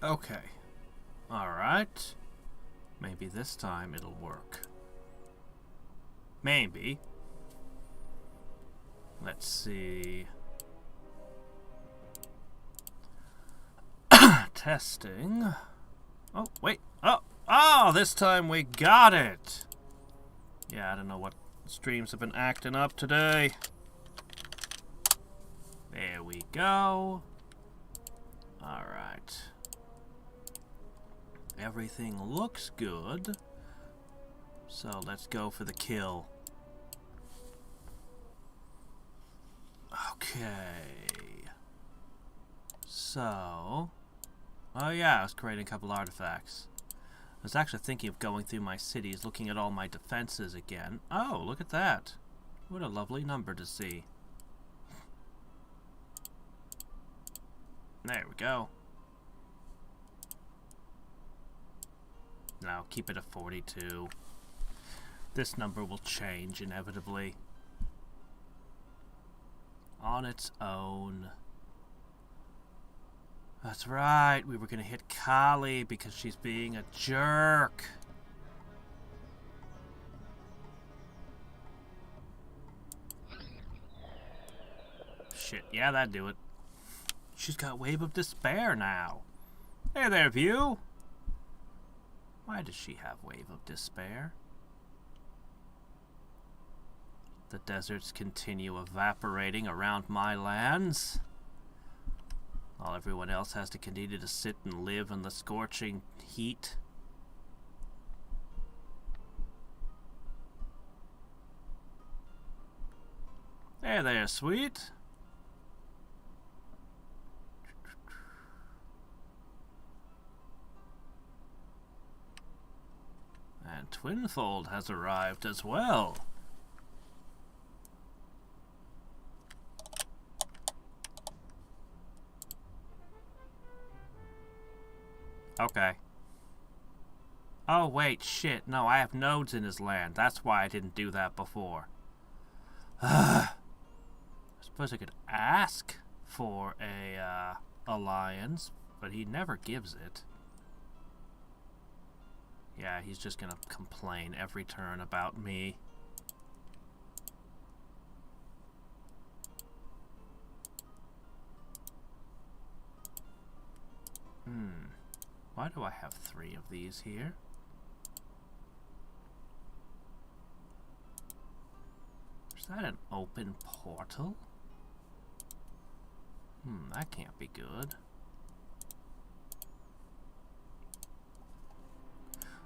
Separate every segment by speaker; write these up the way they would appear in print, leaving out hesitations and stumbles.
Speaker 1: Okay. Alright. Maybe this time it'll work. Maybe. Let's see. Testing. Oh, wait. Oh, this time we got it. Yeah, I don't know what streams have been acting up today. There we go. Alright. Everything looks good. So let's go for the kill. Okay. So... oh yeah, I was creating a couple artifacts. I was actually thinking of going through my cities, looking at all my defenses again. Oh, look at that. What a lovely number to see. There we go. Now keep it at 42. This number will change inevitably. On its own. That's right, we were gonna hit Kali because she's being a jerk. Shit, yeah, that'd do it. She's got Wave of Despair now. Hey there, View. Why does she have Wave of Despair? The deserts continue evaporating around my lands, while everyone else has to continue to sit and live in the scorching heat. Hey there, sweet. And Twinfold has arrived as well. Okay. Oh, wait, shit. No, I have nodes in his land. That's why I didn't do that before. I suppose I could ask for a alliance, but he never gives it. Yeah, he's just gonna complain every turn about me. Why do I have 3 of these here? Is that an open portal? That can't be good.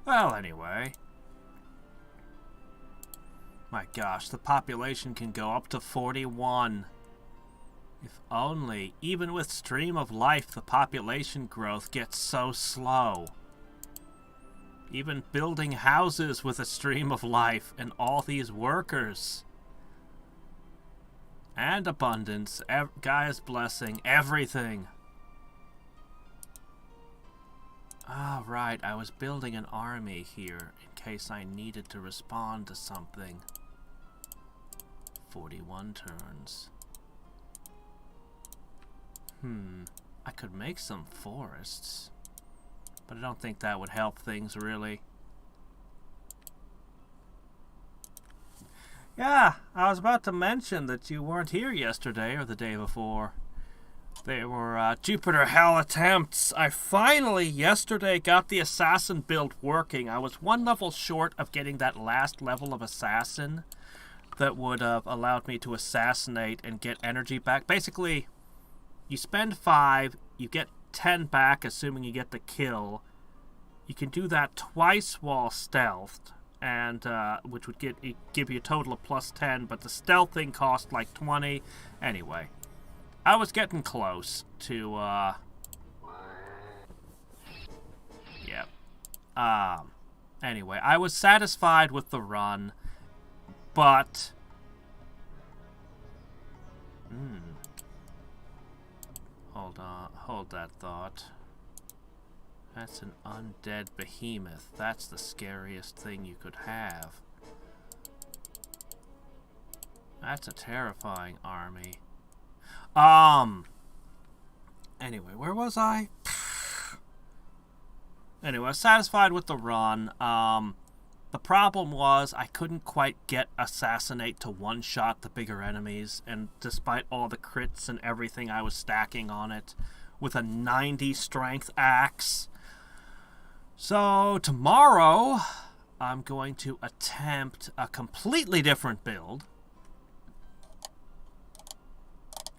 Speaker 1: Well, anyway. My gosh, the population can go up to 41. If only, even with Stream of Life, the population growth gets so slow. Even building houses with a Stream of Life and all these workers. And abundance, Gaia's blessing, everything. Ah, right, I was building an army here in case I needed to respond to something. 41 turns. I could make some forests, but I don't think that would help things really. Yeah, I was about to mention that you weren't here yesterday or the day before. They were Jupiter Hell attempts. I finally, yesterday, got the assassin build working. I was 1 level short of getting that last level of assassin that would have allowed me to assassinate and get energy back. Basically, you spend 5, you get 10 back, assuming you get the kill. You can do that twice while stealthed, and which would give you a total of plus 10, but the stealthing cost like 20. Anyway, I was getting close to, yep. Anyway, I was satisfied with the run, but... Hold on, hold that thought. That's an undead behemoth. That's the scariest thing you could have. That's a terrifying army. Anyway, where was I? Anyway, satisfied with the run. The problem was I couldn't quite get Assassinate to one-shot the bigger enemies, and despite all the crits and everything I was stacking on it, with a 90 strength axe. So tomorrow, I'm going to attempt a completely different build,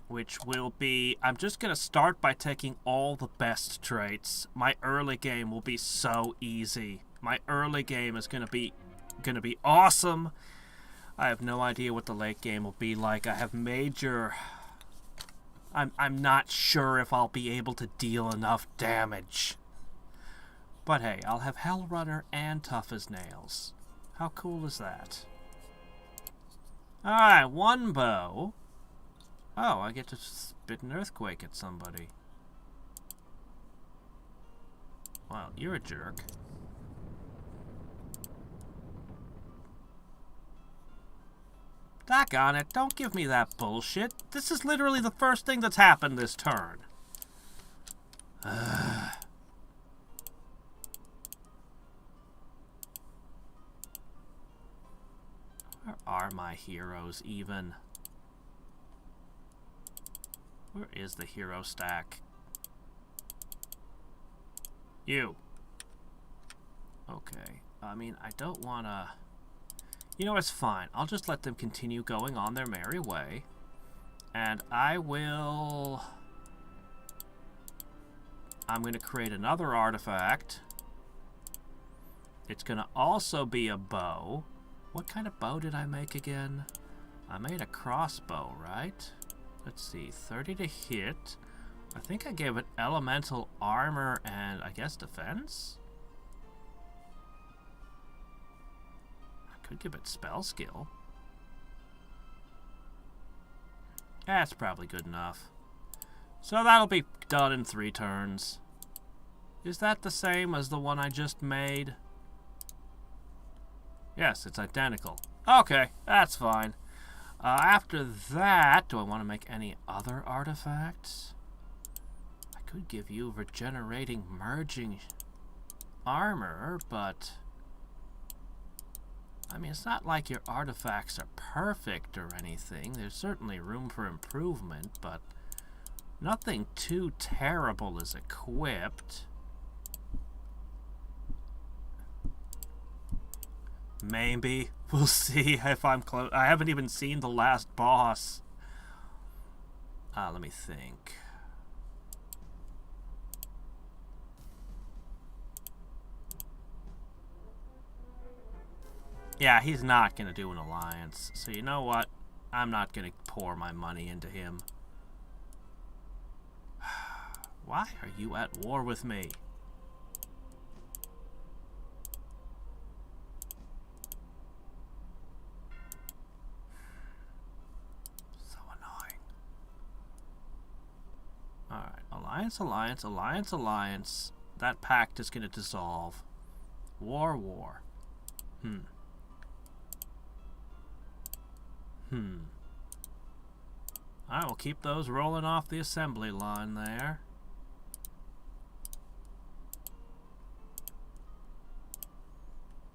Speaker 1: which will be, I'm just going to start by taking all the best traits. My early game will be so easy. My early game is going to be awesome. I have no idea what the late game will be like. I have major... I'm not sure if I'll be able to deal enough damage. But hey, I'll have Hell Runner and Tough as Nails. How cool is that? Alright, one bow. Oh, I get to spit an earthquake at somebody. Well, you're a jerk. Doggone it, don't give me that bullshit. This is literally the first thing that's happened this turn. Where are my heroes even? Where is the hero stack? You. Okay. I mean, I don't want to... You know, it's fine. I'll just let them continue going on their merry way. And I will... I'm going to create another artifact. It's going to also be a bow. What kind of bow did I make again? I made a crossbow, right? Let's see. 30 to hit. I think I gave it elemental armor and, I guess, defense? Could give it spell skill. That's probably good enough. So that'll be done in 3 turns. Is that the same as the one I just made? Yes, it's identical. Okay, that's fine. After that, do I want to make any other artifacts? I could give you regenerating merging armor, but... I mean, it's not like your artifacts are perfect or anything. There's certainly room for improvement, but nothing too terrible is equipped. Maybe. We'll see if I'm close. I haven't even seen the last boss. Let me think. Yeah, he's not going to do an alliance. So you know what? I'm not going to pour my money into him. Why are you at war with me? So annoying. Alright, alliance, alliance, alliance, alliance. That pact is going to dissolve. War, war. Alright, we'll keep those rolling off the assembly line there.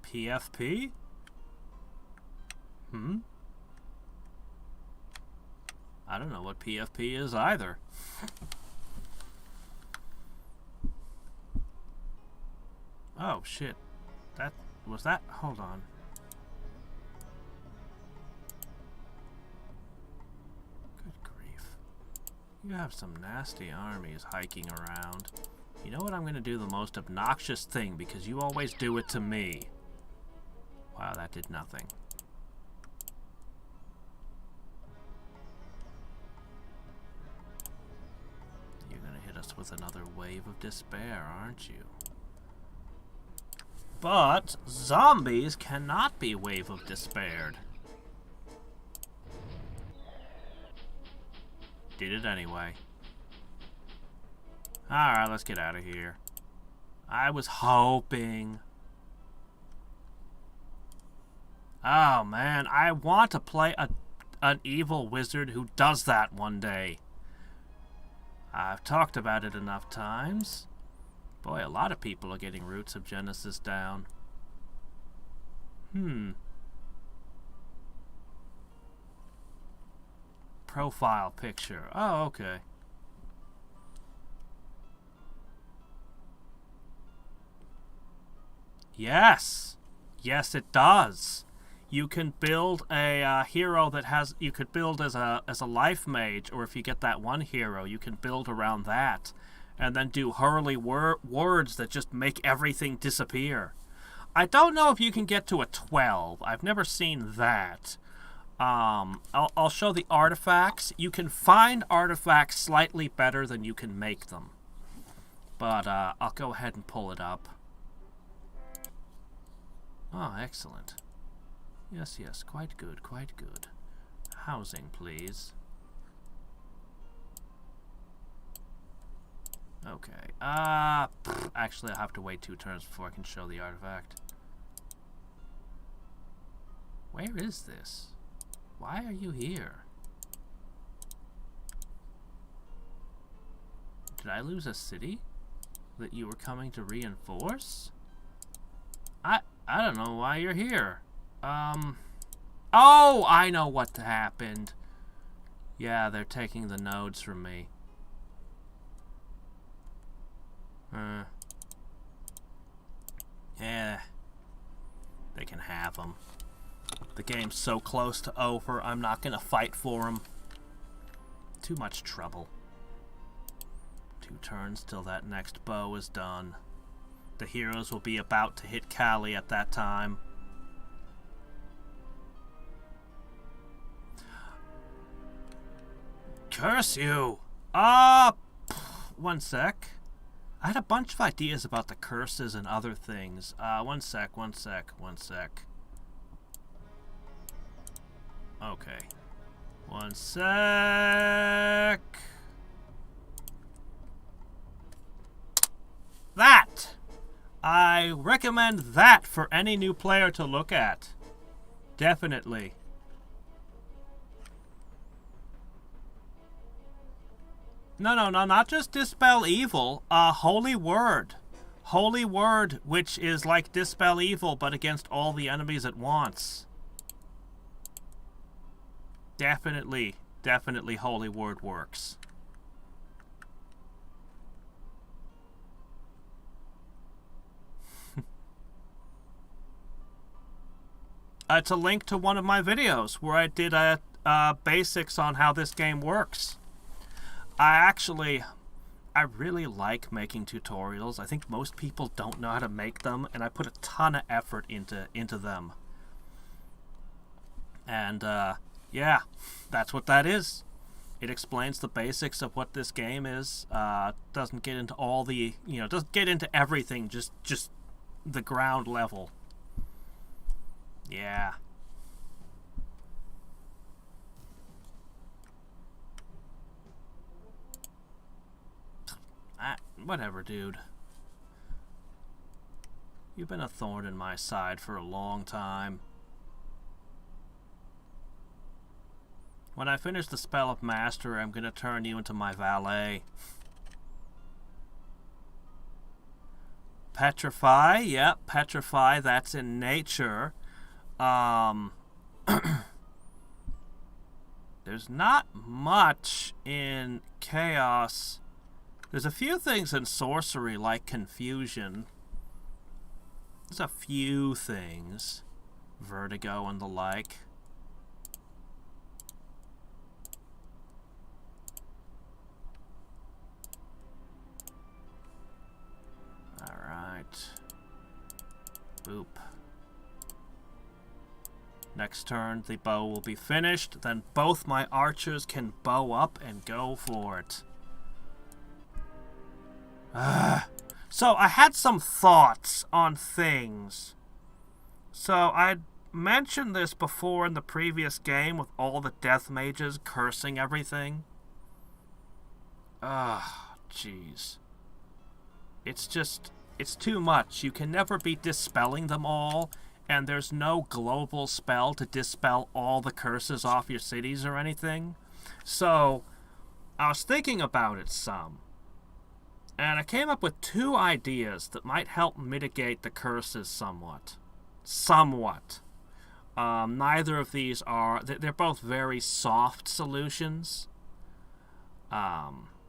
Speaker 1: PFP? I don't know what PFP is either. Oh, shit. That... was that... hold on. You have some nasty armies hiking around. You know what? I'm going to do the most obnoxious thing because you always do it to me. Wow, that did nothing. You're going to hit us with another wave of despair, aren't you? But zombies cannot be wave of despaired. Did it anyway. Alright, let's get out of here. I was hoping. Oh man, I want to play an evil wizard who does that one day. I've talked about it enough times. Boy, a lot of people are getting Roots of Genesis down. Profile picture. Oh, okay. Yes. Yes, it does. You can build a hero that has... You could build as a life mage, or if you get that one hero, you can build around that. And then do hurly words that just make everything disappear. I don't know if you can get to a 12. I've never seen that. I'll show the artifacts. You can find artifacts slightly better than you can make them. But I'll go ahead and pull it up. Oh, excellent. Yes, yes, quite good, quite good. Housing, please. Okay. Actually, I'll have to wait 2 turns before I can show the artifact. Where is this? Why are you here? Did I lose a city that you were coming to reinforce? I don't know why you're here. Oh, I know what happened. Yeah, they're taking the nodes from me. Yeah. They can have them. The game's so close to over, I'm not gonna fight for them. Too much trouble. 2 turns till that next bow is done. The heroes will be about to hit Kali at that time. Curse you! One sec. I had a bunch of ideas about the curses and other things. One sec. Okay. One sec. That! I recommend that for any new player to look at. Definitely. No, not just Dispel Evil. Holy Word. Holy Word, which is like Dispel Evil, but against all the enemies at once. Definitely Holy Word works. It's a link to one of my videos where I did basics on how this game works. I really like making tutorials. I think most people don't know how to make them, and I put a ton of effort into them. And yeah, that's what that is. It explains the basics of what this game is. Doesn't get into all the, doesn't get into everything, just the ground level. Yeah. Whatever, dude. You've been a thorn in my side for a long time. When I finish the spell of Master, I'm gonna turn you into my valet. Petrify, yep, Petrify, that's in nature. There's not much in Chaos. There's a few things in Sorcery, like Confusion. There's a few things. Vertigo and the like. Alright. Boop. Next turn, the bow will be finished. Then both my archers can bow up and go for it. So I had some thoughts on things. So I'd mentioned this before in the previous game with all the death mages cursing everything. Jeez. It's too much. You can never be dispelling them all, and there's no global spell to dispel all the curses off your cities or anything. So I was thinking about it some. And I came up with 2 ideas that might help mitigate the curses somewhat. Neither of these are... They're both very soft solutions. Because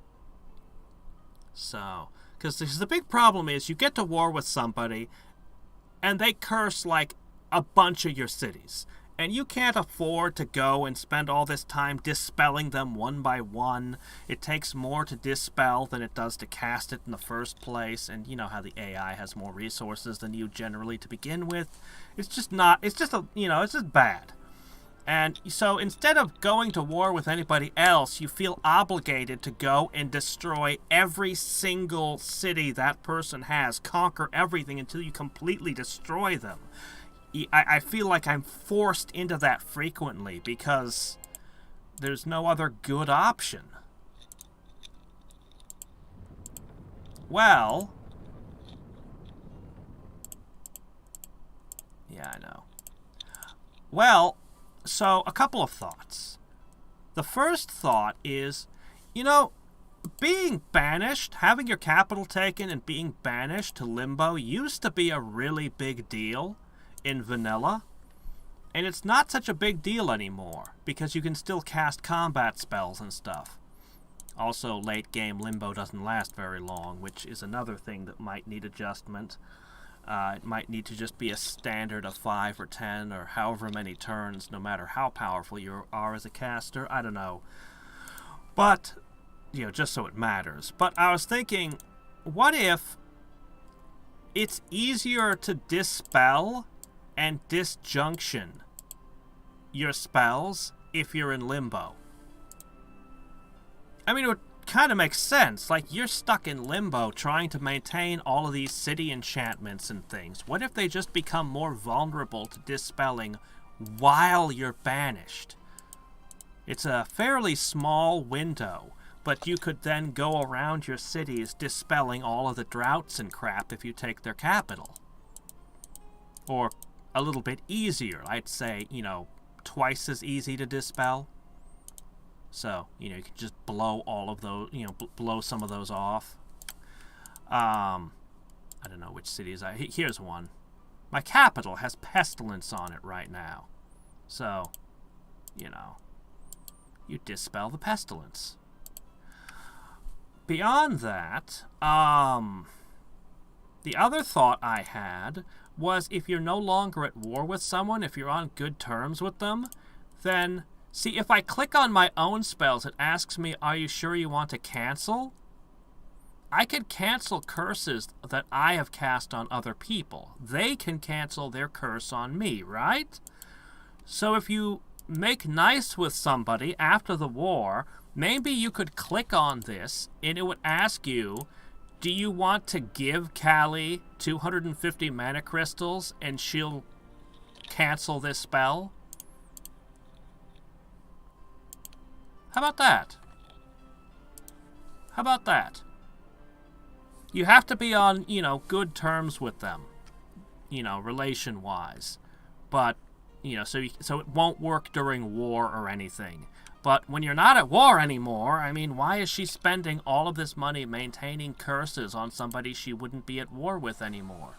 Speaker 1: the big problem is you get to war with somebody, and they curse, like, a bunch of your cities. And you can't afford to go and spend all this time dispelling them one by one. It takes more to dispel than it does to cast it in the first place. And you know how the AI has more resources than you generally to begin with. It's just bad. And so instead of going to war with anybody else, you feel obligated to go and destroy every single city that person has. Conquer everything until you completely destroy them. I feel like I'm forced into that frequently because there's no other good option. Well... Yeah, I know. Well, so a couple of thoughts. The first thought is, being banished, having your capital taken and being banished to Limbo used to be a really big deal in vanilla, and it's not such a big deal anymore because you can still cast combat spells and stuff. Also, late game Limbo doesn't last very long, which is another thing that might need adjustment. It might need to just be a standard of 5 or 10 or however many turns, no matter how powerful you are as a caster. I don't know. But, just so it matters. But I was thinking, what if it's easier to dispel and disjunction your spells if you're in Limbo? I mean, it would kind of makes sense. Like, you're stuck in Limbo trying to maintain all of these city enchantments and things. What if they just become more vulnerable to dispelling while you're banished? It's a fairly small window, but you could then go around your cities dispelling all of the droughts and crap if you take their capital. Or a little bit easier. I'd say, twice as easy to dispel. So, you can just blow all of those, blow some of those off. I don't know which cities here's one. My capital has pestilence on it right now. So, you dispel the pestilence. Beyond that, the other thought I had was if you're no longer at war with someone, if you're on good terms with them, then... See, if I click on my own spells, it asks me, are you sure you want to cancel? I could cancel curses that I have cast on other people. They can cancel their curse on me, right? So if you make nice with somebody after the war, maybe you could click on this, and it would ask you, do you want to give Callie 250 mana crystals, and she'll cancel this spell? How about that? How about that? You have to be on, good terms with them, relation-wise. But, so it won't work during war or anything. But when you're not at war anymore, I mean, why is she spending all of this money maintaining curses on somebody she wouldn't be at war with anymore?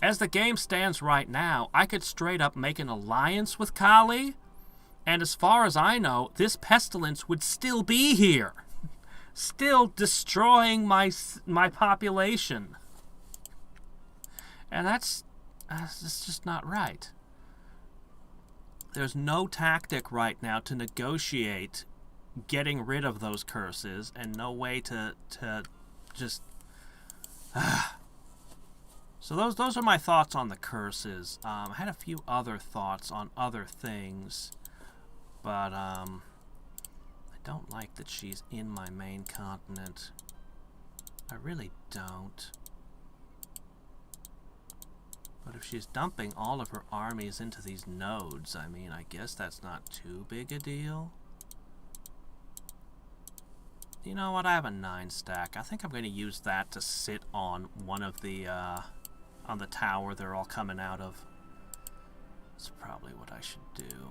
Speaker 1: As the game stands right now, I could straight up make an alliance with Kali, and as far as I know, this pestilence would still be here. Still destroying my population. And that's just not right. There's no tactic right now to negotiate getting rid of those curses, and no way to just... So those are my thoughts on the curses. I had a few other thoughts on other things. But, I don't like that she's in my main continent. I really don't. But if she's dumping all of her armies into these nodes, I mean, I guess that's not too big a deal. You know what? I have a 9 stack. I think I'm going to use that to sit on one of the, on the tower they're all coming out of. That's probably what I should do.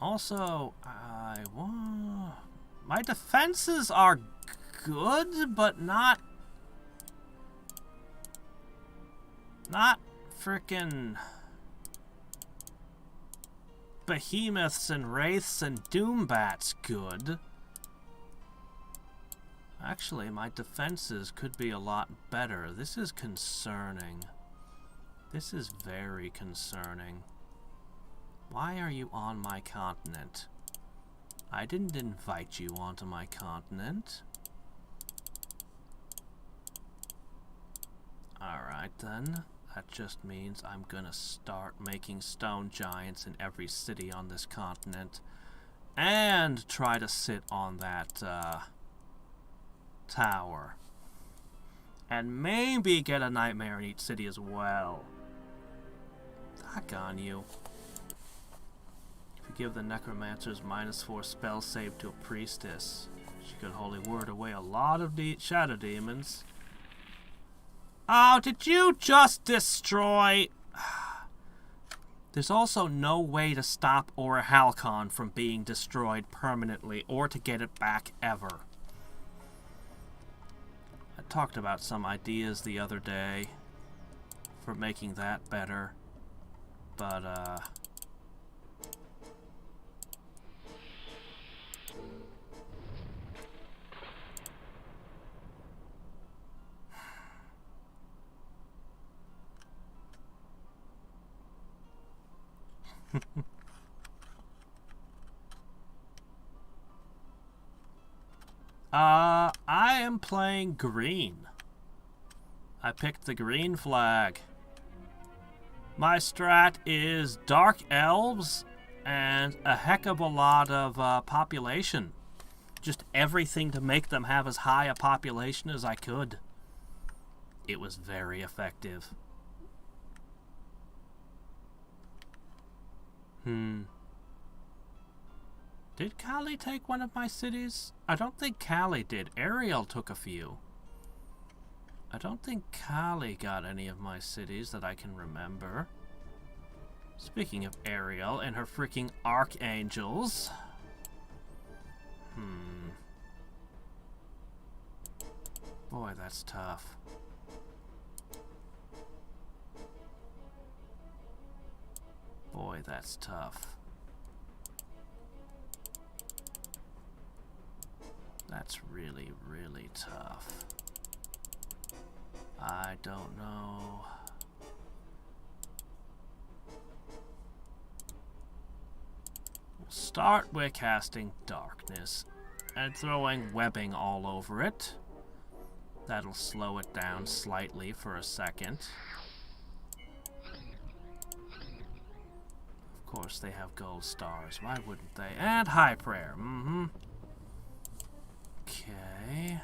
Speaker 1: Also, my defenses are good, but not frickin' behemoths and wraiths and doombats good. Actually, my defenses could be a lot better. This is concerning. This is very concerning. Why are you on my continent? I didn't invite you onto my continent. Alright then. That just means I'm gonna start making stone giants in every city on this continent. And try to sit on that, tower. And maybe get a nightmare in each city as well. Fuck on you. If you give the necromancers -4 spell save to a priestess, she could holy word away a lot of shadow demons. Oh, did you just destroy... There's also no way to stop Orichalcon from being destroyed permanently or to get it back ever. I talked about some ideas the other day for making that better, but I am playing green. I picked the green flag. My strat is dark elves and a heck of a lot of population. Just everything to make them have as high a population as I could. It was very effective. Did Kali take one of my cities? I don't think Kali did. Ariel took a few. I don't think Kali got any of my cities that I can remember. Speaking of Ariel and her freaking archangels. Boy, that's tough. Boy, that's tough. That's really, really tough. I don't know. We'll start with casting darkness and throwing webbing all over it. That'll slow it down slightly for a second. Of course, they have gold stars. Why wouldn't they? And high prayer. Okay.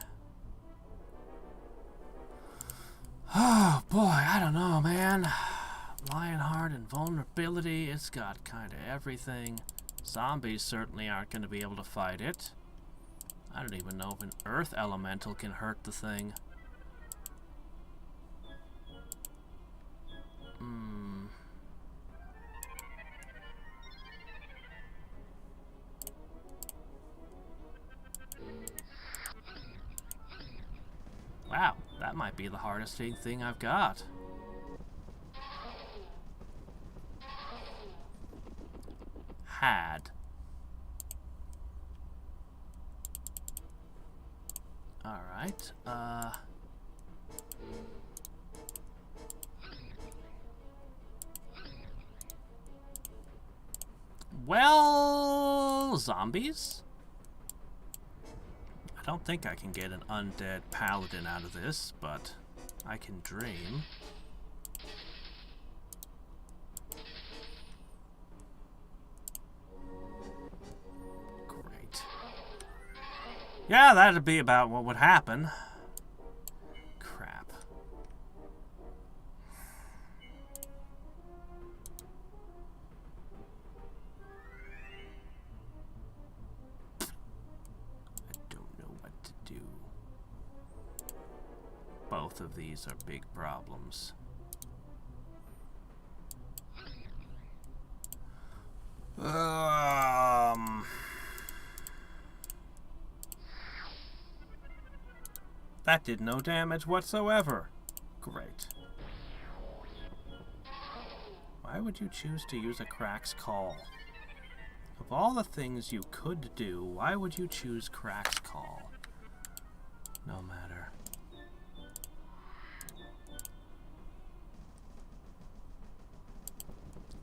Speaker 1: Oh boy, I don't know, man. Lionheart and vulnerability, it's got kind of everything. Zombies certainly aren't going to be able to fight it. I don't even know if an earth elemental can hurt the thing. Wow, that might be the hardest thing I've got. Had. Alright, well, zombies? I don't think I can get an undead paladin out of this, but I can dream. Great. Yeah, that'd be about what would happen. Crap. Both of these are big problems. That did no damage whatsoever. Great. Why would you choose to use a Crack's Call? Of all the things you could do, why would you choose Crack's Call? No matter.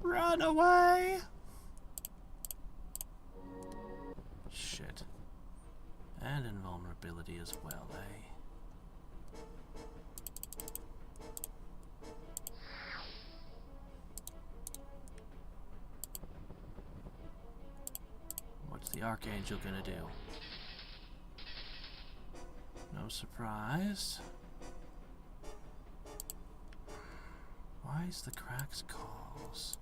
Speaker 1: Run away! Shit. And invulnerability as well, eh? What's the Archangel gonna do? No surprise. Why's the Crack's Calls?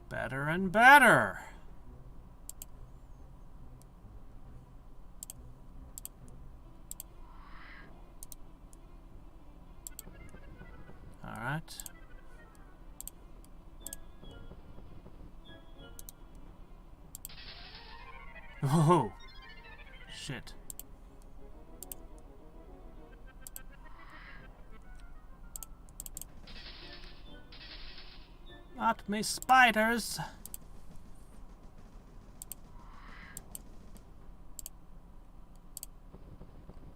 Speaker 1: Better and better. All right. Oh, shit. Not me spiders.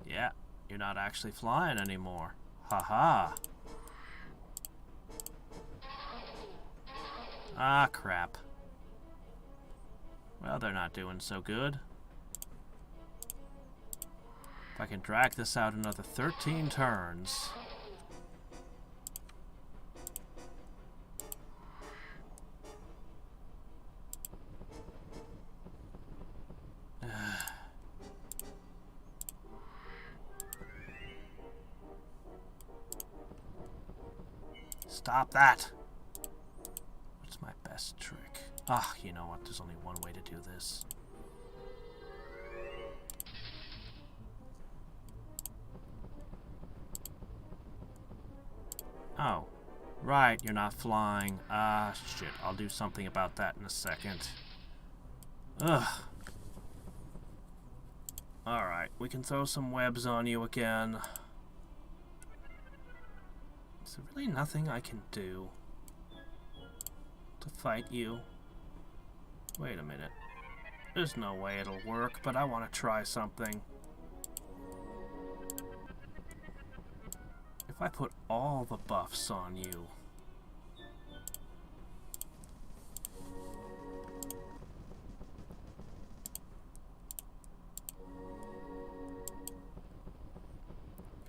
Speaker 1: Yeah, you're not actually flying anymore. Haha. Ah, crap. Well, they're not doing so good. If I can drag this out another 13 turns. Stop that! What's my best trick? Ah, you know what? There's only one way to do this. Oh. Right, you're not flying. Ah, shit. I'll do something about that in a second. Ugh. Alright, we can throw some webs on you again. Is there really nothing I can do to fight you? Wait a minute. There's no way it'll work, but I want to try something. If I put all the buffs on you...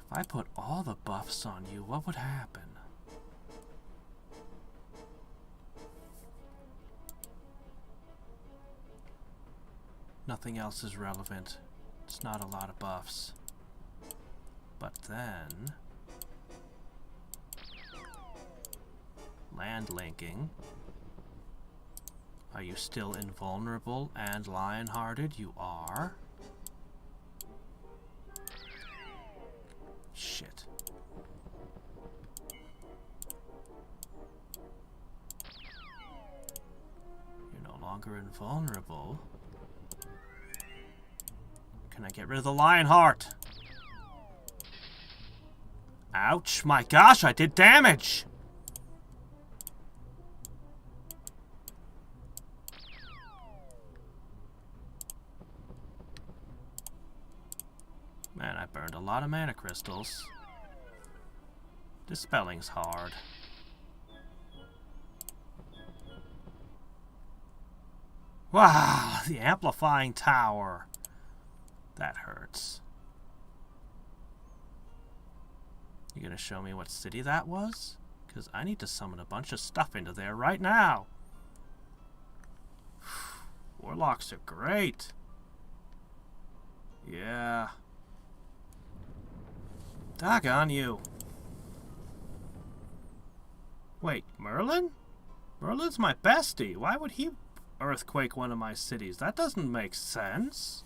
Speaker 1: If I put all the buffs on you, what would happen? Nothing else is relevant. It's not a lot of buffs. But then... land linking. Are you still invulnerable and lion-hearted? You are. Shit. You're no longer invulnerable. Can I get rid of the lion heart? Ouch, my gosh, I did damage! Man, I burned a lot of mana crystals. Dispelling's hard. Wow, the amplifying tower. That hurts. You gonna show me what city that was? Because I need to summon a bunch of stuff into there right now. Warlocks are great. Yeah. Doggone you. Wait, Merlin? Merlin's my bestie. Why would he earthquake one of my cities? That doesn't make sense.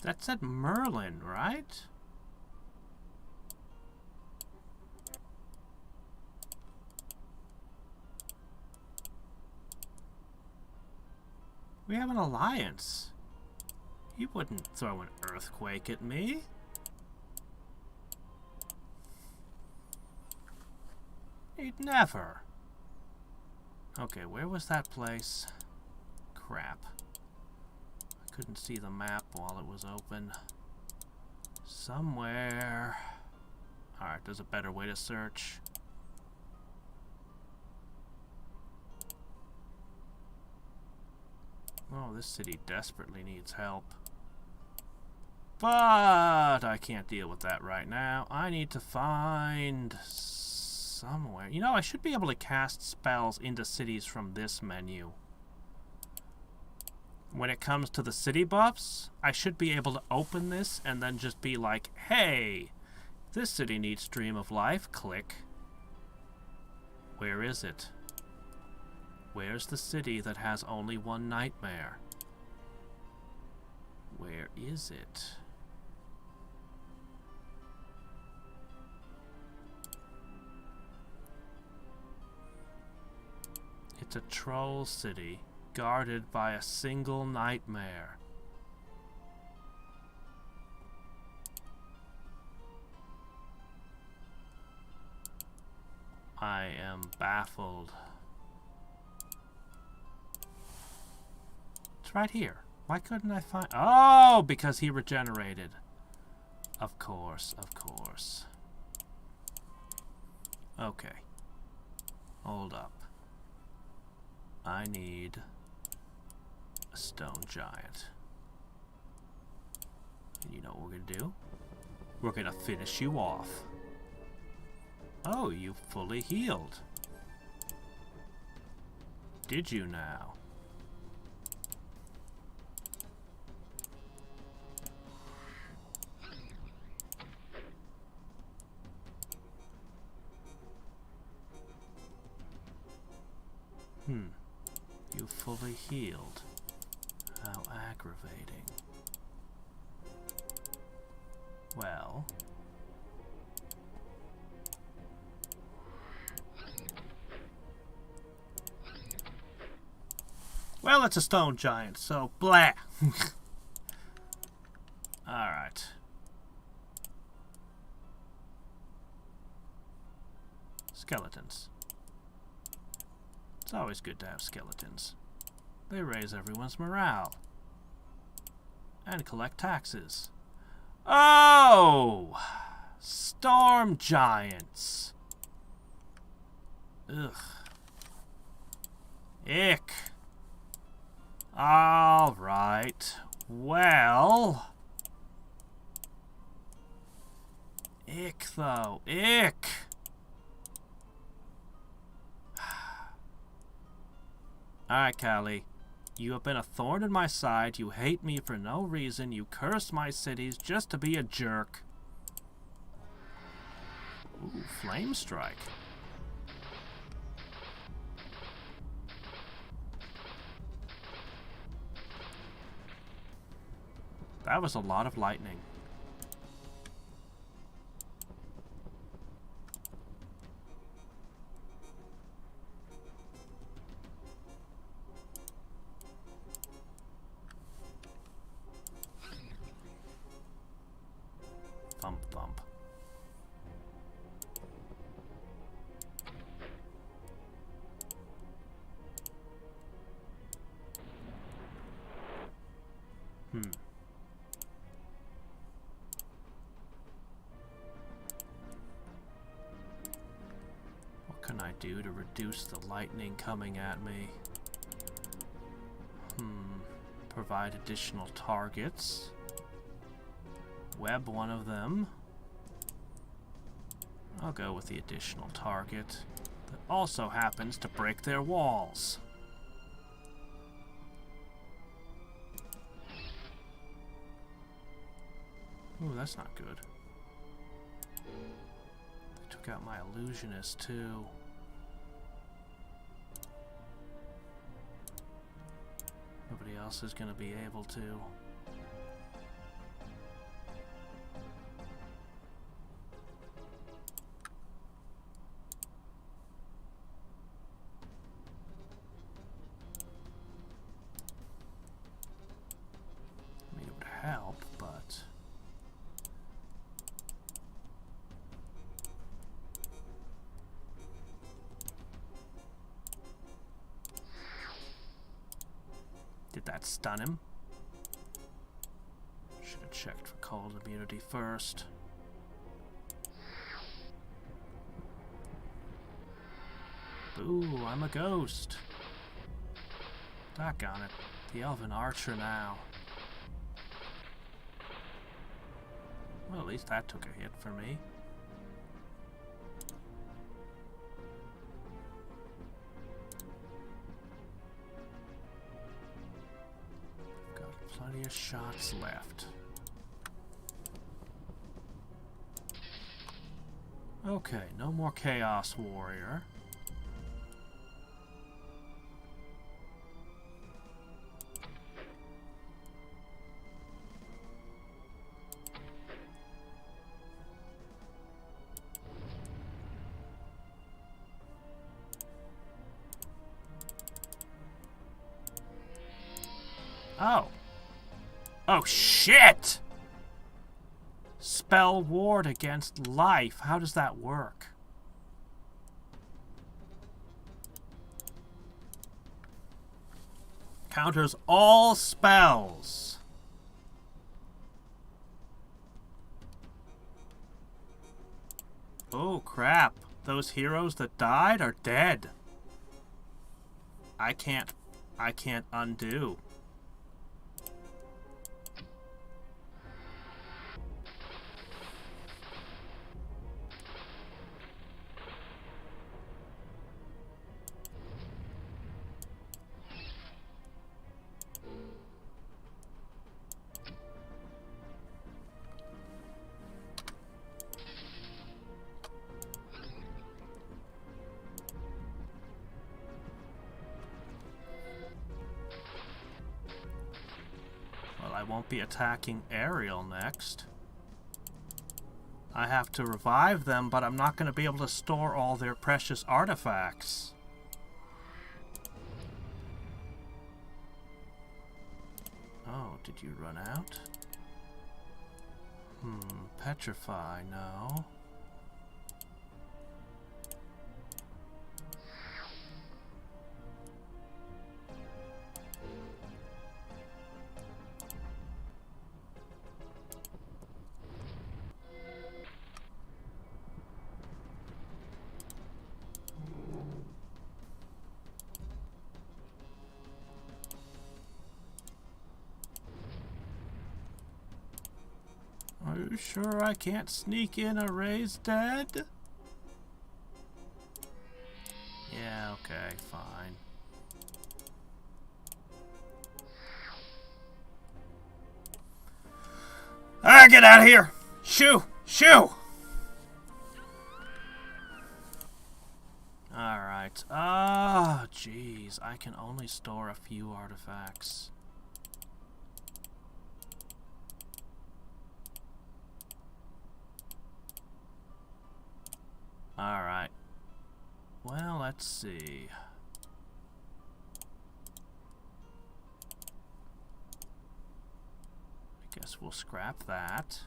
Speaker 1: That said Merlin, right? We have an alliance. He wouldn't throw an earthquake at me. He'd never. Okay, where was that place? Crap. I couldn't see the map while it was open. Somewhere. Alright, there's a better way to search. Oh, this city desperately needs help. But I can't deal with that right now. I need to find somewhere. You know, I should be able to cast spells into cities from this menu. When it comes to the city buffs, I should be able to open this and then just be like, hey, this city needs Stream of Life. Click. Where is it? Where's the city that has only one nightmare? Where is it? It's a troll city, guarded by a single nightmare. I am baffled. It's right here. Why couldn't I find... Oh, because he regenerated. Of course, of course. Okay. Hold up. I need a stone giant. And you know what we're gonna do? We're gonna finish you off. Oh, you fully healed. Did you now? You fully healed. How aggravating. Well... Well, it's a stone giant, so blah! Alright. Skeletons. It's always good to have skeletons. They raise everyone's morale. And collect taxes. Oh! Storm giants. Ugh. Ick. Alright. Well. Ick, though. Ick! Alright, Callie. You have been a thorn in my side. You hate me for no reason. You curse my cities just to be a jerk. Ooh, Flame Strike. That was a lot of lightning. Thump, thump. What can I do to reduce the lightning coming at me? Provide additional targets. Web one of them. I'll go with the additional target that also happens to break their walls. Ooh, that's not good. They took out my illusionist, too. Nobody else is going to be able to. I mean, it would help, but... Did that stun him? Should have checked for cold immunity first. Ooh, I'm a ghost. Doggone it. The elven archer now. Well, at least that took a hit for me. Plenty of shots left. Okay, no more Chaos Warrior. Oh. Oh, shit! Spell ward against life. How does that work? Counters all spells. Oh, crap. Those heroes that died are dead. I can't undo. I won't be attacking Ariel next. I have to revive them, but I'm not going to be able to store all their precious artifacts. Oh, did you run out? Petrify, no. Are you sure I can't sneak in a raised dead? Yeah, okay, fine. Ah, get out of here! Shoo! Shoo! Alright. Ah, jeez. I can only store a few artifacts. Alright. Well, let's see. I guess we'll scrap that.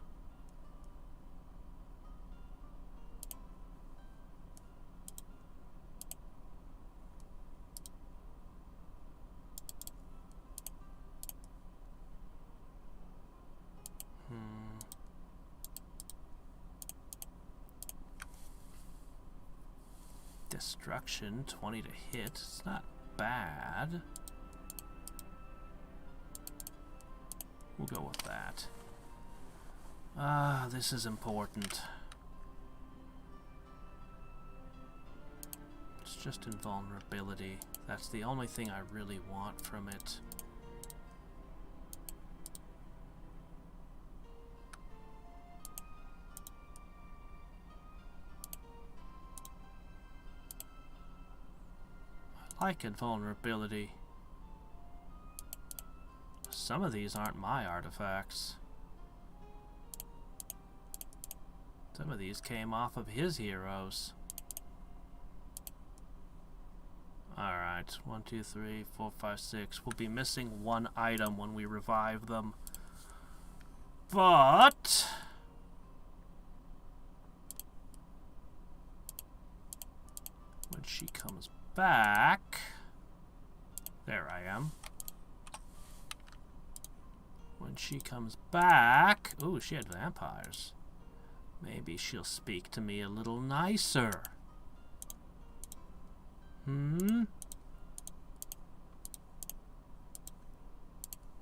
Speaker 1: Destruction, 20 to hit. It's not bad. We'll go with that. Ah, this is important. It's just invulnerability. That's the only thing I really want from it. like invulnerability. Some of these aren't my artifacts. Some of these came off of his heroes. Alright, 1, 2, 3, 4, 5, 6. We'll be missing one item when we revive them. But when she comes back, there I am. When she comes back, ooh, she had vampires. Maybe she'll speak to me a little nicer. I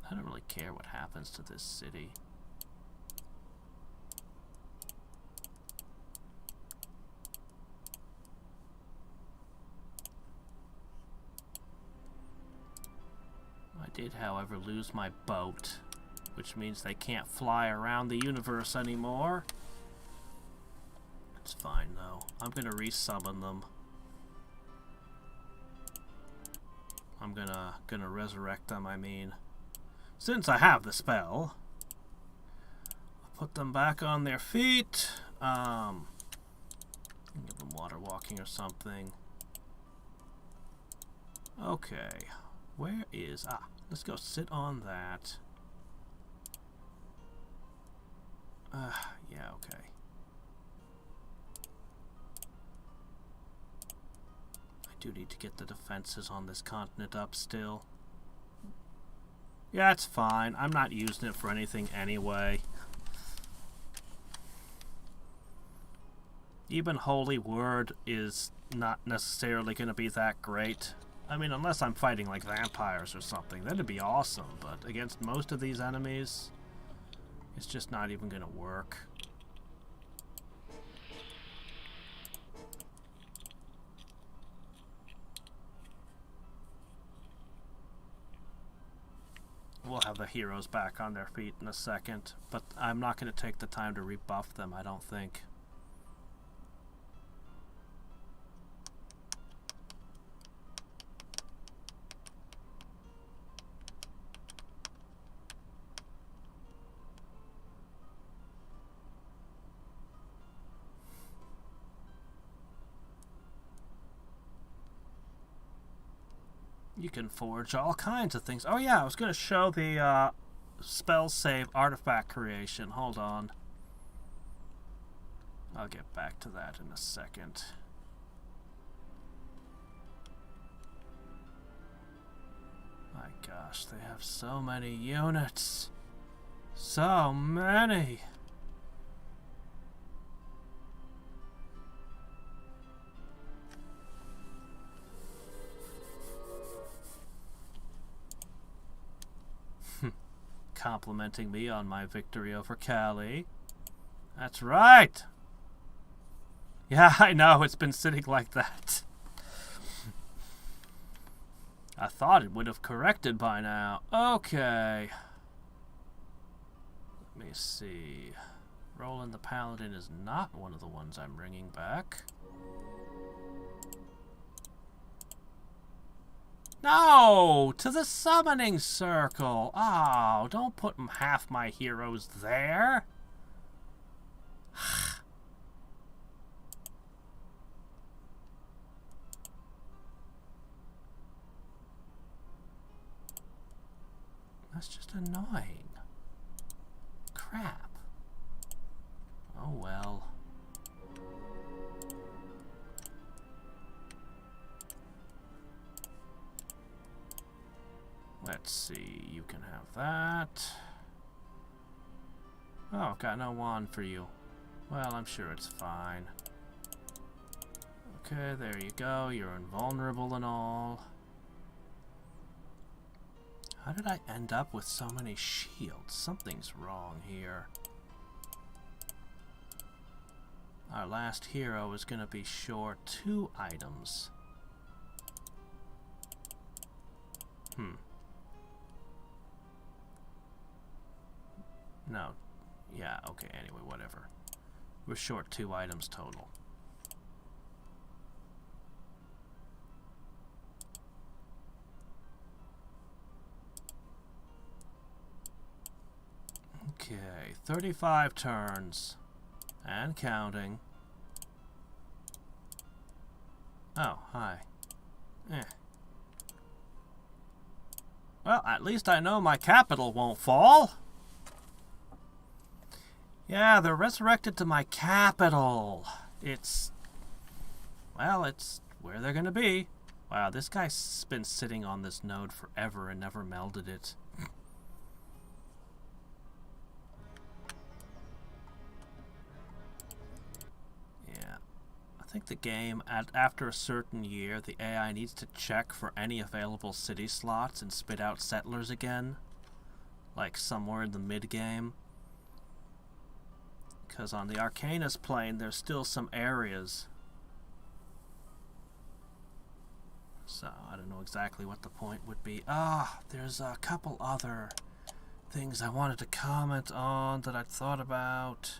Speaker 1: don't really care what happens to this city. I did, however, lose my boat, which means they can't fly around the universe anymore. It's fine, though. I'm gonna resummon them. I'm gonna resurrect them, I mean. Since I have the spell, I'll put them back on their feet. Give them water walking or something. Okay. Where is... Ah, let's go sit on that. Yeah, okay. I do need to get the defenses on this continent up still. Yeah, it's fine. I'm not using it for anything anyway. Even Holy Word is not necessarily going to be that great. I mean, unless I'm fighting like vampires or something, that'd be awesome. But against most of these enemies, it's just not even going to work. We'll have the heroes back on their feet in a second, but I'm not going to take the time to rebuff them, I don't think. You can forge all kinds of things. Oh yeah, I was going to show the spell save artifact creation. Hold on. I'll get back to that in a second. My gosh, they have so many units. So many. Complimenting me on my victory over Callie. That's right. Yeah, I know, it's been sitting like that. I thought it would have corrected by now. Okay. Let me see. Roland the Paladin is not one of the ones I'm bringing back. No! To the summoning circle! Oh, don't put half my heroes there! That's just annoying. Crap. Oh well. Let's see, you can have that. Oh, got no wand for you. Well, I'm sure it's fine. Okay, there you go. You're invulnerable and all. How did I end up with so many shields? Something's wrong here. Our last hero is going to be short 2 items. No. Yeah, okay, anyway, whatever. We're short 2 items total. Okay, 35 turns. And counting. Oh, hi. Well, at least I know my capital won't fall. Yeah, they're resurrected to my capital. It's where they're gonna be. Wow, this guy's been sitting on this node forever and never melded it. Yeah. I think the game, after a certain year, the AI needs to check for any available city slots and spit out settlers again. Like somewhere in the mid-game. Because on the Arcanus plane, there's still some areas. So, I don't know exactly what the point would be. There's a couple other things I wanted to comment on that I'd thought about.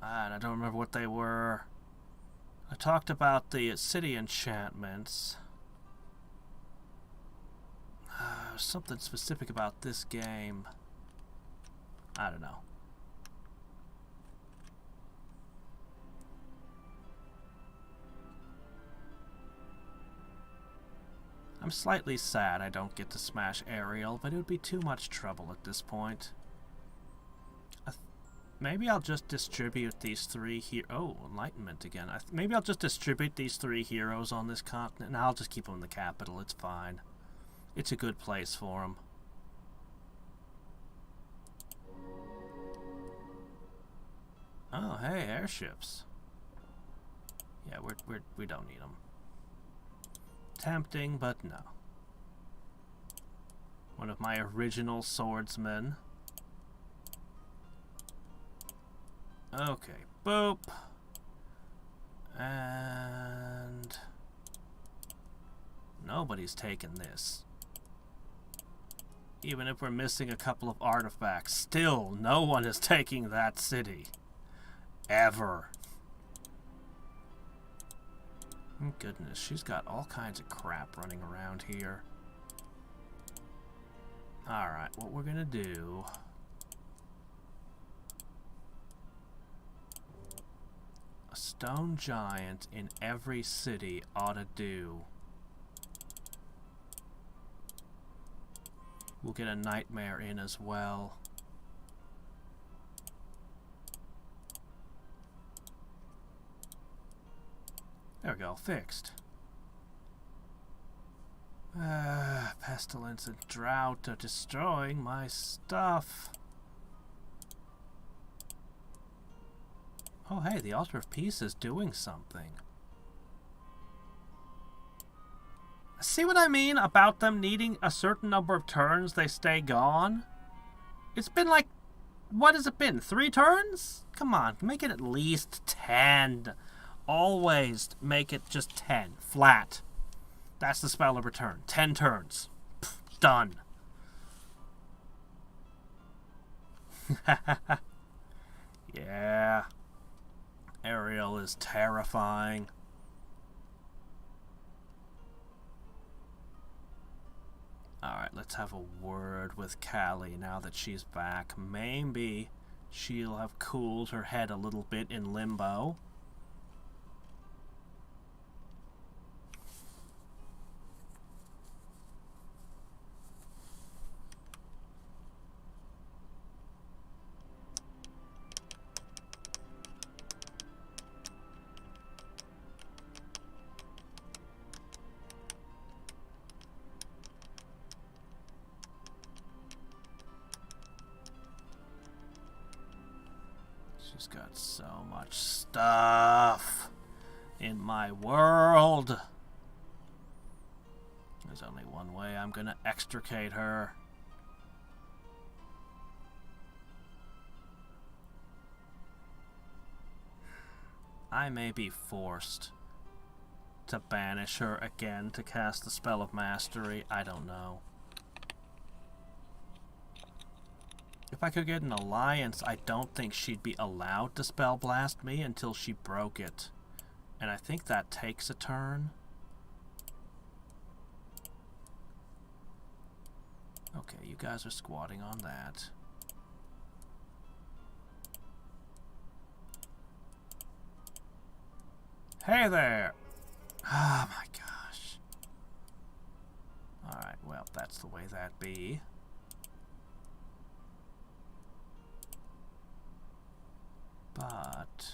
Speaker 1: And I don't remember what they were. I talked about the city enchantments. Something specific about this game. I don't know. I'm slightly sad I don't get to smash Ariel, but it would be too much trouble at this point. Maybe I'll just distribute these three here. Oh, Enlightenment again. Maybe I'll just distribute these 3 heroes on this continent, and I'll just keep them in the capital. It's fine. It's a good place for them. Oh, hey, airships. Yeah, we don't need them. Tempting, but no. One of my original swordsmen. Okay, boop. And nobody's taking this. Even if we're missing a couple of artifacts, still no one is taking that city. Ever. Goodness, she's got all kinds of crap running around here. Alright, what we're gonna do... A stone giant in every city ought to do. We'll get a nightmare in as well. There we go, fixed. Pestilence and drought are destroying my stuff. Oh hey, the Altar of Peace is doing something. See what I mean about them needing a certain number of turns they stay gone? It's been like, what has it been, 3 turns? Come on, make it at least 10. Always make it just 10, flat. That's the spell of return. 10 turns. Pfft, done. Yeah. Ariel is terrifying. Alright, let's have a word with Callie now that she's back. Maybe she'll have cooled her head a little bit in limbo. She's got so much stuff in my world. There's only one way I'm gonna extricate her. I may be forced to banish her again to cast the Spell of Mastery. I don't know. If I could get an alliance, I don't think she'd be allowed to spell blast me until she broke it. And I think that takes a turn. Okay, you guys are squatting on that. Hey there! Oh my gosh. Alright, well, that's the way that be. But...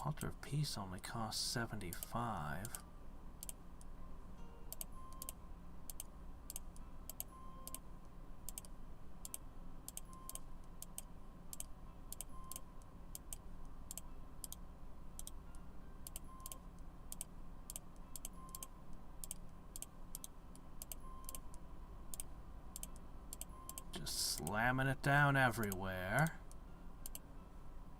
Speaker 1: Altar of Peace only costs 75. Slamming it down everywhere.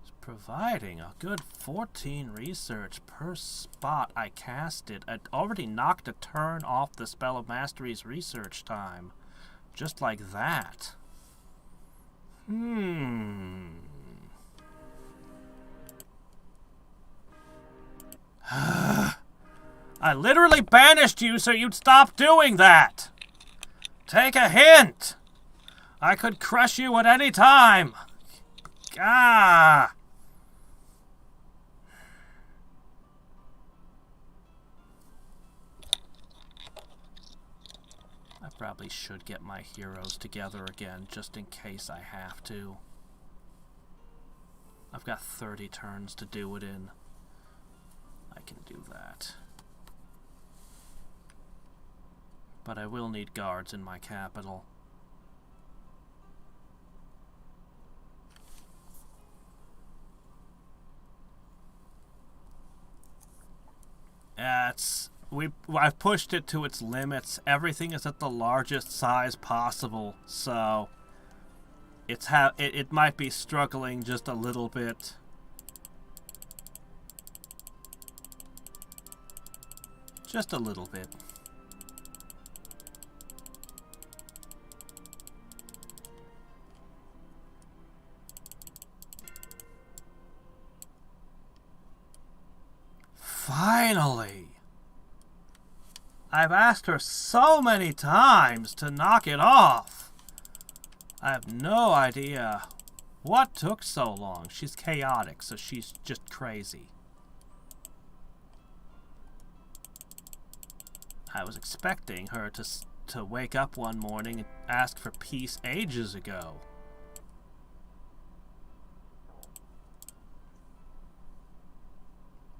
Speaker 1: It's providing a good 14 research per spot I casted. I'd already knocked a turn off the Spell of Mastery's research time. Just like that. I literally banished you so you'd stop doing that! Take a hint! I could crush you at any time! Ah! I probably should get my heroes together again, just in case I have to. I've got 30 turns to do it in. I can do that. But I will need guards in my capital. I've pushed it to its limits. Everything is at the largest size possible, so it might be struggling just a little bit. Just a little bit. Finally! I've asked her so many times to knock it off. I have no idea what took so long. She's chaotic, so she's just crazy. I was expecting her to wake up one morning and ask for peace ages ago.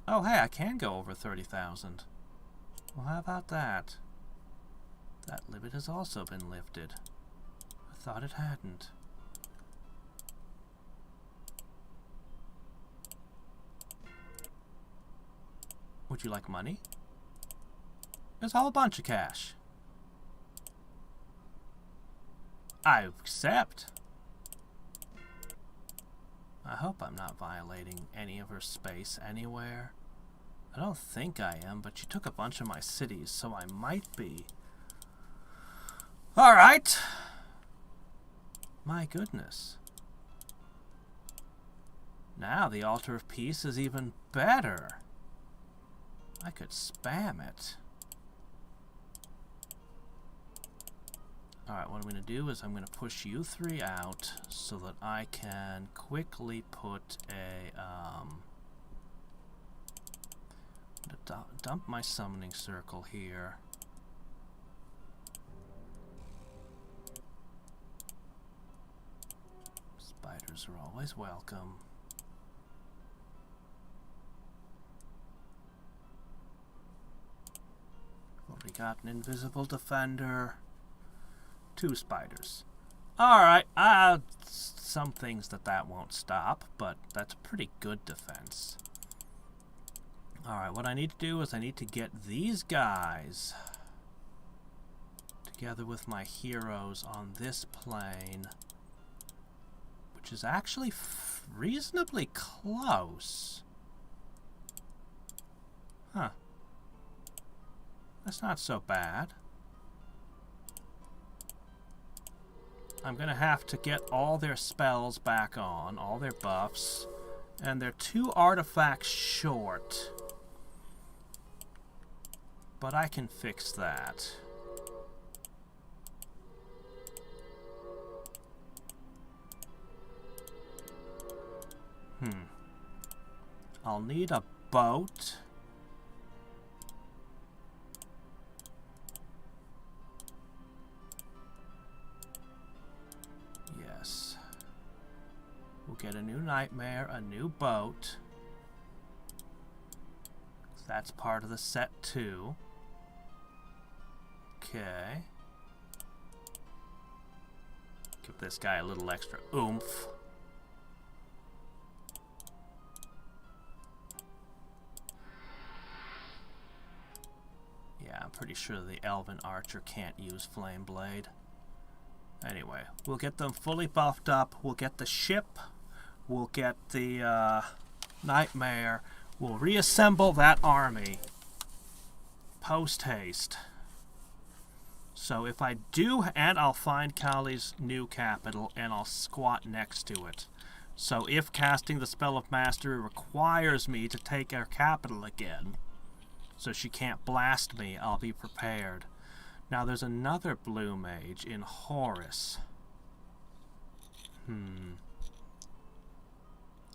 Speaker 1: Oh, hey, I can go over 30,000. Well, how about that? That limit has also been lifted. I thought it hadn't. Would you like money? There's a whole bunch of cash. I accept. I hope I'm not violating any of her space anywhere. I don't think I am, but she took a bunch of my cities, so I might be. Alright. My goodness. Now the Altar of Peace is even better. I could spam it. Alright, what I'm going to do is I'm going to push you three out so that I can quickly put a, dump my summoning circle here. Spiders are always welcome. Already got an invisible defender. 2 spiders. Alright, some things that won't stop, but that's a pretty good defense. Alright, what I need to do is I need to get these guys together with my heroes on this plane, which is actually reasonably close. Huh. That's not so bad. I'm going to have to get all their spells back on, all their buffs, and they're 2 artifacts short. But I can fix that. I'll need a boat. Yes. We'll get a new nightmare, a new boat. That's part of the set too. Okay. Give this guy a little extra oomph. Yeah, I'm pretty sure the Elven Archer can't use Flame Blade. Anyway, we'll get them fully buffed up. We'll get the ship. We'll get the Nightmare. We'll reassemble that army post-haste. So if I do, and I'll find Kali's new capital, and I'll squat next to it. So if casting the Spell of Mastery requires me to take her capital again, so she can't blast me, I'll be prepared. Now there's another blue mage in Horus.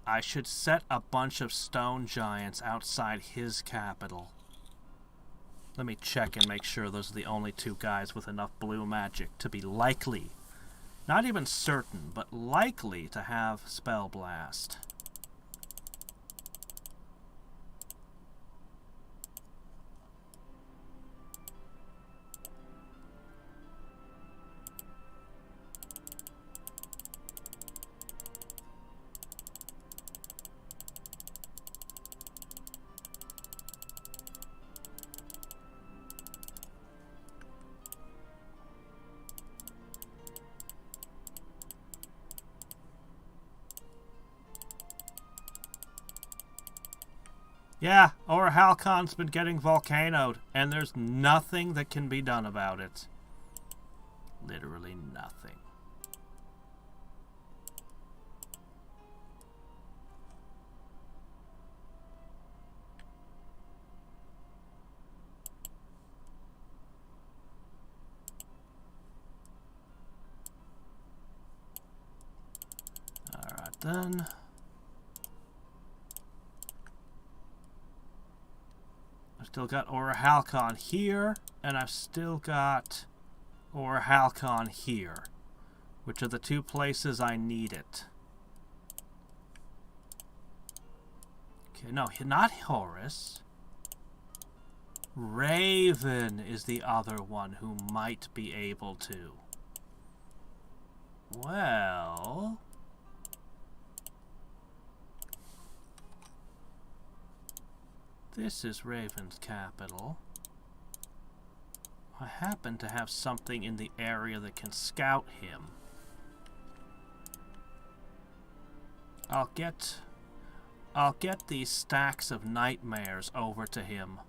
Speaker 1: I should set a bunch of stone giants outside his capital. Let me check and make sure those are the only two guys with enough blue magic to be likely, not even certain, but likely to have Spell Blast. Yeah, Halcon's been getting volcanoed, and there's nothing that can be done about it. Literally nothing. Alright then. I've still got Halcon here, and I've still got Halcon here, which are the two places I need it. Okay, no, not Horus. Raven is the other one who might be able to. Well... this is Raven's capital. I happen to have something in the area that can scout him. I'll get these stacks of nightmares over to him.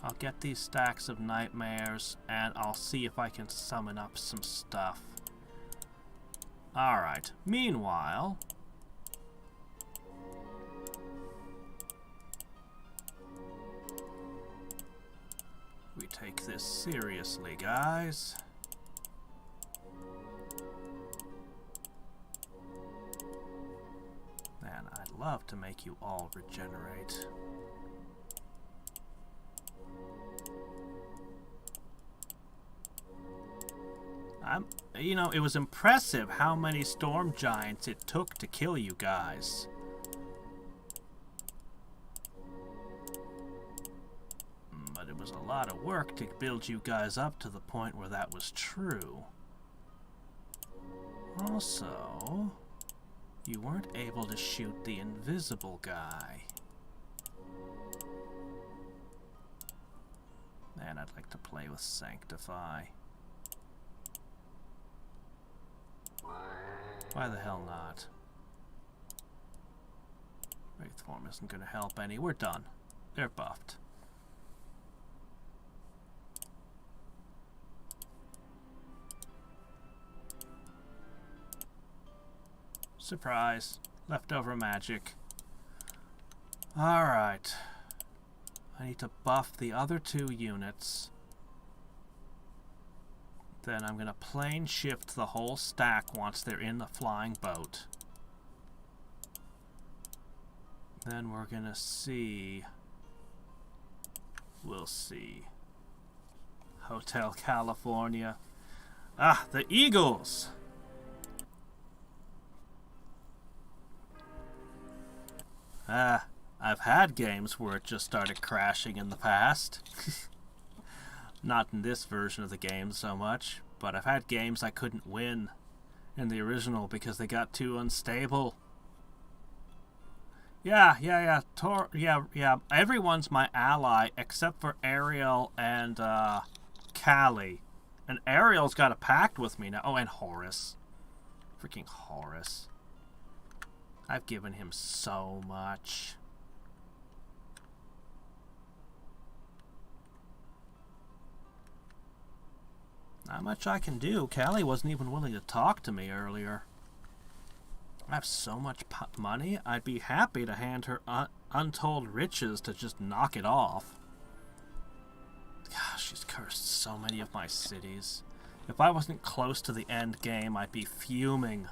Speaker 1: I'll get these stacks of nightmares, and I'll see if I can summon up some stuff. Alright, meanwhile... we take this seriously, guys. Man, I'd love to make you all regenerate. You know, it was impressive how many storm giants it took to kill you guys. But it was a lot of work to build you guys up to the point where that was true. Also, you weren't able to shoot the invisible guy. Man, I'd like to play with Sanctify. Why the hell not? Wraith form isn't going to help any. We're done. They're buffed. Surprise. Leftover magic. Alright. I need to buff the other two units. Then I'm going to plane shift the whole stack once they're in the flying boat. Then we're gonna see. We'll see. Hotel California. Ah, the Eagles! I've had games where it just started crashing in the past. Not in this version of the game so much, but I've had games I couldn't win in the original because they got too unstable. Yeah. Everyone's my ally except for Ariel and Callie. And Ariel's got a pact with me now. Oh, and Horace. Freaking Horace. I've given him so much. Not much I can do. Callie wasn't even willing to talk to me earlier. I have so much money, I'd be happy to hand her untold riches to just knock it off. Gosh, she's cursed so many of my cities. If I wasn't close to the end game, I'd be fuming.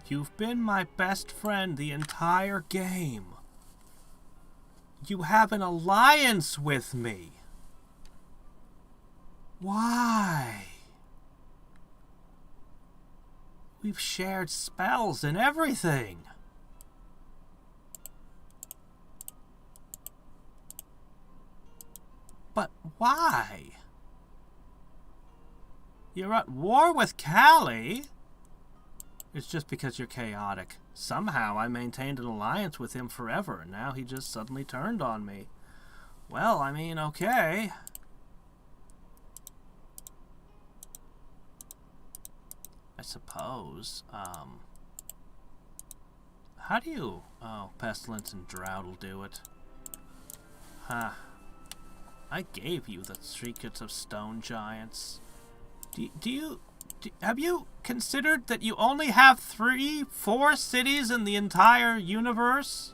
Speaker 1: You've been my best friend the entire game. You have an alliance with me. Why? We've shared spells and everything. But why? You're at war with Callie. It's just because you're chaotic. Somehow I maintained an alliance with him forever, and now he just suddenly turned on me. Well, I mean, okay. I suppose. How do you... Oh, Pestilence and Drought will do it. Huh. I gave you the Secrets of Stone Giants. Have you considered that you only have 4 cities in the entire universe?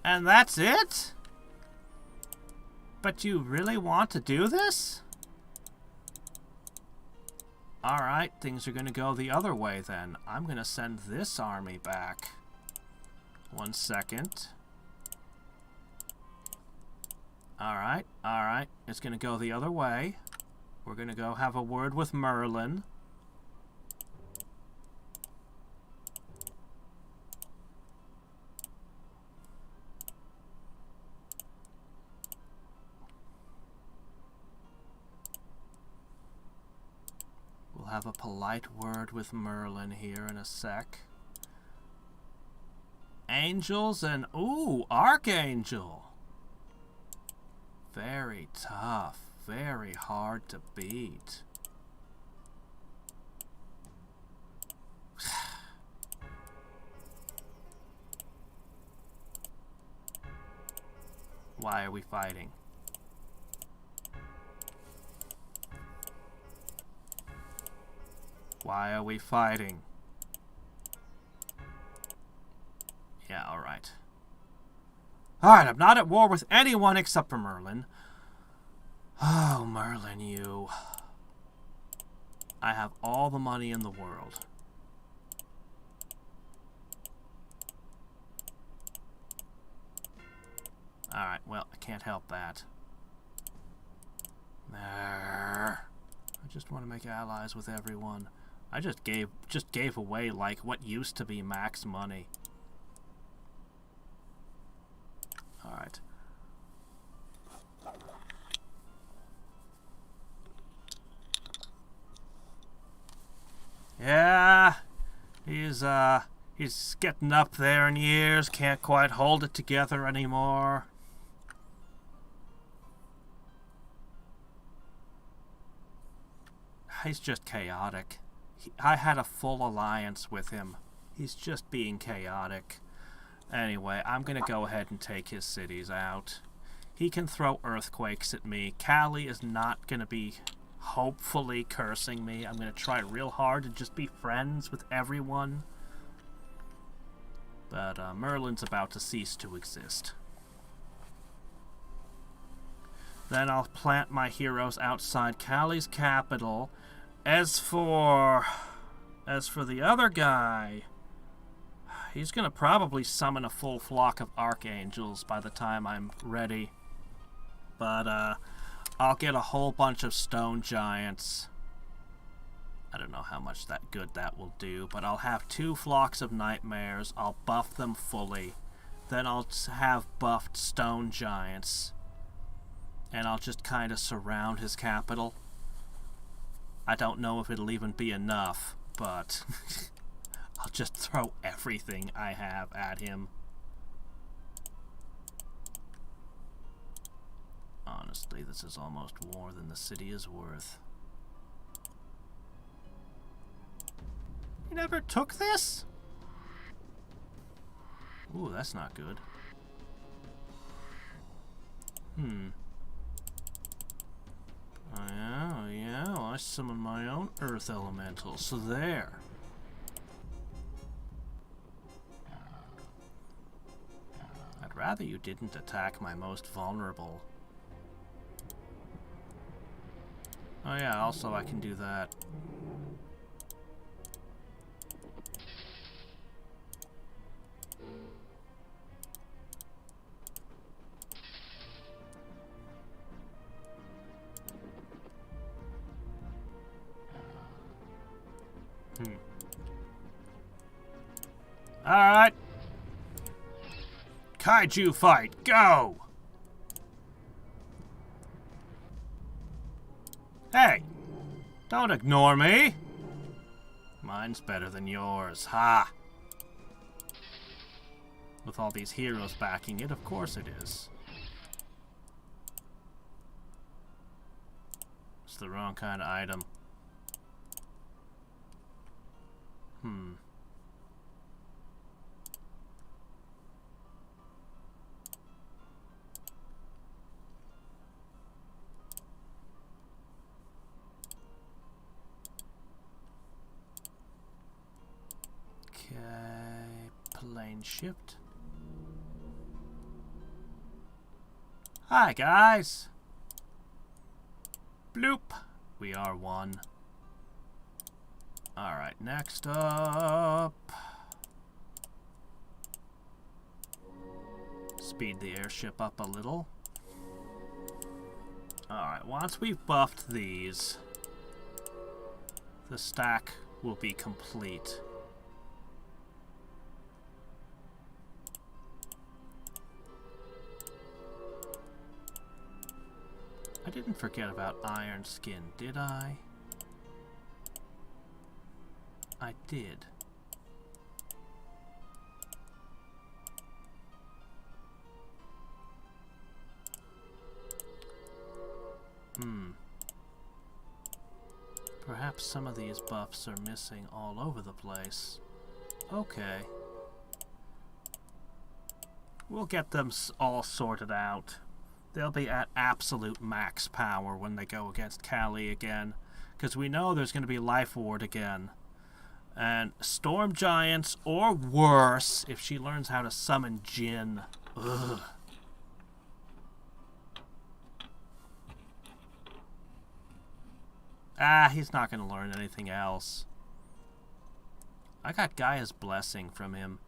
Speaker 1: And that's it? But you really want to do this? Alright, things are going to go the other way then. I'm going to send this army back. 1 second. Alright. It's going to go the other way. We're going to go have a word with Merlin. We'll have a polite word with Merlin here in a sec. Angels and... Ooh, Archangel! Very tough. Very hard to beat. Why are we fighting? Why are we fighting? Yeah, alright. Alright, I'm not at war with anyone except for Merlin. Oh, Merlin, you. I have all the money in the world. Alright, well, I can't help that. I just want to make allies with everyone. I just gave away, like, what used to be max money. Alright. Yeah, he's getting up there in years, can't quite hold it together anymore. He's just chaotic. I had a full alliance with him. He's just being chaotic. Anyway, I'm gonna go ahead and take his cities out. He can throw earthquakes at me. Callie is not gonna be hopefully cursing me. I'm going to try real hard to just be friends with everyone. But Merlin's about to cease to exist. Then I'll plant my heroes outside Callie's capital. As for the other guy, he's going to probably summon a full flock of archangels by the time I'm ready. But I'll get a whole bunch of stone giants. I don't know how much good that will do, but I'll have 2 flocks of nightmares. I'll buff them fully. Then I'll have buffed stone giants. And I'll just kind of surround his capital. I don't know if it'll even be enough, but I'll just throw everything I have at him. Honestly, this is almost more than the city is worth. You never took this? Ooh, that's not good. Oh, yeah, well, I summoned my own earth elemental, so there. I'd rather you didn't attack my most vulnerable. Oh yeah, also I can do that. Alright. Kaiju fight, go! Hey! Don't ignore me! Mine's better than yours, ha! With all these heroes backing it, of course it is. It's the wrong kind of item. Okay, plane shift. Hi guys! Bloop! We are one. Alright, next up... Speed the airship up a little. Alright, once we've buffed these, the stack will be complete. I didn't forget about Iron Skin, did I? I did. Perhaps some of these buffs are missing all over the place. Okay. We'll get them all sorted out. They'll be at absolute max power when they go against Callie again, because we know there's going to be Life Ward again. And Storm Giants, or worse, if she learns how to summon Jinn. Ugh. Ah, he's not going to learn anything else. I got Gaia's Blessing from him.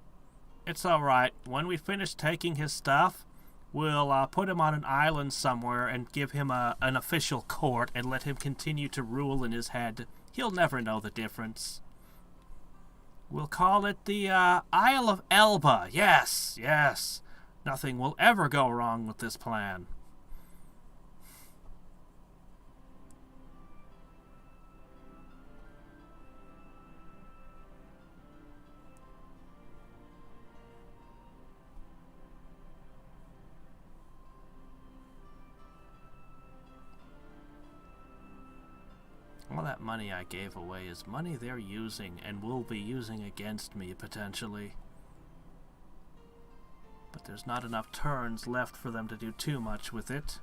Speaker 1: It's alright. When we finish taking his stuff, we'll put him on an island somewhere and give him an official court and let him continue to rule in his head. He'll never know the difference. We'll call it the Isle of Elba. Yes, yes. Nothing will ever go wrong with this plan. All that money I gave away is money they're using and will be using against me, potentially. But there's not enough turns left for them to do too much with it.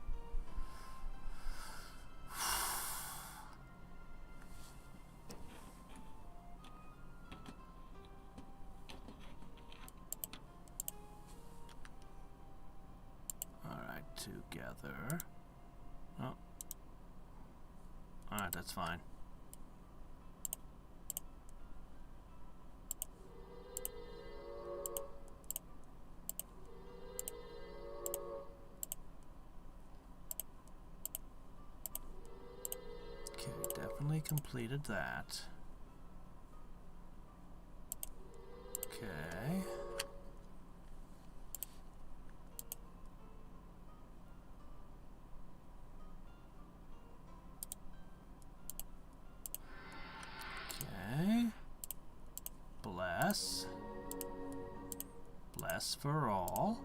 Speaker 1: together. Oh. Alright, that's fine. Okay, definitely completed that. Okay. Okay. Bless. Bless for all.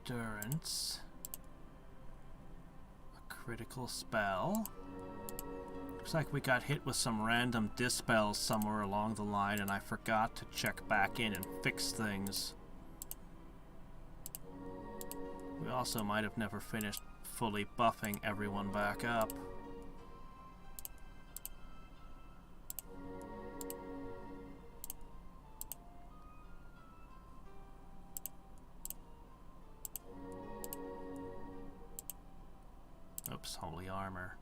Speaker 1: Endurance. A critical spell. Looks like we got hit with some random dispels somewhere along the line and I forgot to check back in and fix things. We also might have never finished fully buffing everyone back up. Oops, holy armor.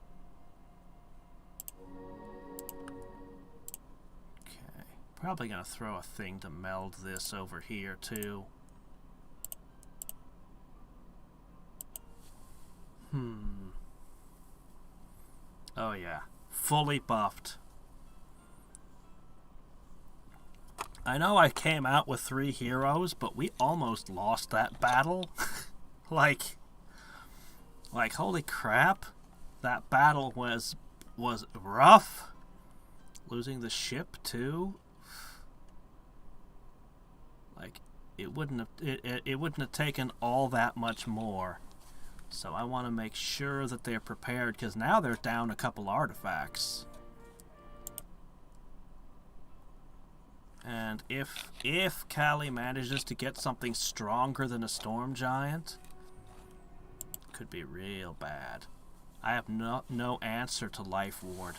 Speaker 1: Okay, probably gonna throw a thing to meld this over here too. Oh yeah, fully buffed. I know I came out with 3 heroes, but we almost lost that battle. like holy crap, that battle was rough. Losing the ship too. Like it wouldn't have taken all that much more. So I want to make sure that they're prepared because now they're down a couple artifacts. And if Callie manages to get something stronger than a storm giant, could be real bad. I have no answer to Life Ward.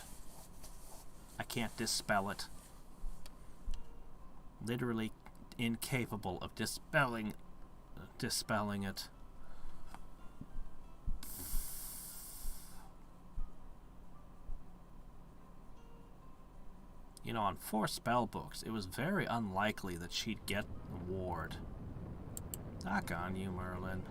Speaker 1: I can't dispel it. Literally incapable of dispelling it. You know, on 4 spell books, it was very unlikely that she'd get the ward. Knock on you, Merlin.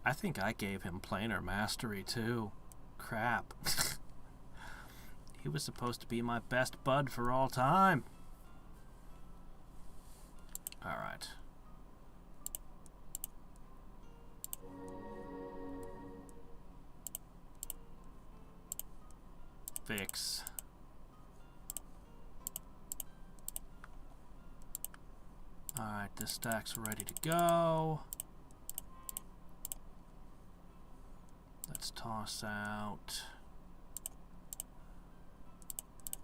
Speaker 1: I think I gave him planar mastery too. Crap. He was supposed to be my best bud for all time. Alright. Fix. Alright, this stack's ready to go. Let's toss out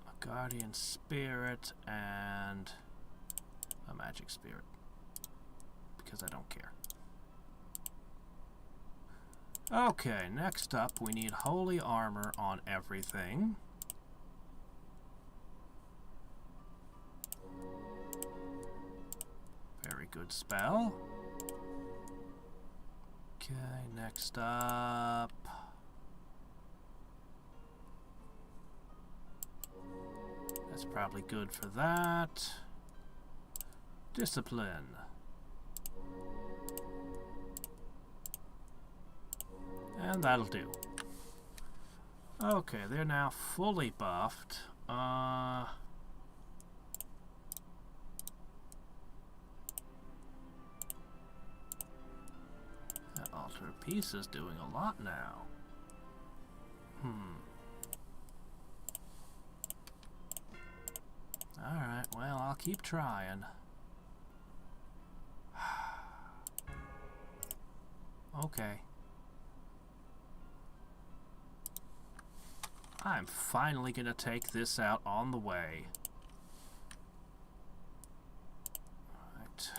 Speaker 1: a Guardian Spirit and a Magic Spirit, because I don't care. Okay, next up we need Holy Armor on everything. Very good spell. Okay, next up. That's probably good for that. Discipline. And that'll do. Okay, they're now fully buffed. That altar piece is doing a lot now. Alright, well, I'll keep trying. Okay. I'm finally gonna take this out on the way. Alright.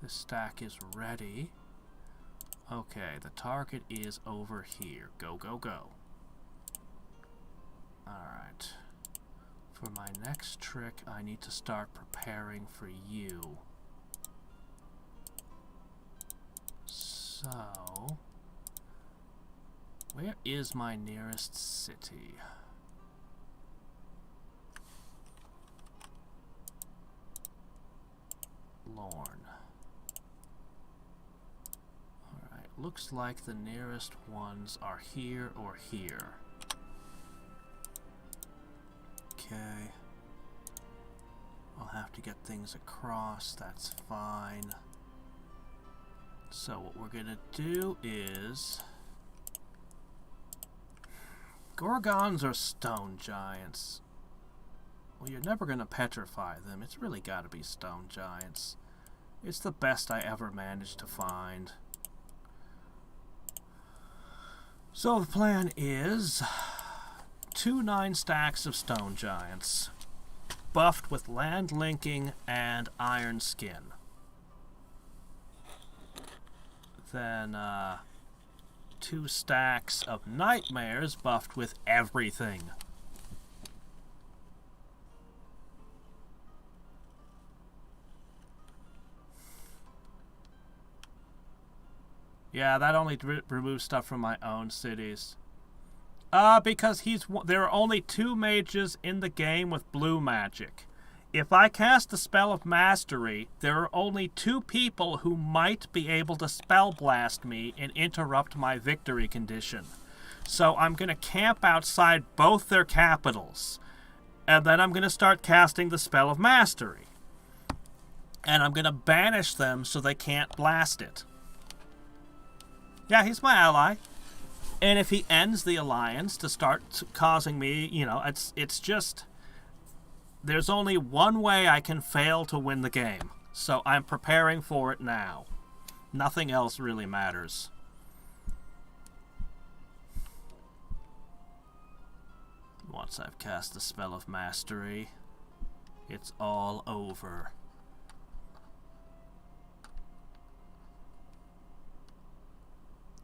Speaker 1: This stack is ready. Okay, the target is over here. Go, go, go. Alright. For my next trick, I need to start preparing for you. So, where is my nearest city? Lorne. Alright, looks like the nearest ones are here or here. Okay. I'll have to get things across, that's fine. So what we're gonna do is... Gorgons are stone giants. Well, you're never gonna petrify them. It's really gotta be stone giants. It's the best I ever managed to find. So the plan is 2 9 stacks of stone giants, buffed with land linking and iron skin. Then 2 stacks of nightmares buffed with everything. Yeah, that only removes stuff from my own cities. Because there are only 2 mages in the game with blue magic. If I cast the Spell of Mastery, there are only 2 people who might be able to spell blast me and interrupt my victory condition. So I'm going to camp outside both their capitals. And then I'm going to start casting the Spell of Mastery. And I'm going to banish them so they can't blast it. Yeah, he's my ally. And if he ends the alliance to start causing me, you know, it's just... There's only one way I can fail to win the game. So I'm preparing for it now. Nothing else really matters. Once I've cast the Spell of Mastery, it's all over.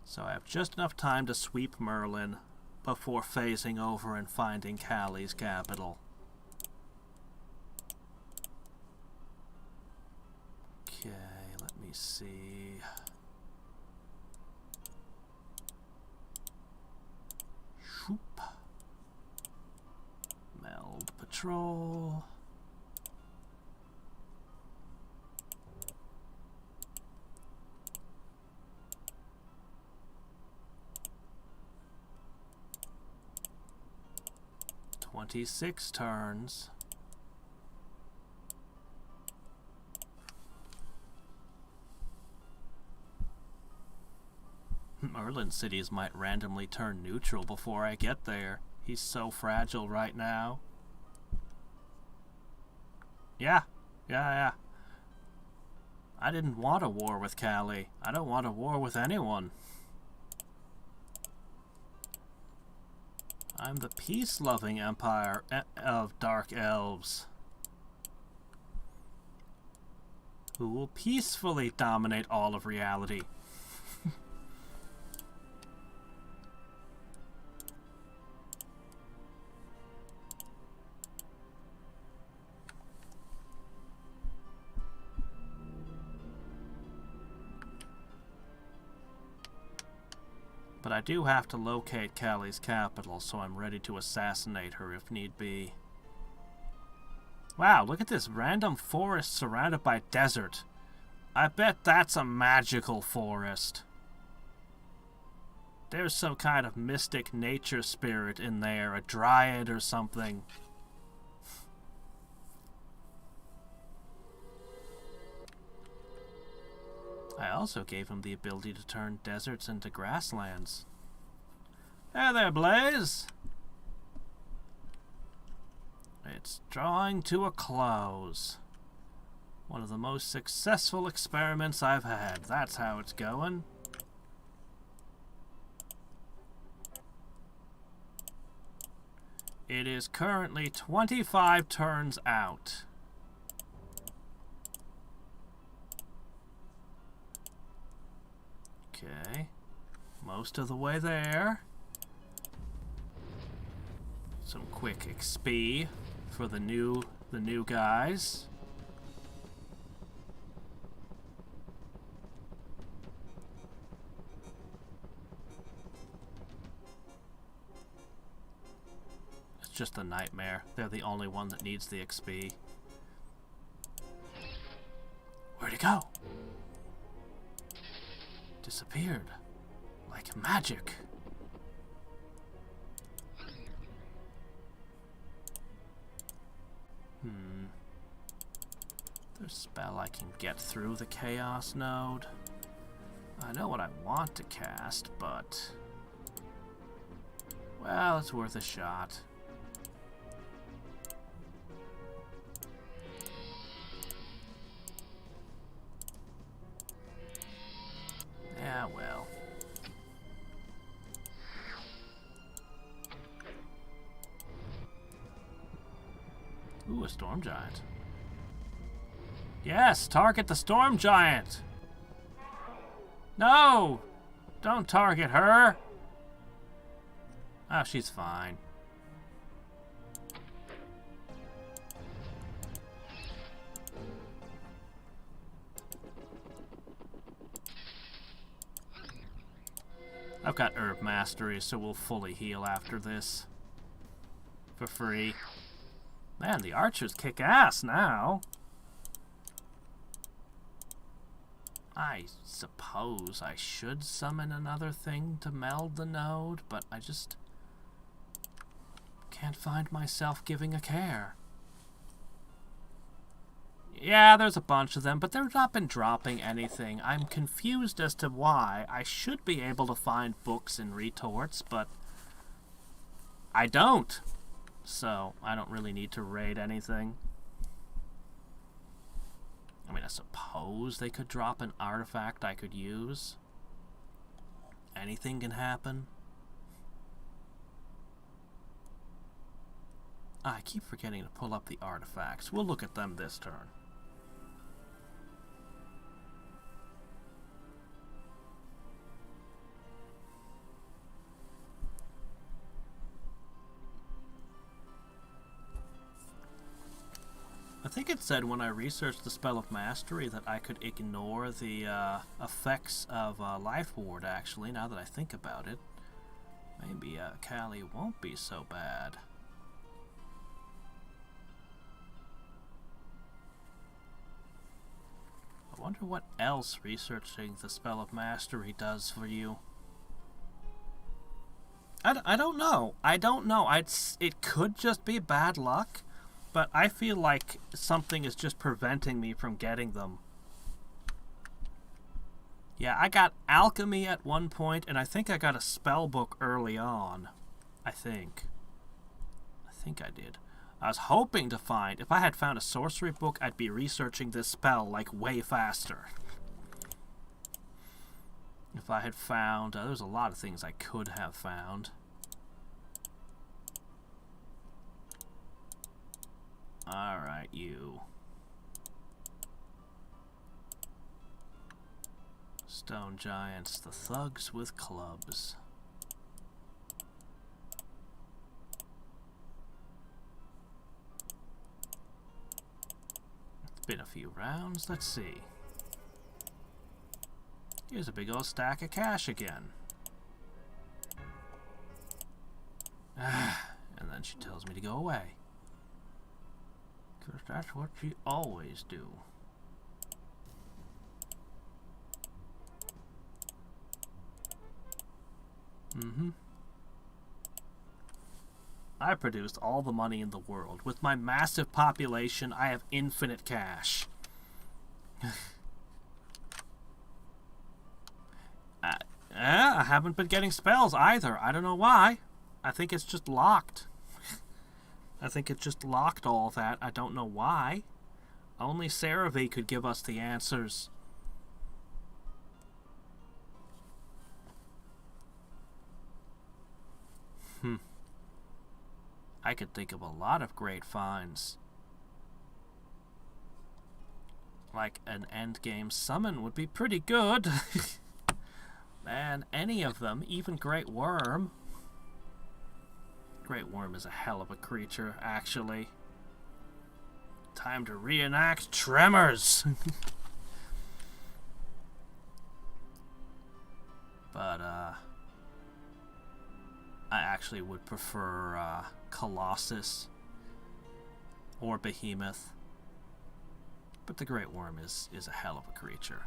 Speaker 1: So I have just enough time to sweep Merlin before phasing over and finding Callie's capital. Okay, let me see. Shoop. Meld patrol. "26 turns. Merlin's cities might randomly turn neutral before I get there. He's so fragile right now. Yeah. I didn't want a war with Callie. I don't want a war with anyone. I'm the peace-loving empire of dark elves, who will peacefully dominate all of reality. But I do have to locate Callie's capital, so I'm ready to assassinate her if need be. Wow, look at this random forest surrounded by desert. I bet that's a magical forest. There's some kind of mystic nature spirit in there, a dryad or something. I also gave him the ability to turn deserts into grasslands. Hey there, Blaze! It's drawing to a close. One of the most successful experiments I've had. That's how it's going. It is currently 25 turns out. Okay. Most of the way there. Some quick XP for the new guys. It's just a nightmare. They're the only one that needs the XP. Where'd it go? Disappeared. Like magic. There's a spell I can get through the Chaos node. I know what I want to cast, but... well, it's worth a shot. Yeah, well. Ooh, a Storm Giant. Yes, target the Storm Giant! No! Don't target her! Oh, she's fine. I've got Herb Mastery, so we'll fully heal after this. For free. Man, the archers kick ass now. I suppose I should summon another thing to meld the node, but I just can't find myself giving a care. Yeah, there's a bunch of them, but they've not been dropping anything. I'm confused as to why. I should be able to find books and retorts, but I don't. So, I don't really need to raid anything. I mean, I suppose they could drop an artifact I could use. Anything can happen. I keep forgetting to pull up the artifacts. We'll look at them this turn. I think it said when I researched the Spell of Mastery that I could ignore the effects of Life Ward, actually, now that I think about it. Maybe Callie won't be so bad. I wonder what else researching the Spell of Mastery does for you. I don't know. I don't know. It could just be bad luck. But I feel like something is just preventing me from getting them. Yeah, I got Alchemy at one point, and I think I got a spell book early on. I think I did. I was hoping to find... if I had found a sorcery book, I'd be researching this spell, like, way faster. If I had found... there's a lot of things I could have found. Alright, you. Stone Giants, the thugs with clubs. It's been a few rounds, let's see. Here's a big old stack of cash again. And then she tells me to go away. Because that's what she always do. I produced all the money in the world. With my massive population, I have infinite cash. I haven't been getting spells either. I don't know why. I think it's just locked. I think it just locked all that. I don't know why. Only CeraVe could give us the answers. I could think of a lot of great finds. Like an endgame summon would be pretty good. Man, any of them, even Great Worm. Great Worm is a hell of a creature, actually. Time to reenact Tremors! But, I actually would prefer, Colossus or Behemoth. But the Great Worm is a hell of a creature.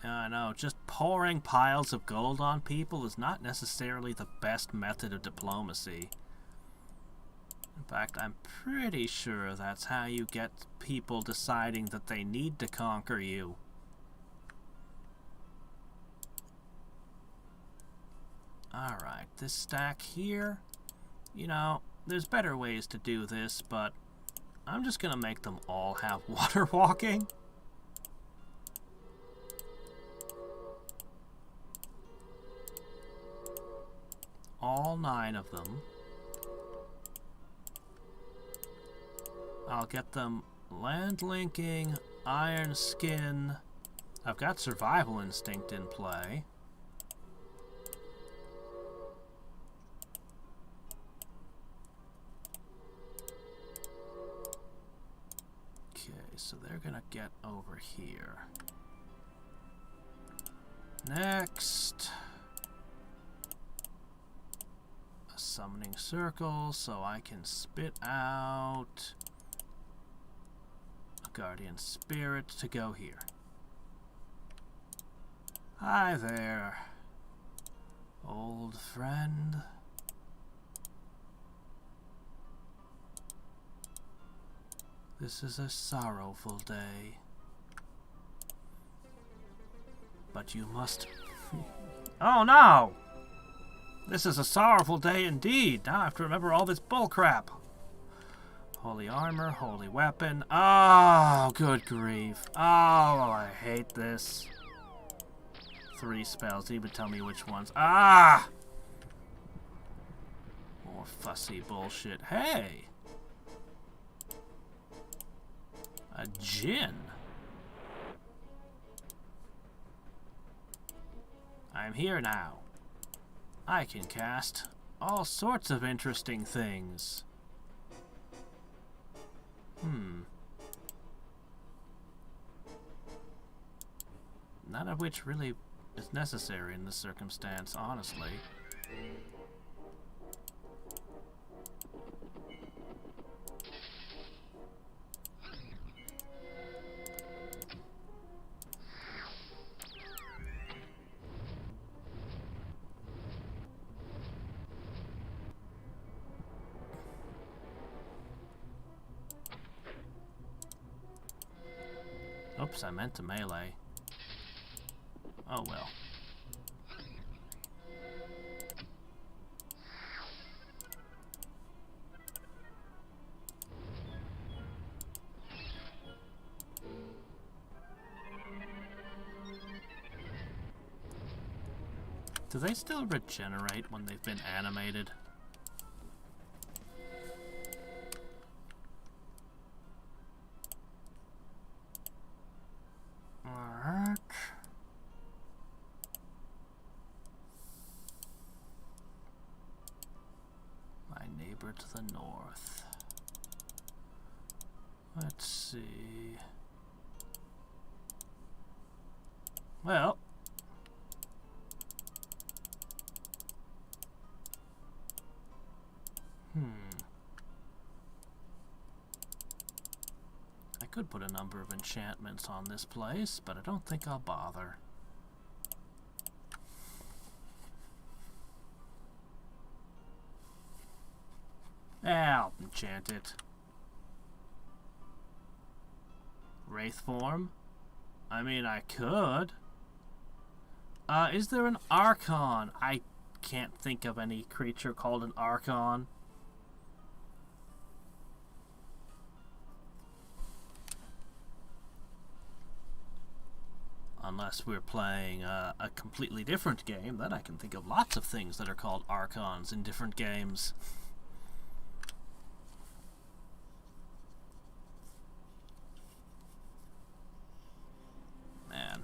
Speaker 1: I know, just pouring piles of gold on people is not necessarily the best method of diplomacy. In fact, I'm pretty sure that's how you get people deciding that they need to conquer you. Alright, this stack here, you know, there's better ways to do this, but I'm just gonna make them all have water walking. All 9 of them. I'll get them land linking, iron skin. I've got survival instinct in play. Okay, so they're gonna get over here. Next. A summoning circle so I can spit out a guardian spirit to go here. Hi there, old friend. This is a sorrowful day, but you must... Oh no! This is a sorrowful day indeed. Now I have to remember all this bullcrap. Holy armor, holy weapon. Oh, good grief. Oh, I hate this. 3 spells. Didn't even tell me which ones. Ah! More fussy bullshit. Hey! A djinn. I'm here now. I can cast all sorts of interesting things. None of which really is necessary in this circumstance, honestly. Oops, I meant to melee. Oh well. Do they still regenerate when they've been animated? Alright. My neighbor to the north. Let's see. Well, I could put a number of enchantments on this place, but I don't think I'll bother. I'll enchant it. Wraith form? I mean, I could. Is there an Archon? I can't think of any creature called an Archon. Unless we're playing a completely different game, then I can think of lots of things that are called Archons in different games. Man.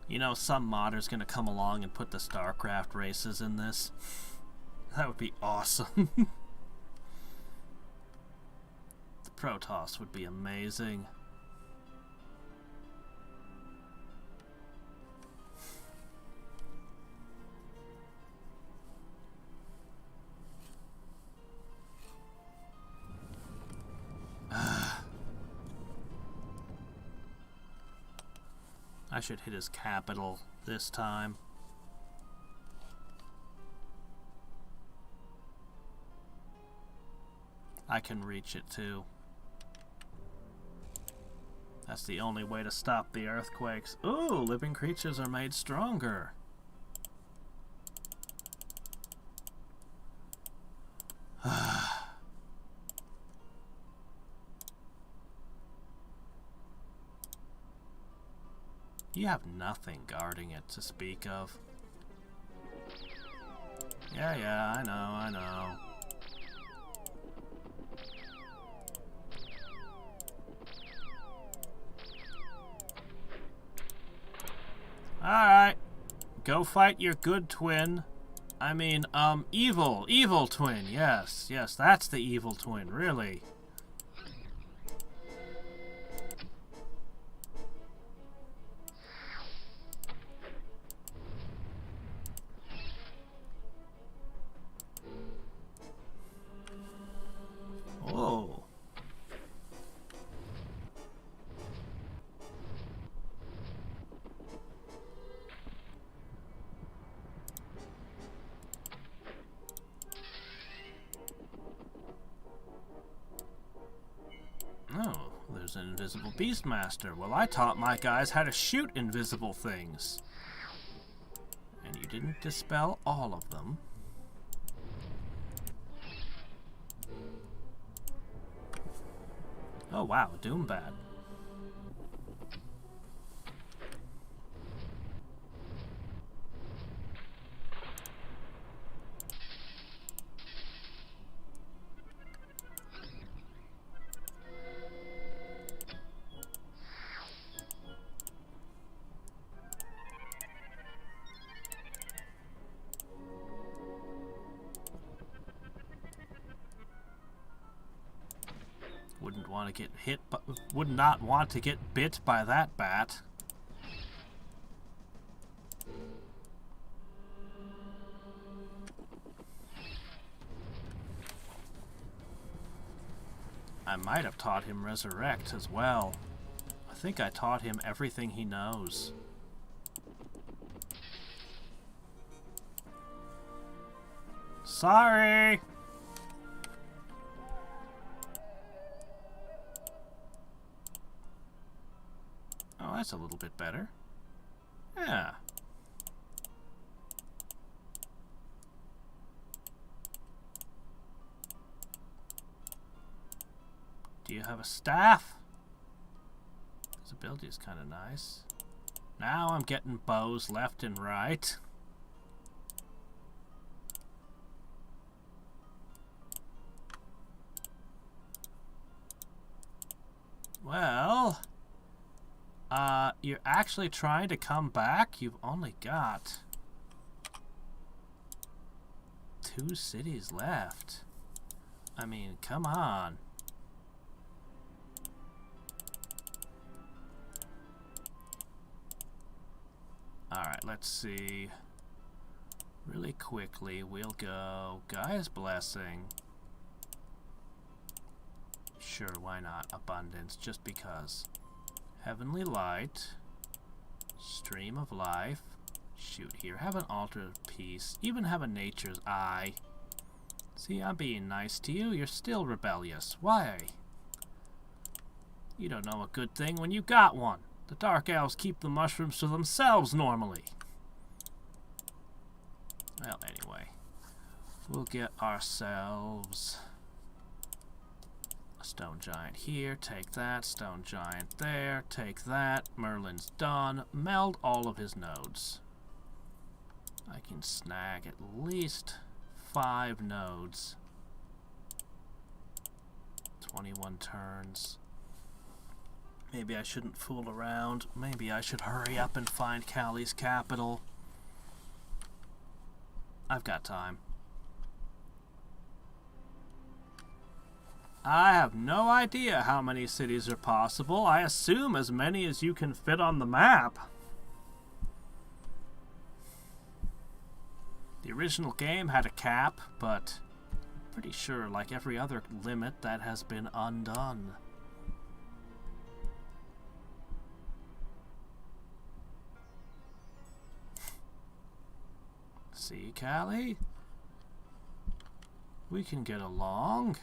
Speaker 1: You know, some modder's gonna come along and put the StarCraft races in this. That would be awesome. The Protoss would be amazing. I should hit his capital this time. I can reach it too. That's the only way to stop the earthquakes. Ooh, living creatures are made stronger. You have nothing guarding it to speak of. Yeah, I know. Alright. Go fight your good twin. I mean, evil twin. Yes, that's the evil twin, really. Oh. Oh, there's an invisible Beastmaster. Well, I taught my guys how to shoot invisible things. And you didn't dispel all of them. Oh wow, Doombad. Wouldn't want to get hit, but would not want to get bit by that bat. I might have taught him Resurrect as well. I think I taught him everything he knows. Sorry! Oh, that's a little bit better. Yeah. Do you have a staff? This ability is kind of nice. Now I'm getting bows left and right. Well, you're actually trying to come back? You've only got 2 cities left. I mean, come on. Alright, let's see. Really quickly, we'll go Gaia's Blessing. Sure, why not? Abundance, just because. Heavenly Light. Stream of Life. Shoot here. Have an Altar of Peace. Even have a Nature's Eye. See, I'm being nice to you. You're still rebellious. Why? You don't know a good thing when you got one. The Dark Elves keep the mushrooms to themselves normally. Well, anyway. We'll get ourselves a Stone giant here, take that. Stone giant there, take that. Merlin's done. Meld all of his nodes. I can snag at least 5 nodes. 21 turns. Maybe I shouldn't fool around. Maybe I should hurry up and find Callie's capital. I've got time. I have no idea how many cities are possible. I assume as many as you can fit on the map. The original game had a cap, but I'm pretty sure, like every other limit, that has been undone. See, Callie? We can get along.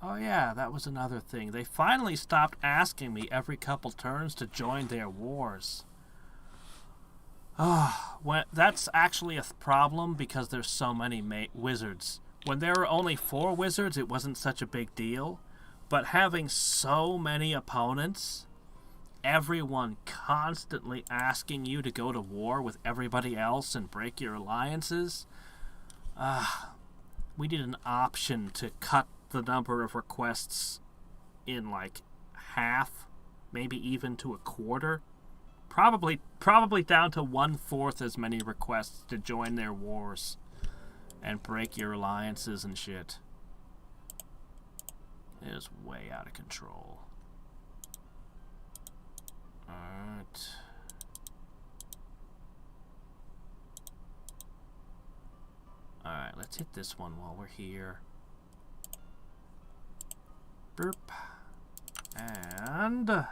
Speaker 1: Oh yeah, that was another thing. They finally stopped asking me every couple turns to join their wars. That's actually a problem because there's so many wizards. When there were only 4 wizards, it wasn't such a big deal. But having so many opponents, everyone constantly asking you to go to war with everybody else and break your alliances, we did an option to cut the number of requests in like half, maybe even to a quarter. Probably down to 1/4 as many requests to join their wars and break your alliances and shit. It is way out of control. Alright. Alright, let's hit this one while we're here. Burp. And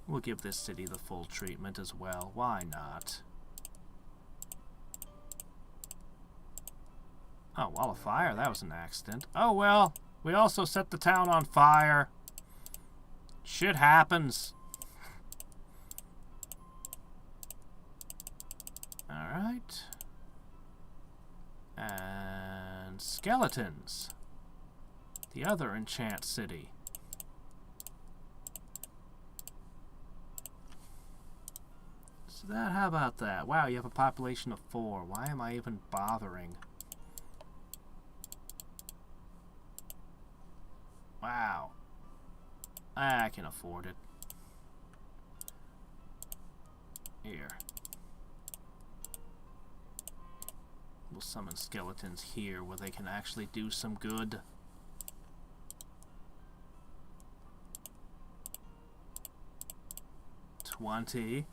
Speaker 1: we'll give this city the full treatment as well. Why not? Oh, wall of fire. That was an accident. Oh, well. We also set the town on fire. Shit happens. Alright. And skeletons. The other enchant city. So how about that? Wow, you have a population of 4. Why am I even bothering? Wow. I can afford it. Here. We'll summon skeletons here where they can actually do some good. $20.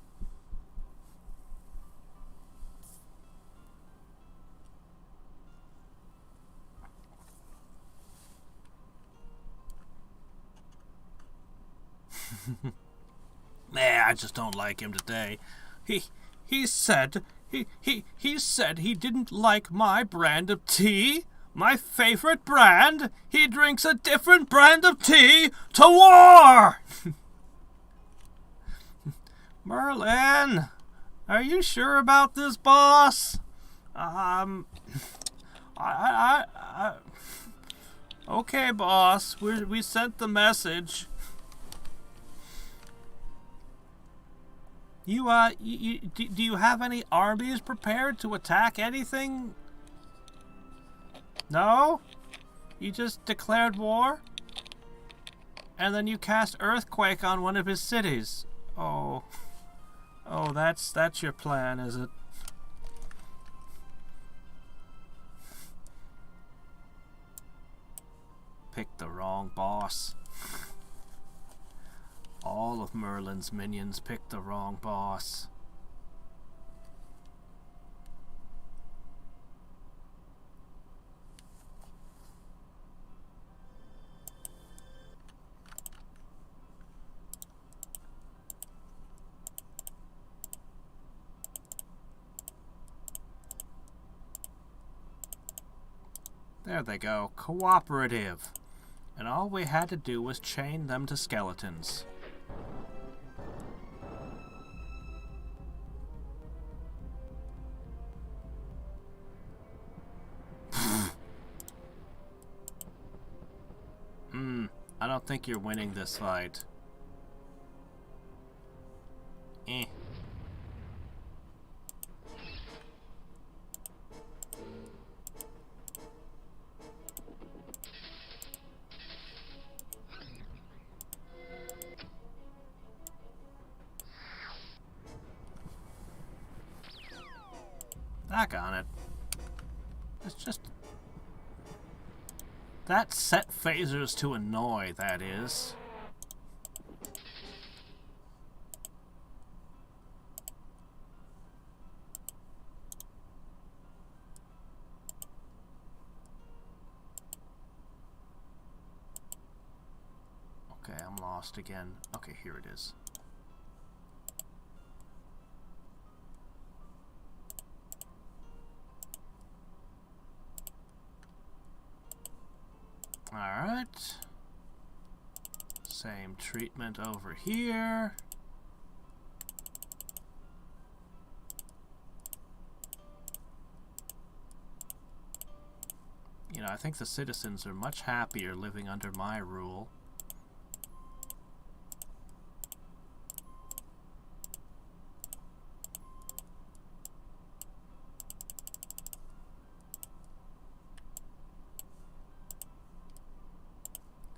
Speaker 1: Nah, I just don't like him today. He said he didn't like my brand of tea. My favorite brand. He drinks a different brand of tea to war. Merlin, are you sure about this, boss? Okay, boss. We sent the message. Do you have any armies prepared to attack anything? No? You just declared war? And then you cast earthquake on one of his cities. Oh. Oh, that's your plan, is it? Picked the wrong boss. All of Merlin's minions picked the wrong boss. There they go. Cooperative. And all we had to do was chain them to skeletons. I don't think you're winning this fight. Eh. Back on it. It's just... that set phasers to annoy, that is. Okay, I'm lost again. Okay, here it is. Alright. Same treatment over here. You know, I think the citizens are much happier living under my rule.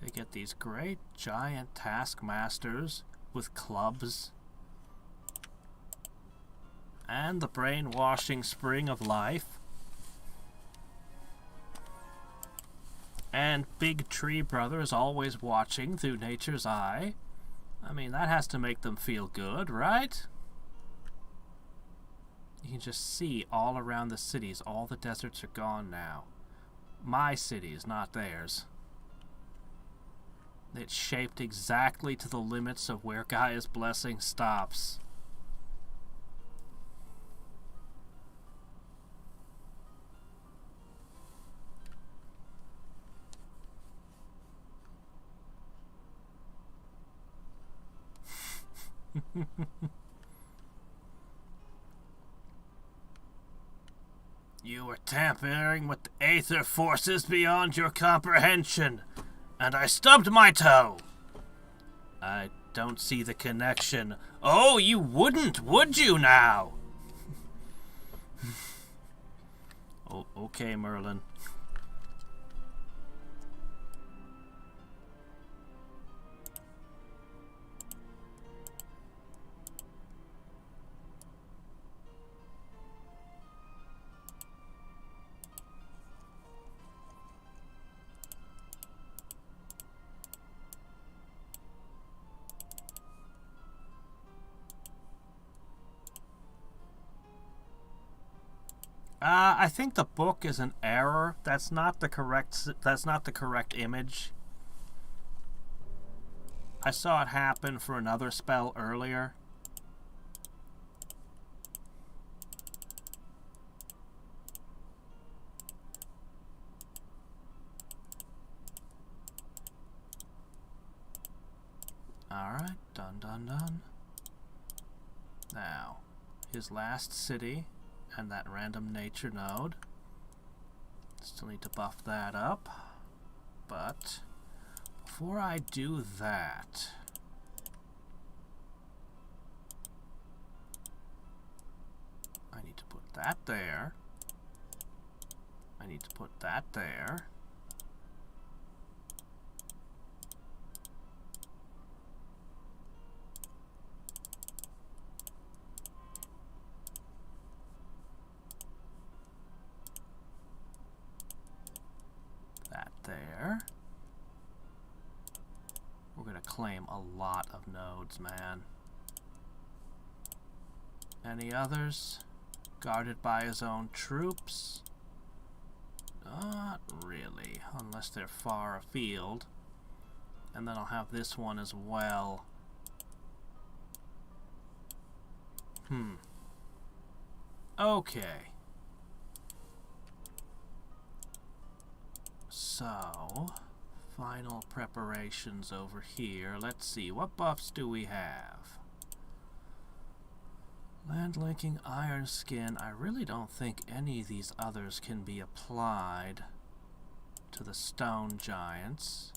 Speaker 1: They get these great giant taskmasters with clubs. And the brainwashing spring of life. And Big Tree Brother is always watching through nature's eye. I mean, that has to make them feel good, right? You can just see all around the cities, all the deserts are gone now. My cities, not theirs. It's shaped exactly to the limits of where Gaia's blessing stops. You were tampering with the aether forces beyond your comprehension, and I stubbed my toe. I don't see the connection. Oh, you wouldn't, would you now? Oh, okay, Merlin. I think the book is an error. That's not the correct image. I saw it happen for another spell earlier. Alright, done. Now, his last city and that random nature node. Still need to buff that up. But before I do that, I need to put that there. I need to put that there. There. We're going to claim a lot of nodes, man. Any others? Guarded by his own troops? Not really, unless they're far afield. And then I'll have this one as well. Okay. So, final preparations over here. Let's see, what buffs do we have? Land linking, iron skin. I really don't think any of these others can be applied to the stone giants.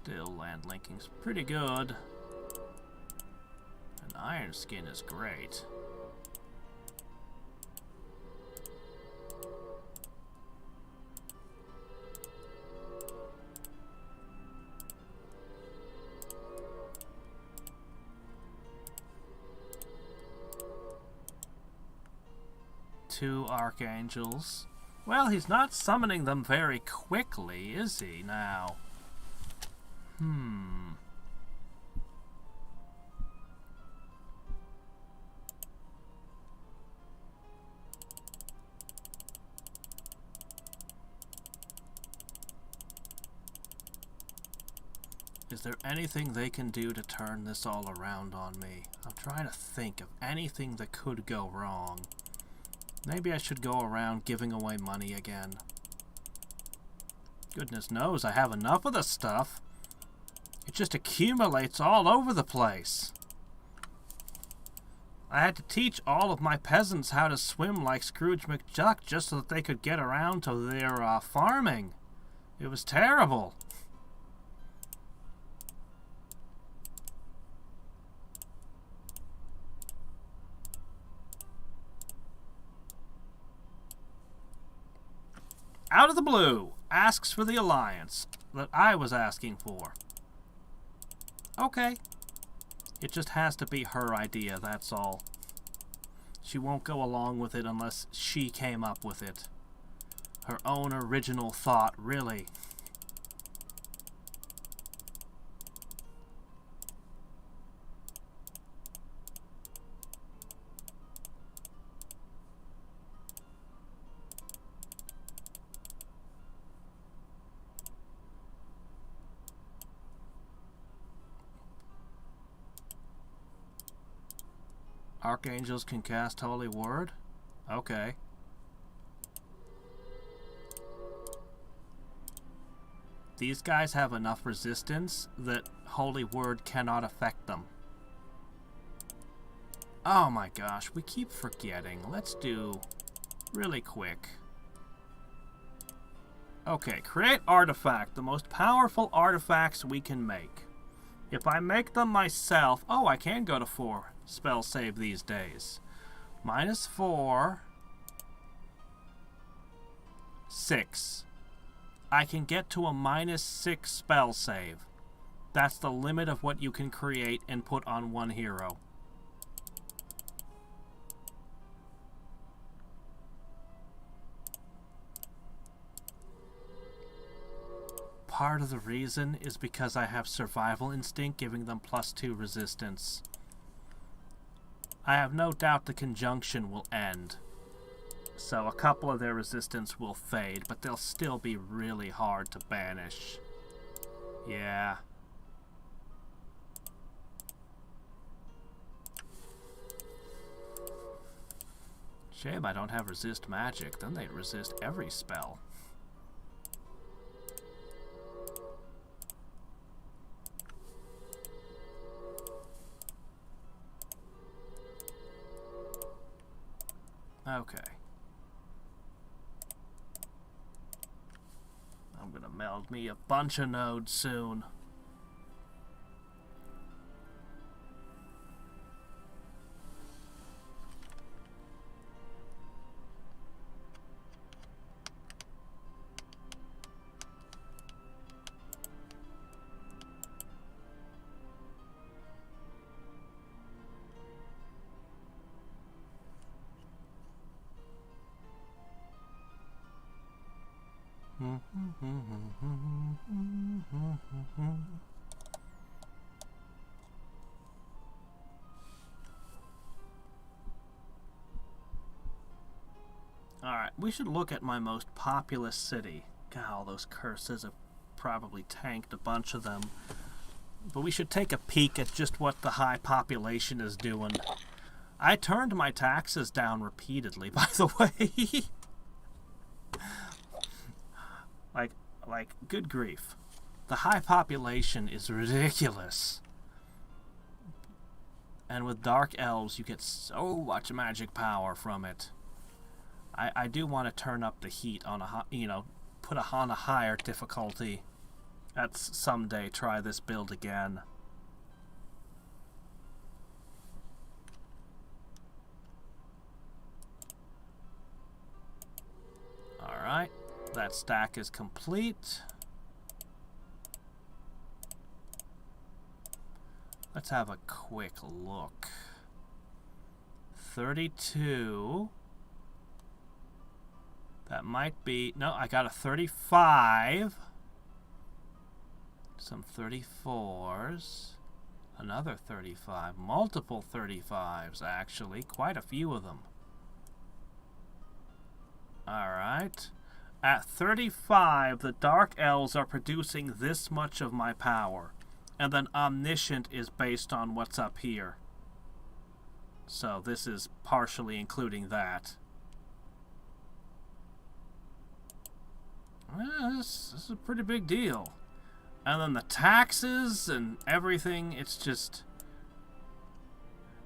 Speaker 1: Still, land linking's pretty good. And iron skin is great. Two archangels. Well, he's not summoning them very quickly, is he, now? Is there anything they can do to turn this all around on me? I'm trying to think of anything that could go wrong. Maybe I should go around giving away money again. Goodness knows I have enough of the stuff. It just accumulates all over the place. I had to teach all of my peasants how to swim like Scrooge McDuck just so that they could get around to their farming. It was terrible. Out of the blue, asks for the alliance that I was asking for. Okay. It just has to be her idea, that's all. She won't go along with it unless she came up with it. Her own original thought, really. Archangels can cast Holy Word? Okay. These guys have enough resistance that Holy Word cannot affect them. Oh my gosh, we keep forgetting. Let's do really quick. Okay, create artifact. The most powerful artifacts we can make. If I make them myself... Oh, I can go to 4 spell save these days. -4. 6. I can get to a -6 spell save. That's the limit of what you can create and put on one hero. Part of the reason is because I have survival instinct giving them +2 resistance. I have no doubt the conjunction will end. So a couple of their resistance will fade, but they'll still be really hard to banish. Yeah. Shame I don't have resist magic, then they'd resist every spell. Okay. I'm gonna meld me a bunch of nodes soon. Alright, we should look at my most populous city. God, all those curses have probably tanked a bunch of them. But we should take a peek at just what the high population is doing. I turned my taxes down repeatedly, by the way. Like, good grief. The high population is ridiculous. And with Dark Elves, you get so much magic power from it. I do want to turn up the heat on a, put on a higher difficulty Let's someday try this build again. Alright, that stack is complete. Let's have a quick look. 32. That might be... No, I got a 35. Some 34s. Another 35. Multiple 35s, actually. Quite a few of them. Alright. At 35, the Dark Elves are producing this much of my power. And then Omniscient is based on what's up here. So this is partially including that. Well, this is a pretty big deal. And then the taxes and everything, it's just...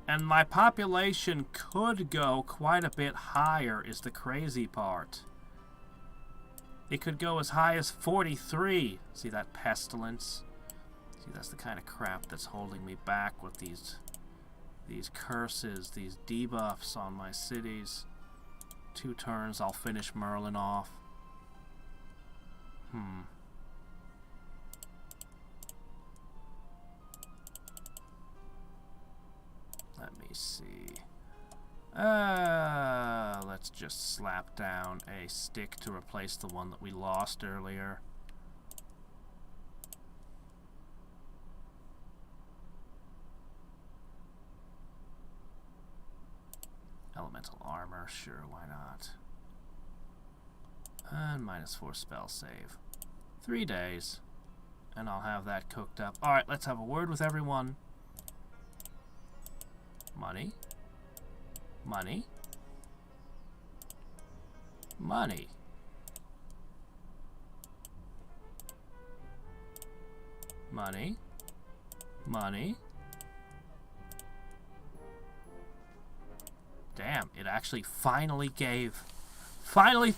Speaker 1: And my population could go quite a bit higher is the crazy part. It could go as high as 43. See that pestilence? See, that's the kind of crap that's holding me back with these curses, these debuffs on my cities. 2 turns, I'll finish Merlin off. Let me see. Let's just slap down a stick to replace the one that we lost earlier. Elemental armor, sure, why not? And -4 spell save. 3 days. And I'll have that cooked up. Alright, let's have a word with everyone. Money. Money. Money. Money. Money. Damn, it actually finally gave. Finally!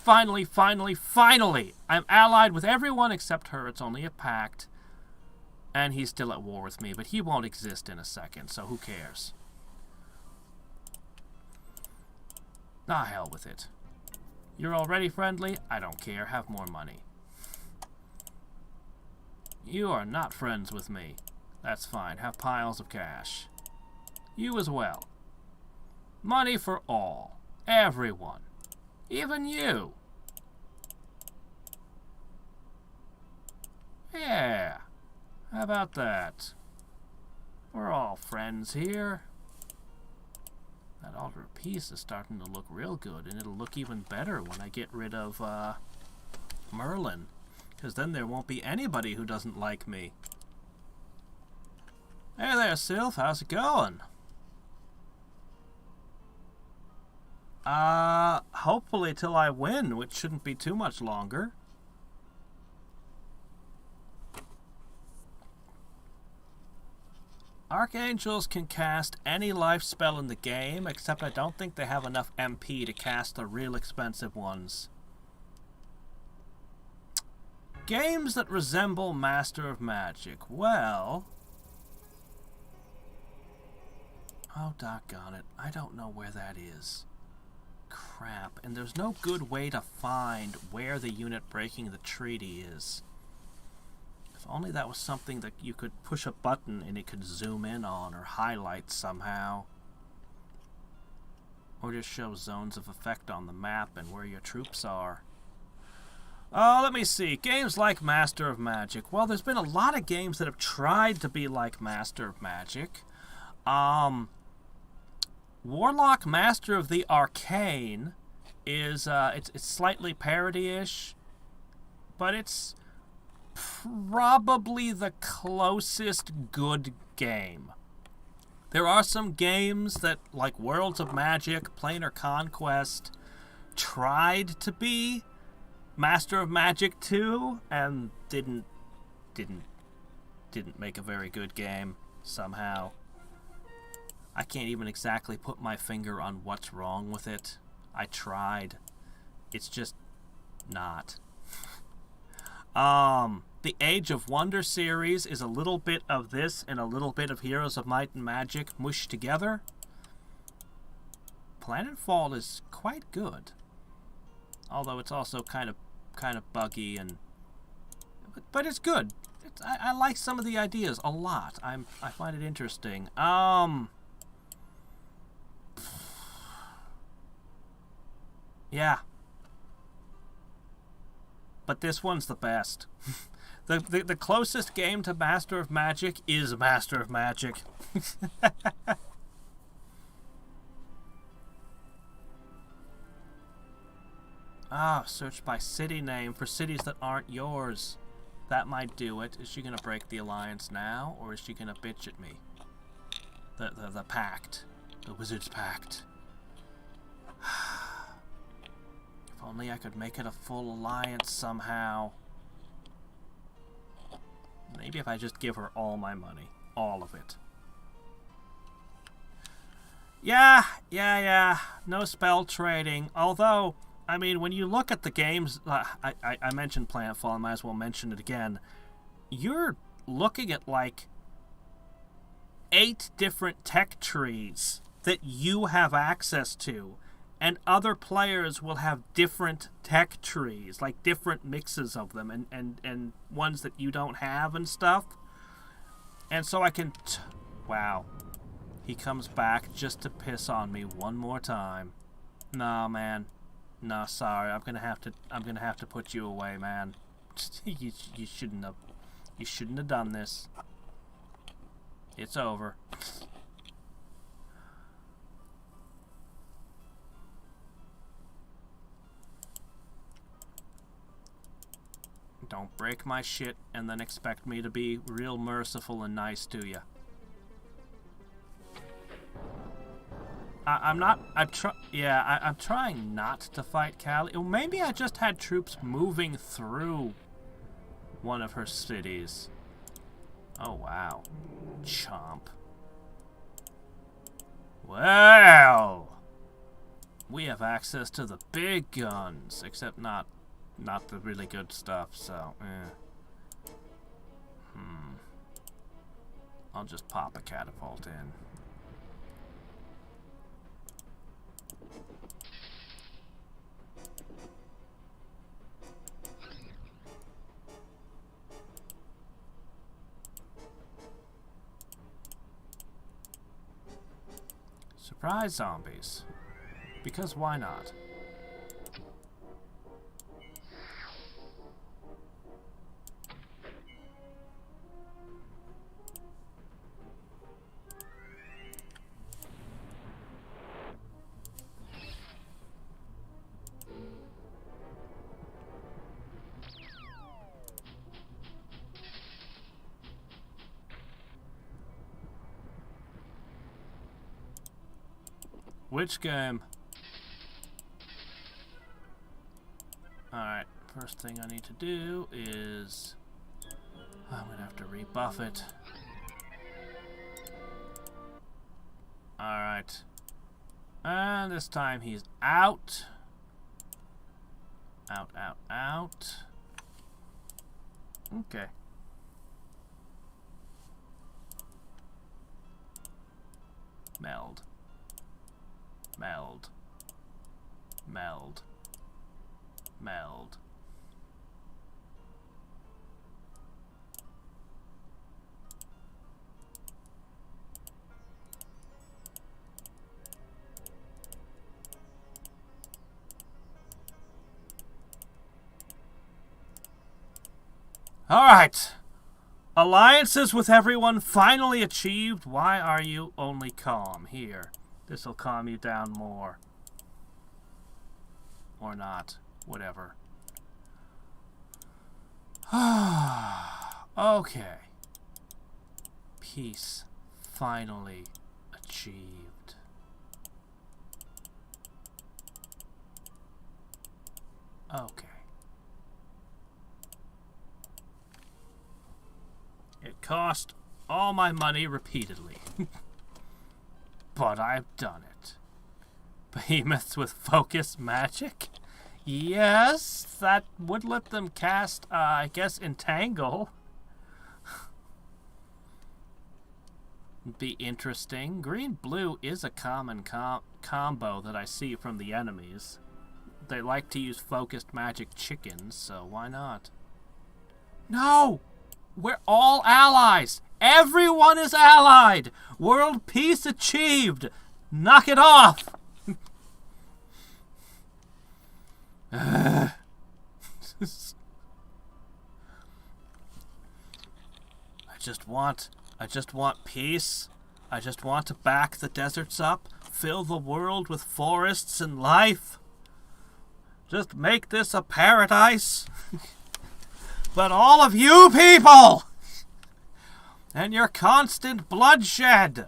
Speaker 1: I'm allied with everyone except her. It's only a pact. And he's still at war with me, but he won't exist in a second, so who cares? Ah, hell with it. You're already friendly? I don't care. Have more money. You are not friends with me. That's fine. Have piles of cash. You as well. Money for all. Everyone. Even you. Yeah. How about that? We're all friends here. That altar of peace is starting to look real good, and it'll look even better when I get rid of Merlin. Because then there won't be anybody who doesn't like me. Hey there, Sylph. How's it going? Hopefully till I win, which shouldn't be too much longer. Archangels can cast any life spell in the game, except I don't think they have enough MP to cast the real expensive ones. Games that resemble Master of Magic. Well... Oh, doggone it. I don't know where that is. Crap. And there's no good way to find where the unit breaking the treaty is. If only that was something that you could push a button and it could zoom in on or highlight somehow. Or just show zones of effect on the map and where your troops are. Oh, let me see. Games like Master of Magic. Well, there's been a lot of games that have tried to be like Master of Magic. Warlock Master of the Arcane is, it's slightly parody-ish, but it's probably the closest good game. There are some games that, like Worlds of Magic, Planar Conquest, tried to be Master of Magic 2 and didn't make a very good game somehow. I can't even exactly put my finger on what's wrong with it. I tried. It's just not. The Age of Wonder series is a little bit of this and a little bit of Heroes of Might and Magic mushed together. Planetfall is quite good, although it's also kind of buggy but it's good. I like some of the ideas a lot. I find it interesting. Yeah. But this one's the best. The closest game to Master of Magic is Master of Magic. Search by city name for cities that aren't yours. That might do it. Is she gonna break the alliance now, or is she gonna bitch at me? The pact. The Wizard's Pact. If only I could make it a full alliance somehow. Maybe if I just give her all my money. All of it. Yeah. No spell trading. Although, I mean, when you look at the games, I mentioned Planetfall, I might as well mention it again. You're looking at like 8 different tech trees that you have access to. And other players will have different tech trees, like different mixes of them, and ones that you don't have and stuff. And so I can... wow. He comes back just to piss on me one more time. Nah, man. Nah, sorry. I'm gonna have to put you away, man. you shouldn't have done this. It's over. Don't break my shit and then expect me to be real merciful and nice to you. I'm trying not to fight Callie. Or maybe I just had troops moving through one of her cities. Oh, wow. Chomp. Well, we have access to the big guns, except not the really good stuff, so, I'll just pop a catapult in. Surprise zombies. Because why not? Which game? Alright, first thing I need to do is... I'm gonna have to rebuff it. Alright. And this time he's out. Out. Okay. Meld. Alright. Alliances with everyone finally achieved. Why are you only calm? Here. This'll calm you down more. Or not. Whatever. Okay. Peace finally achieved. Okay. It cost all my money repeatedly. But I've done it. Behemoths with focus magic? Yes, that would let them cast, I guess, Entangle. Be interesting. Green-blue is a common combo that I see from the enemies. They like to use focused magic chickens, so why not? No! We're all allies! Everyone is allied! World peace achieved! Knock it off! I just want peace. I just want to back the deserts up, fill the world with forests and life. Just make this a paradise. But all of you people and your constant bloodshed.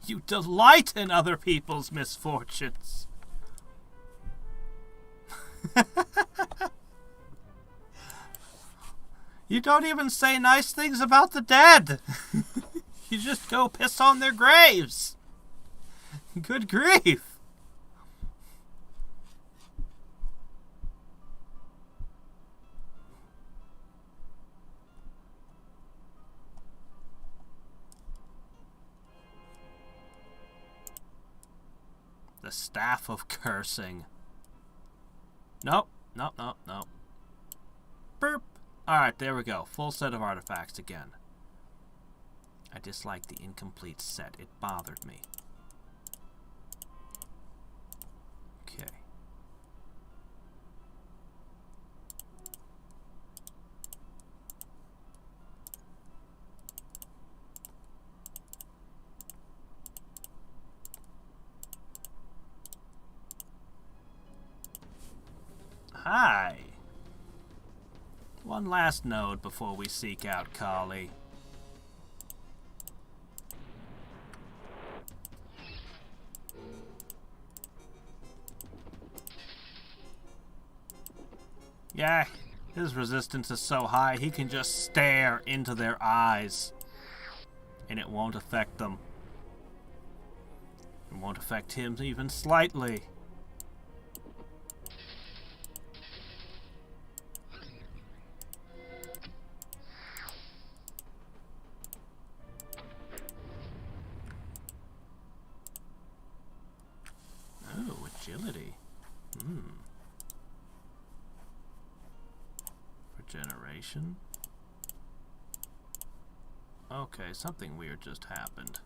Speaker 1: You delight in other people's misfortunes. You don't even say nice things about the dead. You just go piss on their graves. Good grief. The Staff of Cursing. Nope. Nope, nope, nope. Burp. Alright, there we go. Full set of artifacts again. I dislike the incomplete set. It bothered me. Okay. Hi. One last node before we seek out Kali. Yeah, his resistance is so high he can just stare into their eyes. And it won't affect them. It won't affect him even slightly. Agility. Regeneration. Okay, something weird just happened.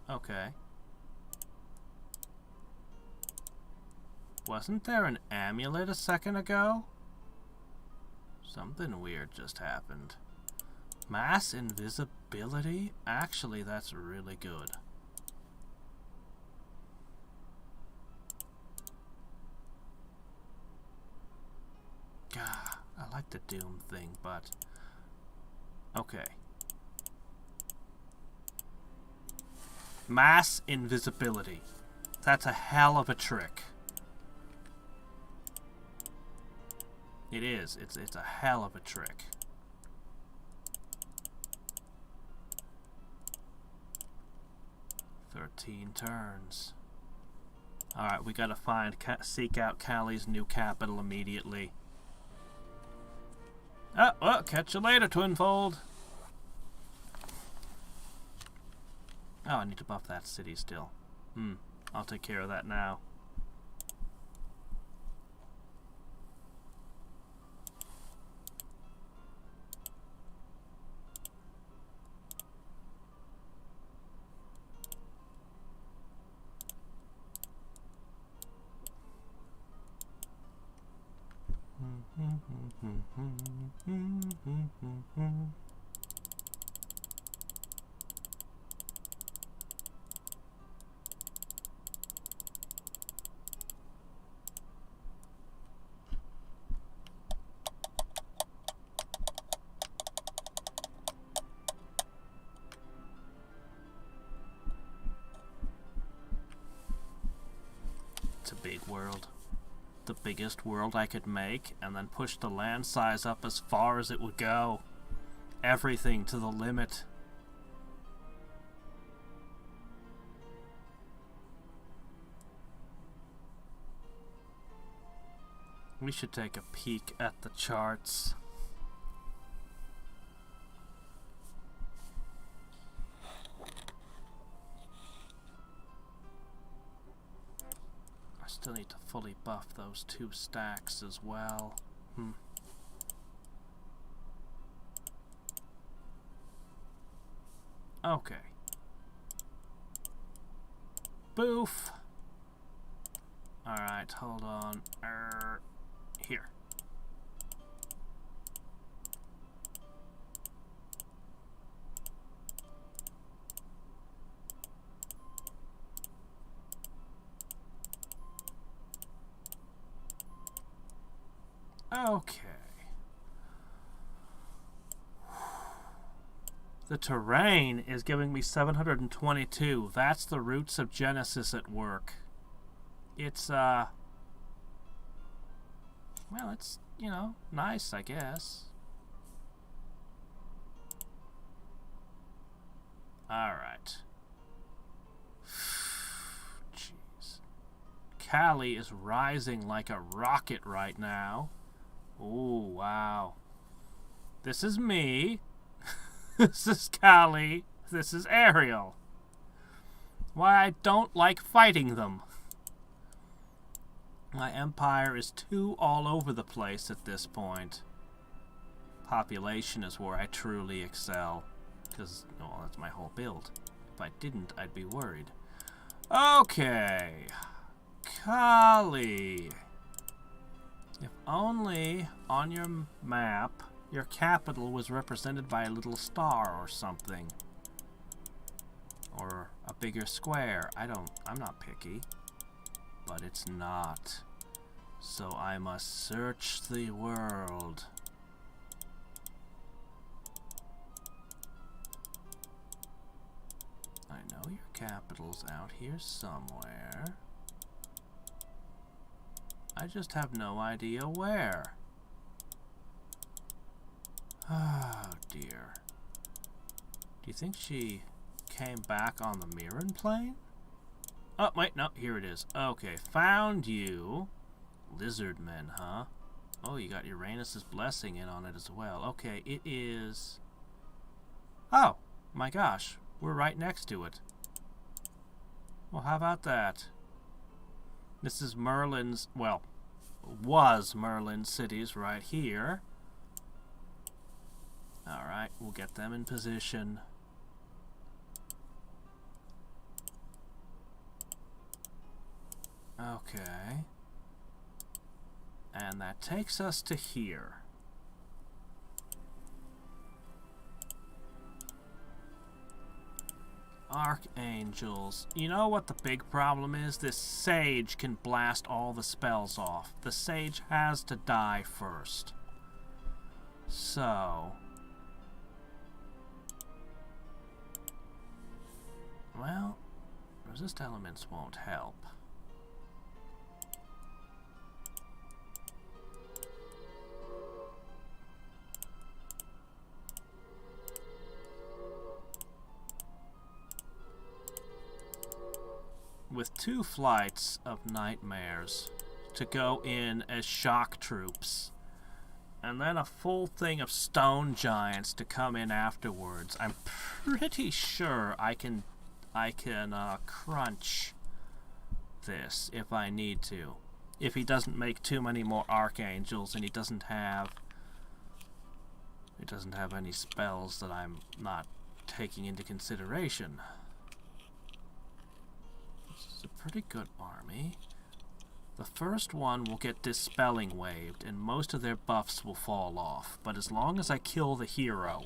Speaker 1: Okay. Wasn't there an amulet a second ago? Something weird just happened. Mass invisibility? Actually, that's really good. I like the Doom thing, but... Okay. Mass invisibility. That's a hell of a trick. It is. It's a hell of a trick. "13 turns. Alright, we gotta seek out Kali's new capital immediately. Oh, well, catch you later, Twinfold. Oh, I need to buff that city still. I'll take care of that now. It's a big world. The biggest world I could make, and then push the land size up as far as it would go. Everything to the limit. We should take a peek at the charts. I still need to fully buff those 2 stacks as well. Okay. Boof. Alright, hold on. Here. Okay. The terrain is giving me 722. That's the roots of Genesis at work. It's, well, it's, you know, nice, I guess. Alright. Jeez. Cali is rising like a rocket right now. Ooh, wow. This is me. This is Cali. This is Ariel. Why I don't like fighting them. My empire is too all over the place at this point. Population is where I truly excel. Because, well, that's my whole build. If I didn't, I'd be worried. Okay. Cali. If only on your map your capital was represented by a little star or something. Or a bigger square. I'm not picky. But it's not. So I must search the world. I know your capital's out here somewhere. I just have no idea where. Oh dear. Do you think she came back on the Mirren plane? Oh, wait, no, here it is. Okay, found you. Lizard men, huh? Oh, you got Uranus's blessing in on it as well. Okay, it is... Oh, my gosh, we're right next to it. Well, how about that? This is Merlin's, well, was Merlin's cities right here. Alright, we'll get them in position. Okay. And that takes us to here. Archangels. You know what the big problem is? This sage can blast all the spells off. The sage has to die first. So... well, resist elements won't help. With 2 flights of nightmares to go in as shock troops, and then a full thing of stone giants to come in afterwards, I'm pretty sure I can crunch this if I need to. If he doesn't make too many more archangels and he doesn't have any spells that I'm not taking into consideration. This is a pretty good army. The first one will get dispelling waved and most of their buffs will fall off. But as long as I kill the hero,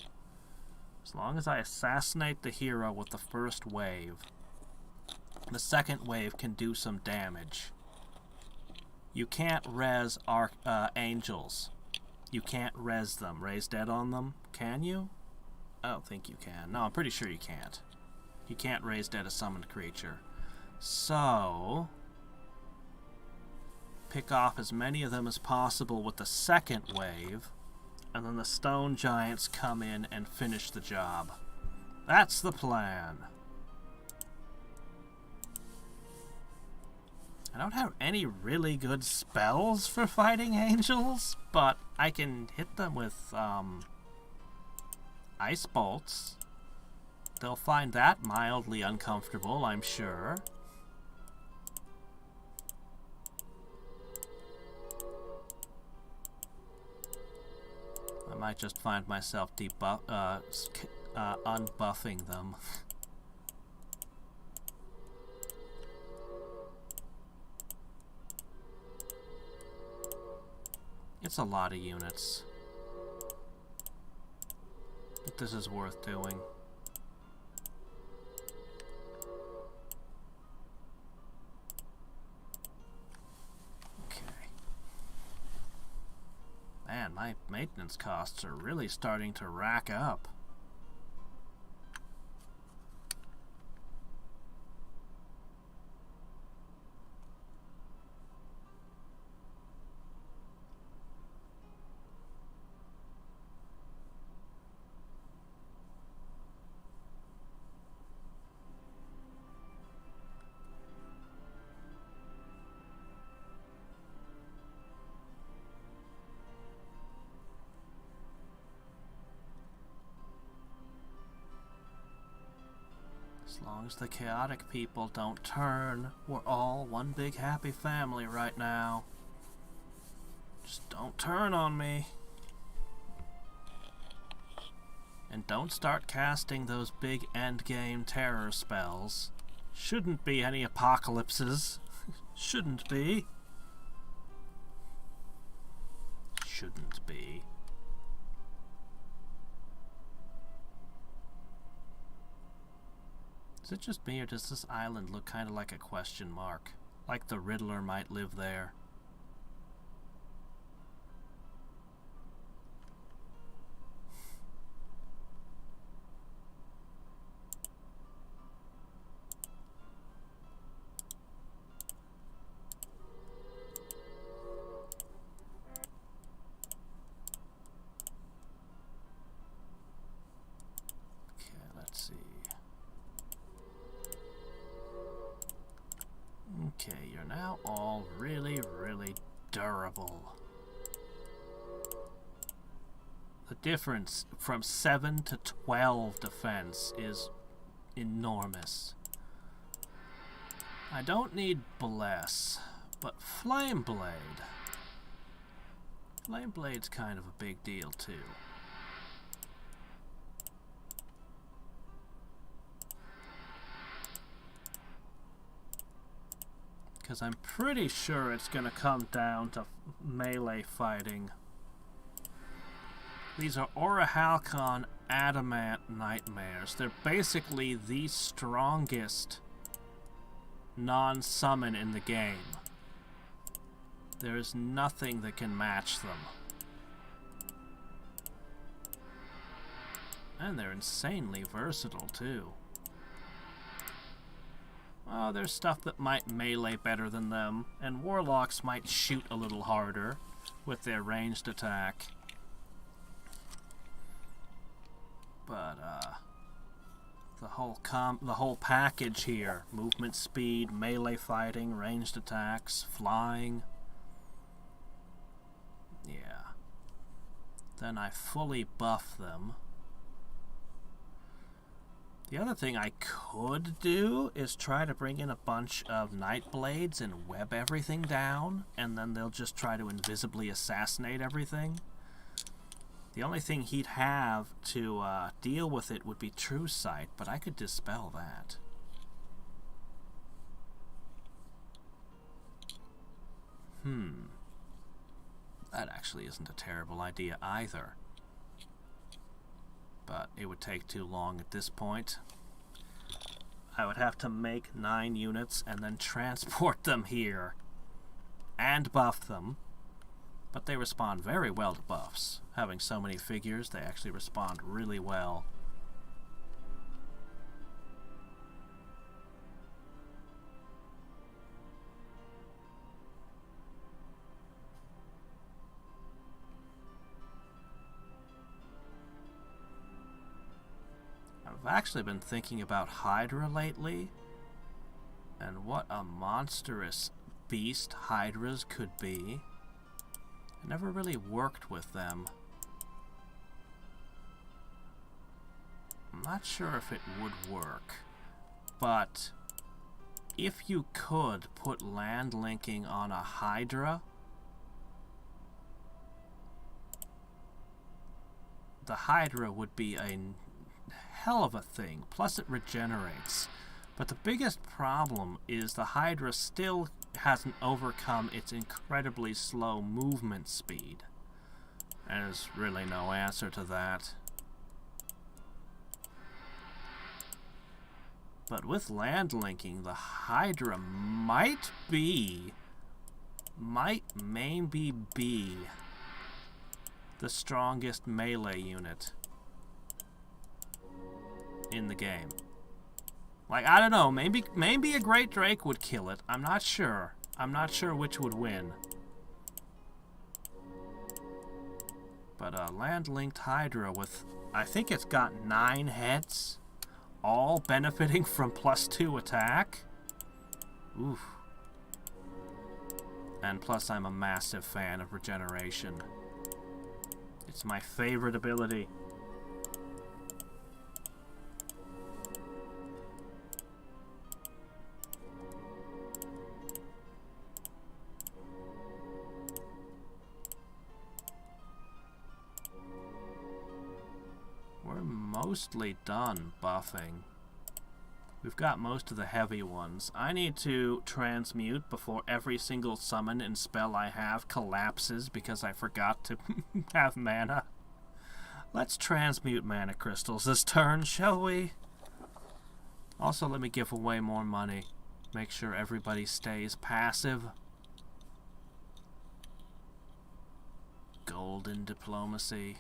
Speaker 1: as long as I assassinate the hero with the first wave, the second wave can do some damage. You can't res angels. You can't res them. Raise dead on them. Can you? I don't think you can. No, I'm pretty sure you can't. You can't raise dead a summoned creature. So... pick off as many of them as possible with the second wave, and then the stone giants come in and finish the job. That's the plan. I I don't have any really good spells for fighting angels, but I can hit them with ice bolts. They'll find that mildly uncomfortable, I'm sure. I might just find myself unbuffing them. It's a lot of units, but this is worth doing. Okay. Man, my maintenance costs are really starting to rack up. As long as the chaotic people don't turn, we're all one big happy family right now. Just don't turn on me. And don't start casting those big endgame terror spells. Shouldn't be any apocalypses. Shouldn't be. Shouldn't be. Is it just me, or does this island look kind of like a question mark? Like the Riddler might live there. Okay, let's see. Okay, you're now all really, really durable. The difference from 7 to 12 defense is enormous. I don't need Bless, but Flame Blade. Flame Blade's kind of a big deal too. Because I'm pretty sure it's going to come down to melee fighting. These are Orichalcon Adamant Nightmares. They're basically the strongest non-summon in the game. There is nothing that can match them. And they're insanely versatile too. Oh, there's stuff that might melee better than them, and warlocks might shoot a little harder with their ranged attack. But the whole package here: movement speed, melee fighting, ranged attacks, flying. Yeah. Then I fully buff them. The other thing I could do is try to bring in a bunch of Nightblades and web everything down, and then they'll just try to invisibly assassinate everything. The only thing he'd have to deal with it would be True Sight, but I could dispel that. That actually isn't a terrible idea either. But it would take too long at this point. I would have to make 9 units and then transport them here and buff them. But they respond very well to buffs. Having so many figures, they actually respond really well. I've actually been thinking about Hydra lately, and what a monstrous beast hydras could be. I never really worked with them. I'm not sure if it would work, but if you could put land linking on a hydra, the hydra would be a hell of a thing. Plus it regenerates. But the biggest problem is the hydra still hasn't overcome its incredibly slow movement speed. And there's really no answer to that. But with land linking, the hydra might maybe be the strongest melee unit in the game. Like, I don't know, maybe a Great Drake would kill it. I'm not sure. I'm not sure which would win. But a land-linked Hydra with, I think it's got 9 heads, all benefiting from +2 attack. Oof. And plus I'm a massive fan of regeneration. It's my favorite ability. We're mostly done buffing. We've got most of the heavy ones. I need to transmute before every single summon and spell I have collapses because I forgot to have mana. Let's transmute mana crystals this turn, shall we? Also, let me give away more money. Make sure everybody stays passive. Golden diplomacy.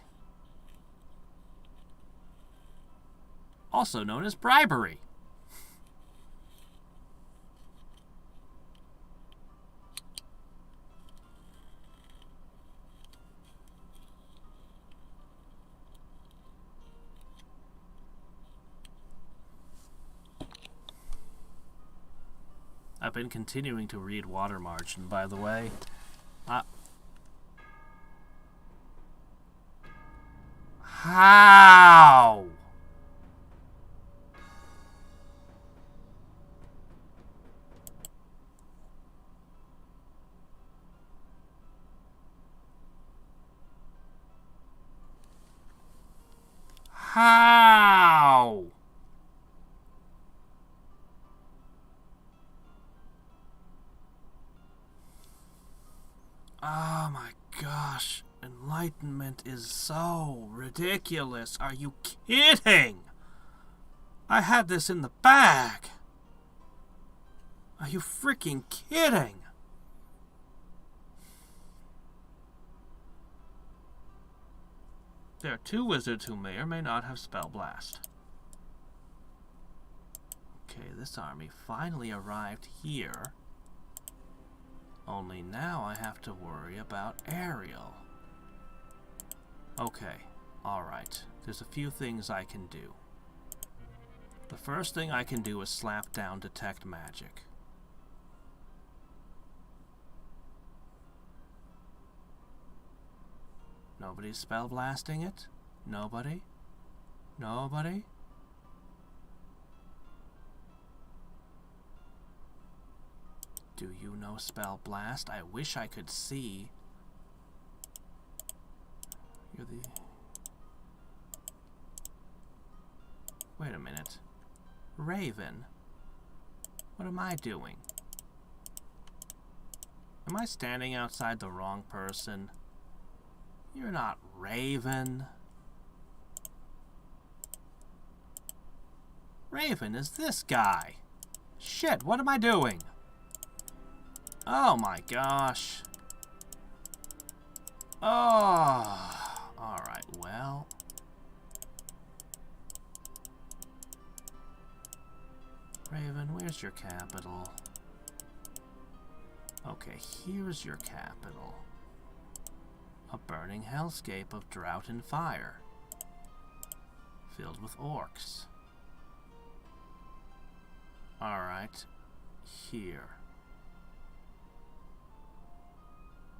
Speaker 1: Also known as bribery. I've been continuing to read Water Margin, by the way. How? How? Oh my gosh, enlightenment is so ridiculous. Are you kidding? I had this in the bag. Are you freaking kidding? There are 2 wizards who may or may not have Spell Blast. Okay, this army finally arrived here. Only now I have to worry about aerial. Okay, alright. There's a few things I can do. The first thing I can do is slap down Detect Magic. Nobody's spell blasting it? Nobody? Nobody? Do you know Spell Blast? I wish I could see. You're the... Wait a minute. Raven? What am I doing? Am I standing outside the wrong person? You're not Raven. Raven is this guy. Shit, what am I doing? Oh my gosh. Oh, alright, well. Raven, where's your capital? Okay, here's your capital. A burning hellscape of drought and fire, filled with orcs. Alright, here.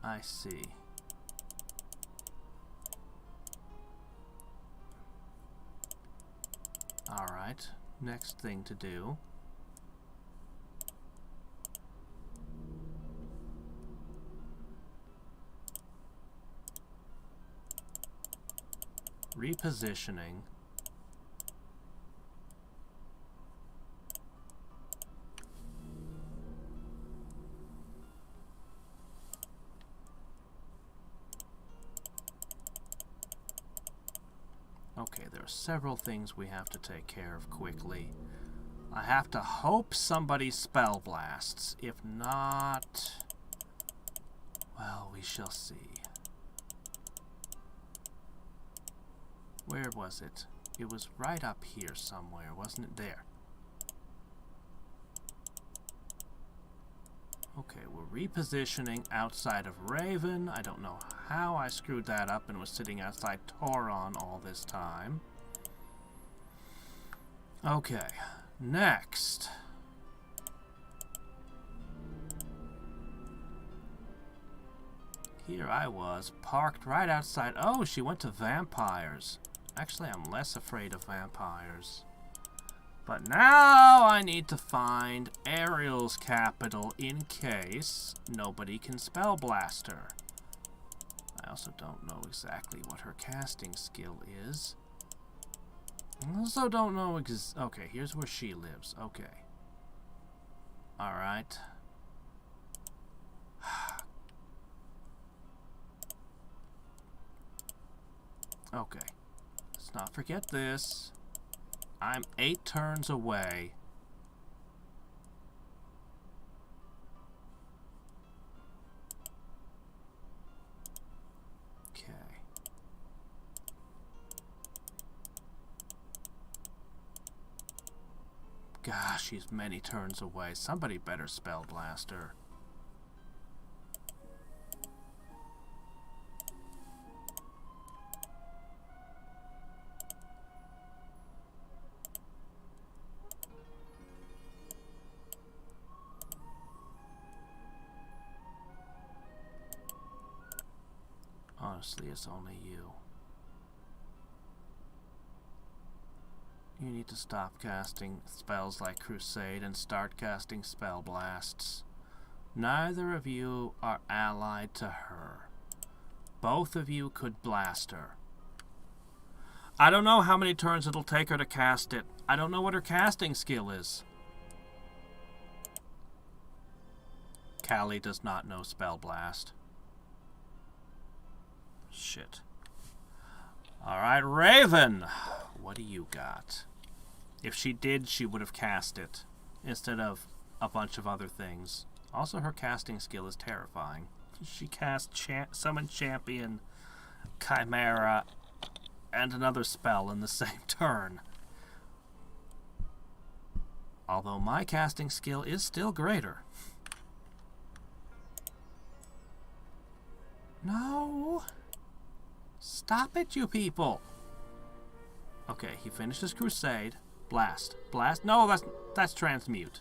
Speaker 1: I see. Alright, next thing to do. Repositioning. Okay, there are several things we have to take care of quickly. I have to hope somebody spell blasts. If not, well, we shall see. Where was it? It was right up here somewhere, wasn't it? There. Okay, we're repositioning outside of Raven. I don't know how I screwed that up and was sitting outside Tauron all this time. Okay, next. Here I was, parked right outside. Oh, she went to vampires. Actually, I'm less afraid of vampires. But now I need to find Ariel's capital in case nobody can spell blast her. I also don't know exactly what her casting skill is. I also don't know okay, here's where she lives. Okay. Alright. Okay. Let's not forget this. I'm 8 turns away. Okay. Gosh, she's many turns away. Somebody better spell blast her. Honestly, it's only you. You need to stop casting spells like Crusade and start casting spell blasts. Neither of you are allied to her. Both of you could blast her. I don't know how many turns it'll take her to cast it. I don't know what her casting skill is. Callie does not know spell blast. Shit. Alright, Raven! What do you got? If she did, she would have cast it, instead of a bunch of other things. Also, her casting skill is terrifying. She cast Summon Champion, Chimera, and another spell in the same turn. Although my casting skill is still greater. No! Stop it, you people! Okay, he finished his crusade. Blast. Blast. No, that's transmute.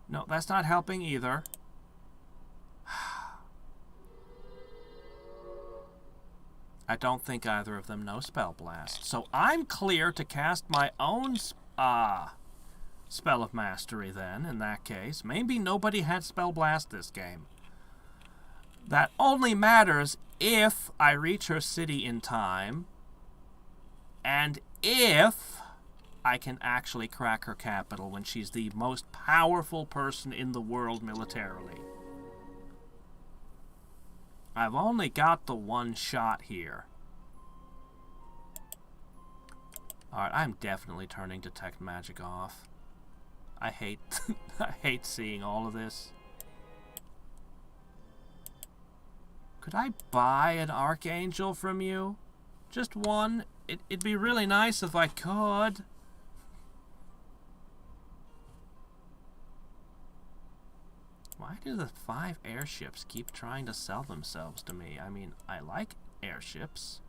Speaker 1: No, that's not helping either. I don't think either of them know spell blast. So I'm clear to cast my own spell of mastery then, in that case. Maybe nobody had spell blast this game. That only matters if I reach her city in time, and if I can actually crack her capital when she's the most powerful person in the world militarily. I've only got the one shot here. Alright, I'm definitely turning Detect Magic off. I hate I hate seeing all of this. Could I buy an Archangel from you? Just one? It'd be really nice if I could. Why do the 5 airships keep trying to sell themselves to me? I mean, I like airships.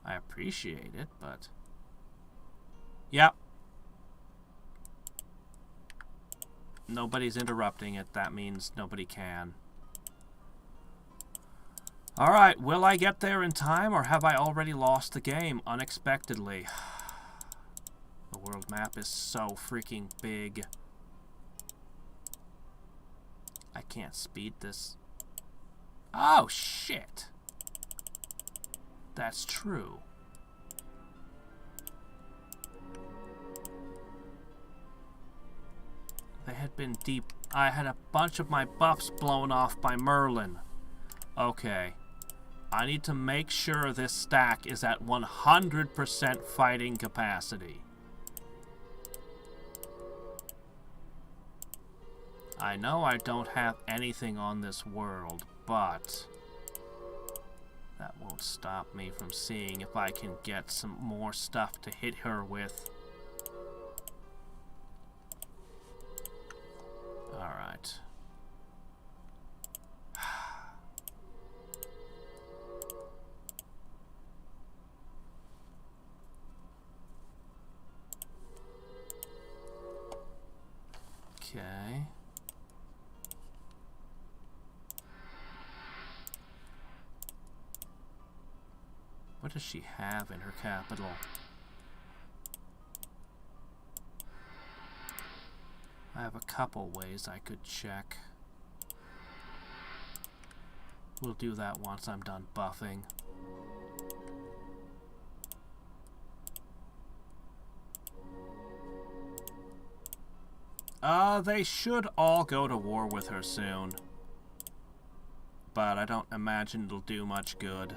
Speaker 1: I appreciate it, but... Yep. Nobody's interrupting it. That means nobody can. Alright, will I get there in time, or have I already lost the game unexpectedly? The world map is so freaking big. I can't speed this. Oh, shit! That's true. They had been deep. I had a bunch of my buffs blown off by Merlin. Okay. I need to make sure this stack is at 100% fighting capacity. I know I don't have anything on this world, but that won't stop me from seeing if I can get some more stuff to hit her with. Alright. Okay. What does she have in her capital? I have a couple ways I could check. We'll do that once I'm done buffing. They should all go to war with her soon. But I don't imagine it'll do much good.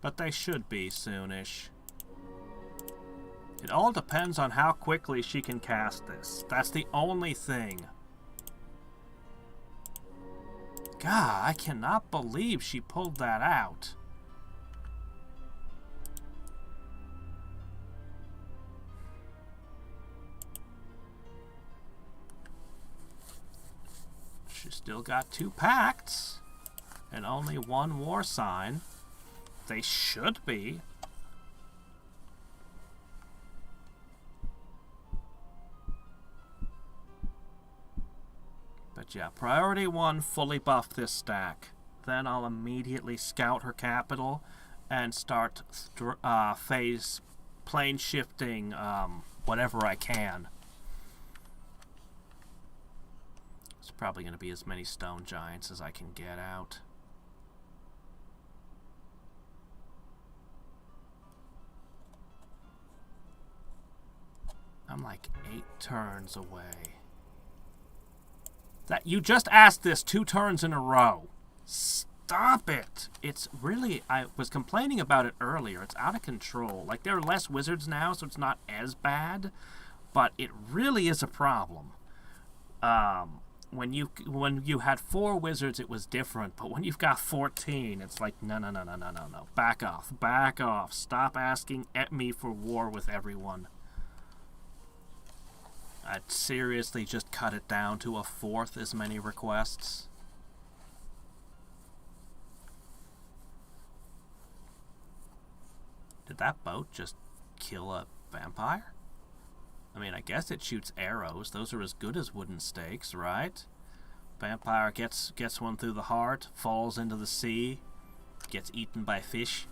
Speaker 1: But they should be soonish. It all depends on how quickly she can cast this. That's the only thing. God, I cannot believe she pulled that out. She's still got 2 pacts and only 1 war sign. They should be. But yeah, priority 1, fully buff this stack. Then I'll immediately scout her capital and start phase plane shifting whatever I can. It's probably going to be as many stone giants as I can get out. I'm like 8 turns away. That you just asked this 2 turns in a row. Stop it! It's really, I was complaining about it earlier. It's out of control. Like, there are less wizards now, so it's not as bad, but it really is a problem. When you had 4 wizards, it was different, but when you've got 14, it's like no. Back off. Stop asking at me for war with everyone. I'd seriously just cut it down to 1/4 as many requests. Did that boat just kill a vampire? I mean, I guess it shoots arrows. Those are as good as wooden stakes, right? Vampire gets one through the heart, falls into the sea, gets eaten by fish.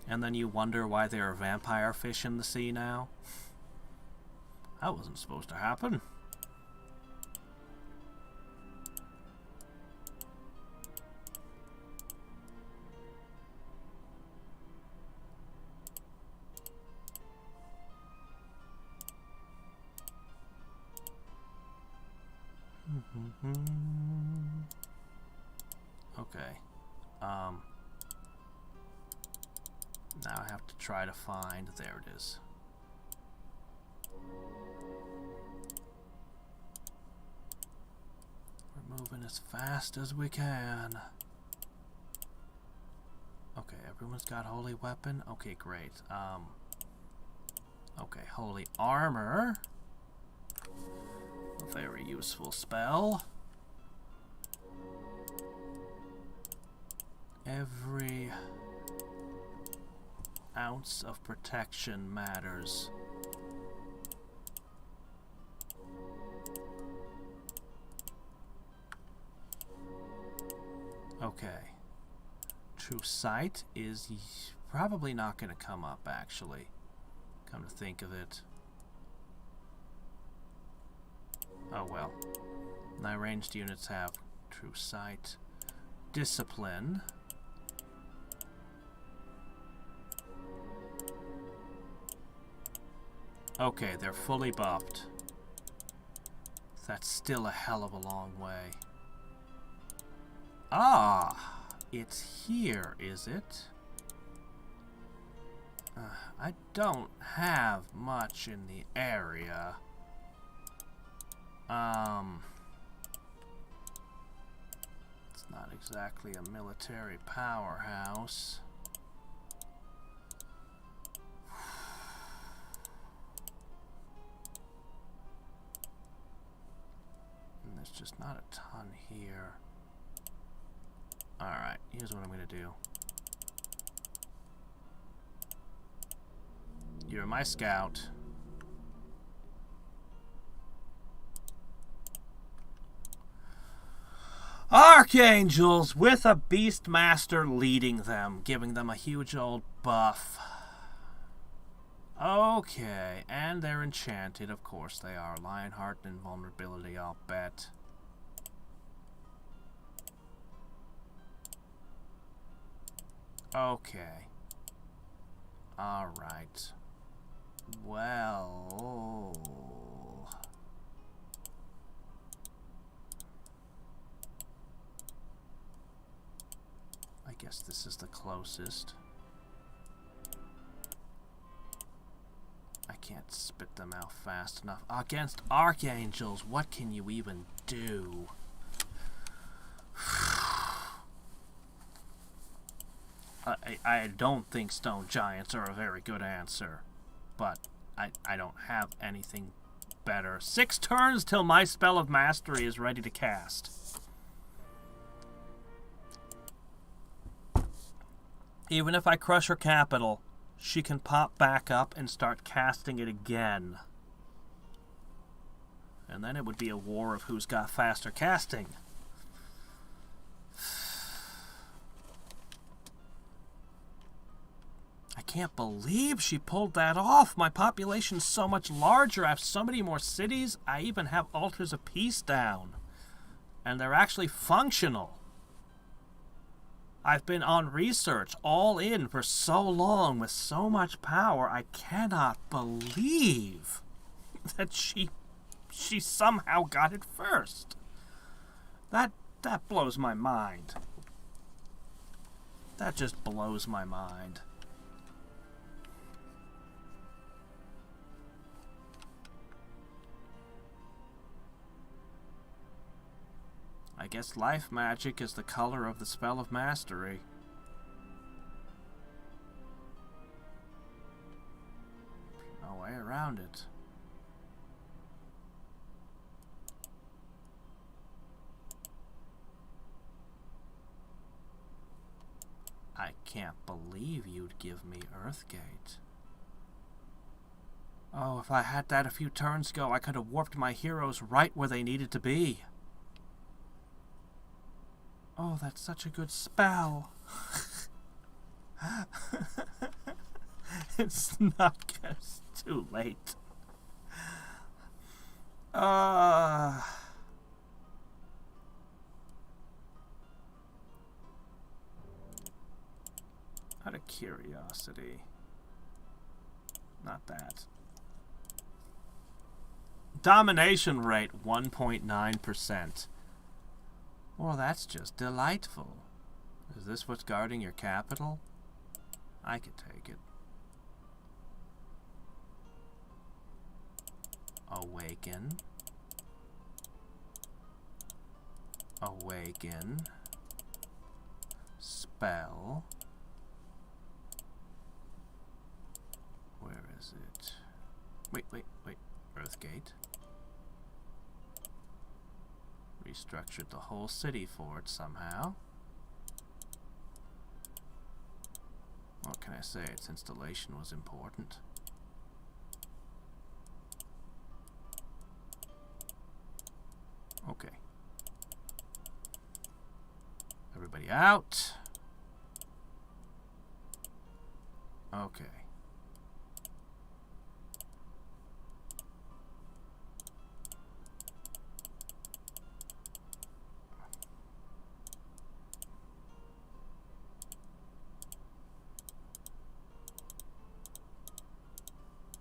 Speaker 1: And then you wonder why there are vampire fish in the sea now. That wasn't supposed to happen. Okay. Now I have to try to find... There it is. We're moving as fast as we can. Okay, everyone's got holy weapon. Okay, great. Okay, holy armor. A very useful spell. Every ounce of protection matters. Okay. True sight is probably not going to come up, actually. Come to think of it. Oh well. My ranged units have true sight. Discipline. Okay, they're fully buffed. That's still a hell of a long way. Ah, it's here, is it? I don't have much in the area. It's not exactly a military powerhouse. And there's just not a ton here. Alright, here's what I'm gonna do. You're my scout. Archangels with a Beastmaster leading them, giving them a huge old buff. Okay, and they're enchanted, of course they are. Lionheart and invulnerability, I'll bet. Okay. Alright. Well... I guess this is the closest. I can't spit them out fast enough. Against Archangels, what can you even do? I don't think Stone Giants are a very good answer. But I don't have anything better. 6 turns till my Spell of Mastery is ready to cast. Even if I crush her capital, she can pop back up and start casting it again. And then it would be a war of who's got faster casting. I can't believe she pulled that off. My population's so much larger. I have so many more cities. I even have Altars of Peace down. And they're actually functional. I've been on research all in for so long with so much power. I cannot believe that she somehow got it first. That blows my mind. That just blows my mind. I guess life magic is the color of the Spell of Mastery. No way around it. I can't believe you'd give me Earthgate. Oh, if I had that a few turns ago, I could have warped my heroes right where they needed to be. Oh, that's such a good spell. It's not just too late. Out of curiosity. Not that. Domination rate 1.9%. Well, that's just delightful. Is this what's guarding your capital? I could take it. Awaken. Awaken. Spell. Where is it? Wait. Earthgate. Restructured the whole city for it somehow. What can I say? Its installation was important. Okay. Everybody out. Okay.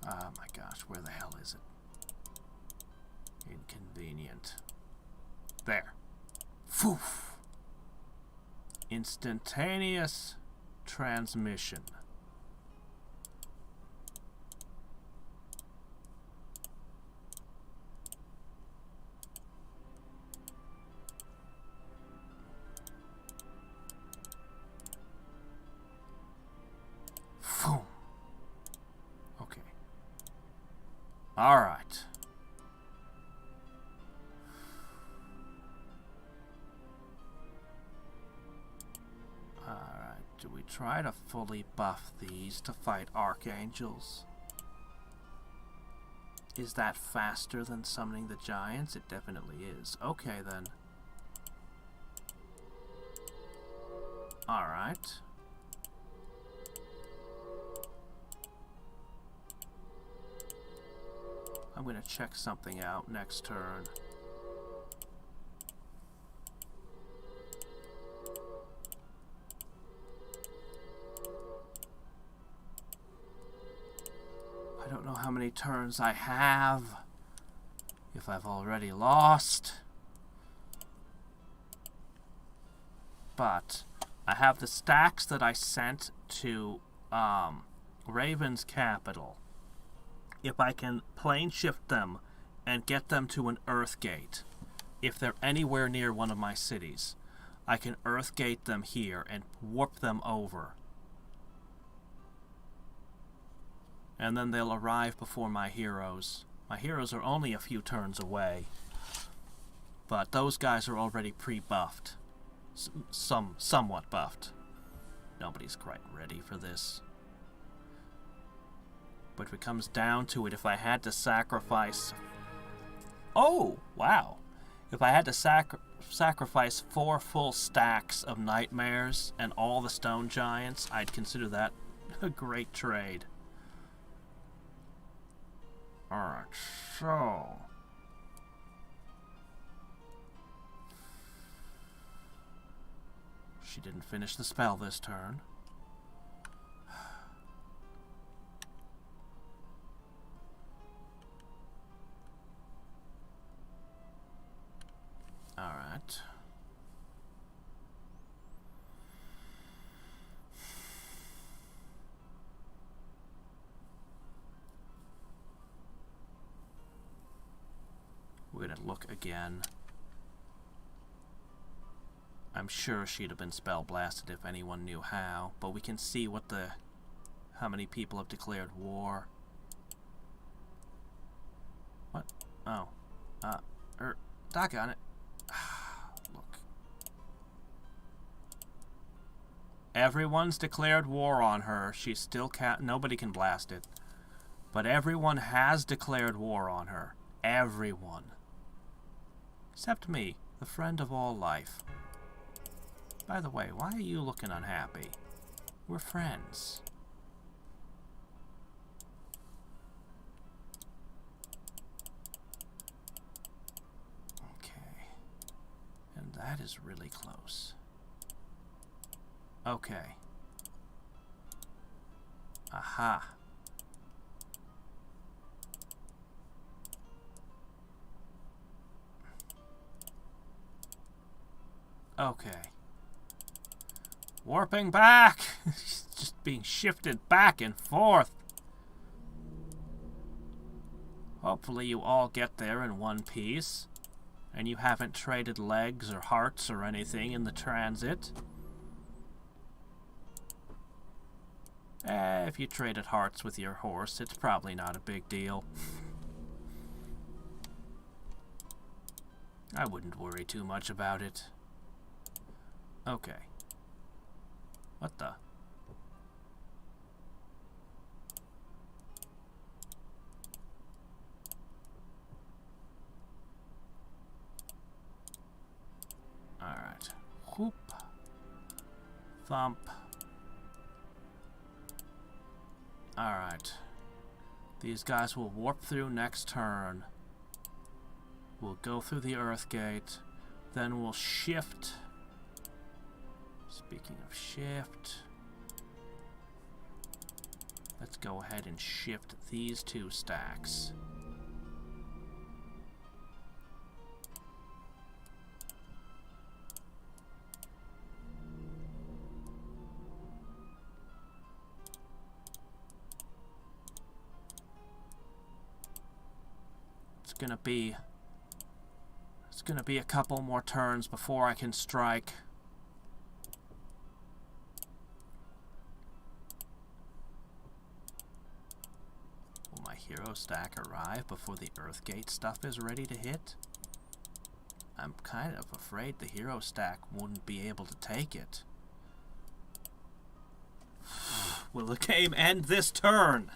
Speaker 1: Oh my gosh, where the hell is it? Inconvenient. There. Foof. Instantaneous transmission. Boom. Okay. All right. Do we try to fully buff these to fight archangels? Is that faster than summoning the giants? It definitely is. Okay, then. Alright. I'm going to check something out next turn. I don't know how many turns I have, if I've already lost, but I have the stacks that I sent to Raven's capital. If I can plane shift them and get them to an Earth Gate, if they're anywhere near one of my cities, I can Earth Gate them here and warp them over. And then they'll arrive before my heroes. My heroes are only a few turns away, but those guys are already pre-buffed. Somewhat buffed. Nobody's quite ready for this. But if it comes down to it, if I had to sacrifice... Oh, wow. If I had to sacrifice 4 full stacks of nightmares and all the stone giants, I'd consider that a great trade. Alright, so... She didn't finish the spell this turn. Alright. We're gonna look again. I'm sure she'd have been spell blasted if anyone knew how, but we can see what how many people have declared war. What? Oh. Doggone it. Look. Everyone's declared war on her. She's still nobody can blast it. But everyone has declared war on her. Everyone. Except me, the friend of all life. By the way, why are you looking unhappy? We're friends. Okay. And that is really close. Okay. Aha. Okay. Warping back! Just being shifted back and forth. Hopefully you all get there in one piece. And you haven't traded legs or hearts or anything in the transit. If you traded hearts with your horse, it's probably not a big deal. I wouldn't worry too much about it. Okay. What the? Alright. Whoop. Thump. Alright. These guys will warp through next turn. We'll go through the Earth Gate. Then we'll shift. Speaking of shift, let's go ahead and shift these 2 stacks. It's gonna be a couple more turns before I can strike. Will my hero stack arrive before the Earthgate stuff is ready to hit? I'm kind of afraid the hero stack wouldn't be able to take it. Will the game end this turn?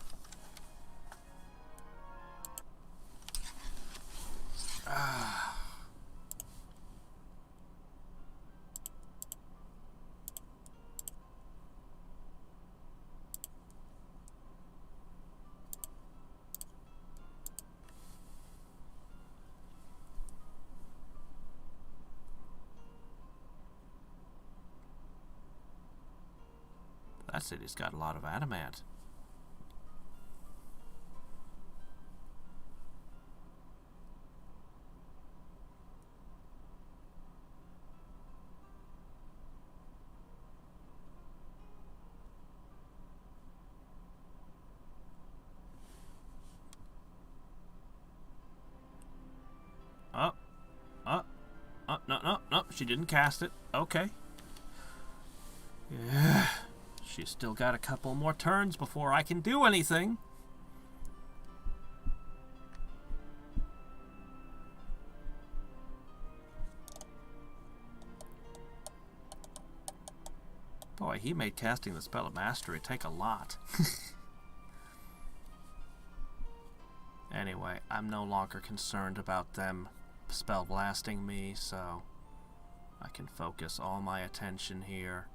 Speaker 1: That city's got a lot of adamant. No, she didn't cast it. Okay. Yeah. She's still got a couple more turns before I can do anything. Boy, he made casting the Spell of Mastery take a lot. Anyway, I'm no longer concerned about them spell blasting me, so I can focus all my attention here.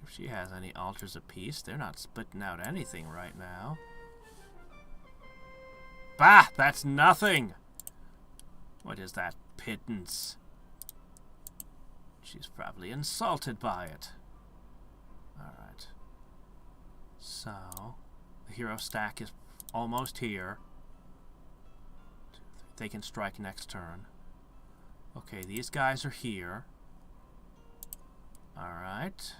Speaker 1: If she has any altars of peace, they're not spitting out anything right now. Bah! That's nothing! What is that pittance? She's probably insulted by it. Alright. So, the hero stack is almost here. They can strike next turn. Okay, these guys are here. Alright.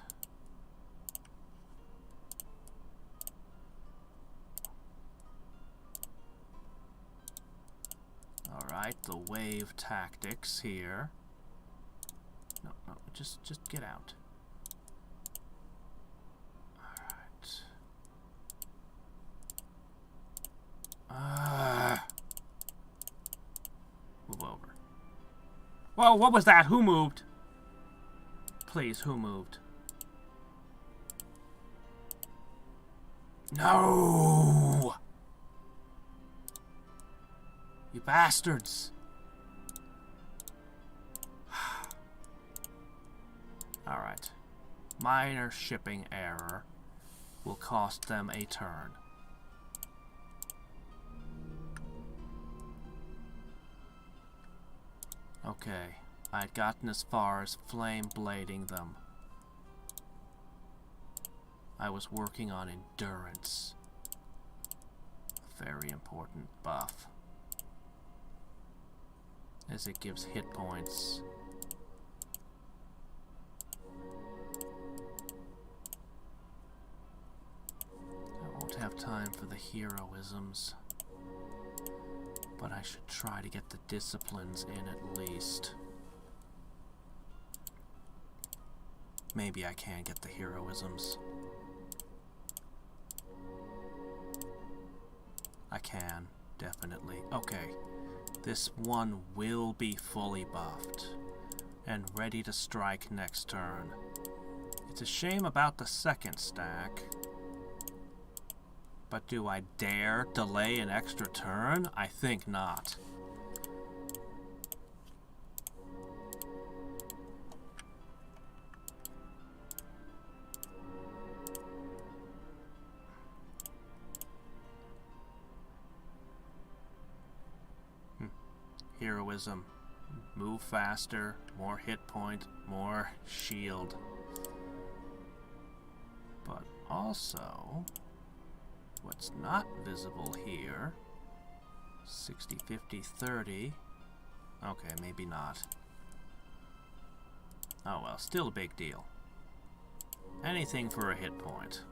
Speaker 1: Alright, the wave tactics here. No, just get out. Alright. Move over. Whoa, what was that? Who moved? Please, who moved? No! You bastards! Alright. Minor shipping error will cost them a turn. Okay, I'd gotten as far as flame blading them. I was working on endurance. A very important buff, as it gives hit points. I won't have time for the heroisms, but I should try to get the disciplines in at least. Maybe I can get the heroisms. I can, definitely. Okay, this one will be fully buffed and ready to strike next turn. It's a shame about the second stack. But do I dare delay an extra turn? I think not. Heroism. Move faster, more hit point, more shield. But also, what's not visible here, 60, 50, 30. Okay, maybe not. Oh well, still a big deal. Anything for a hit point.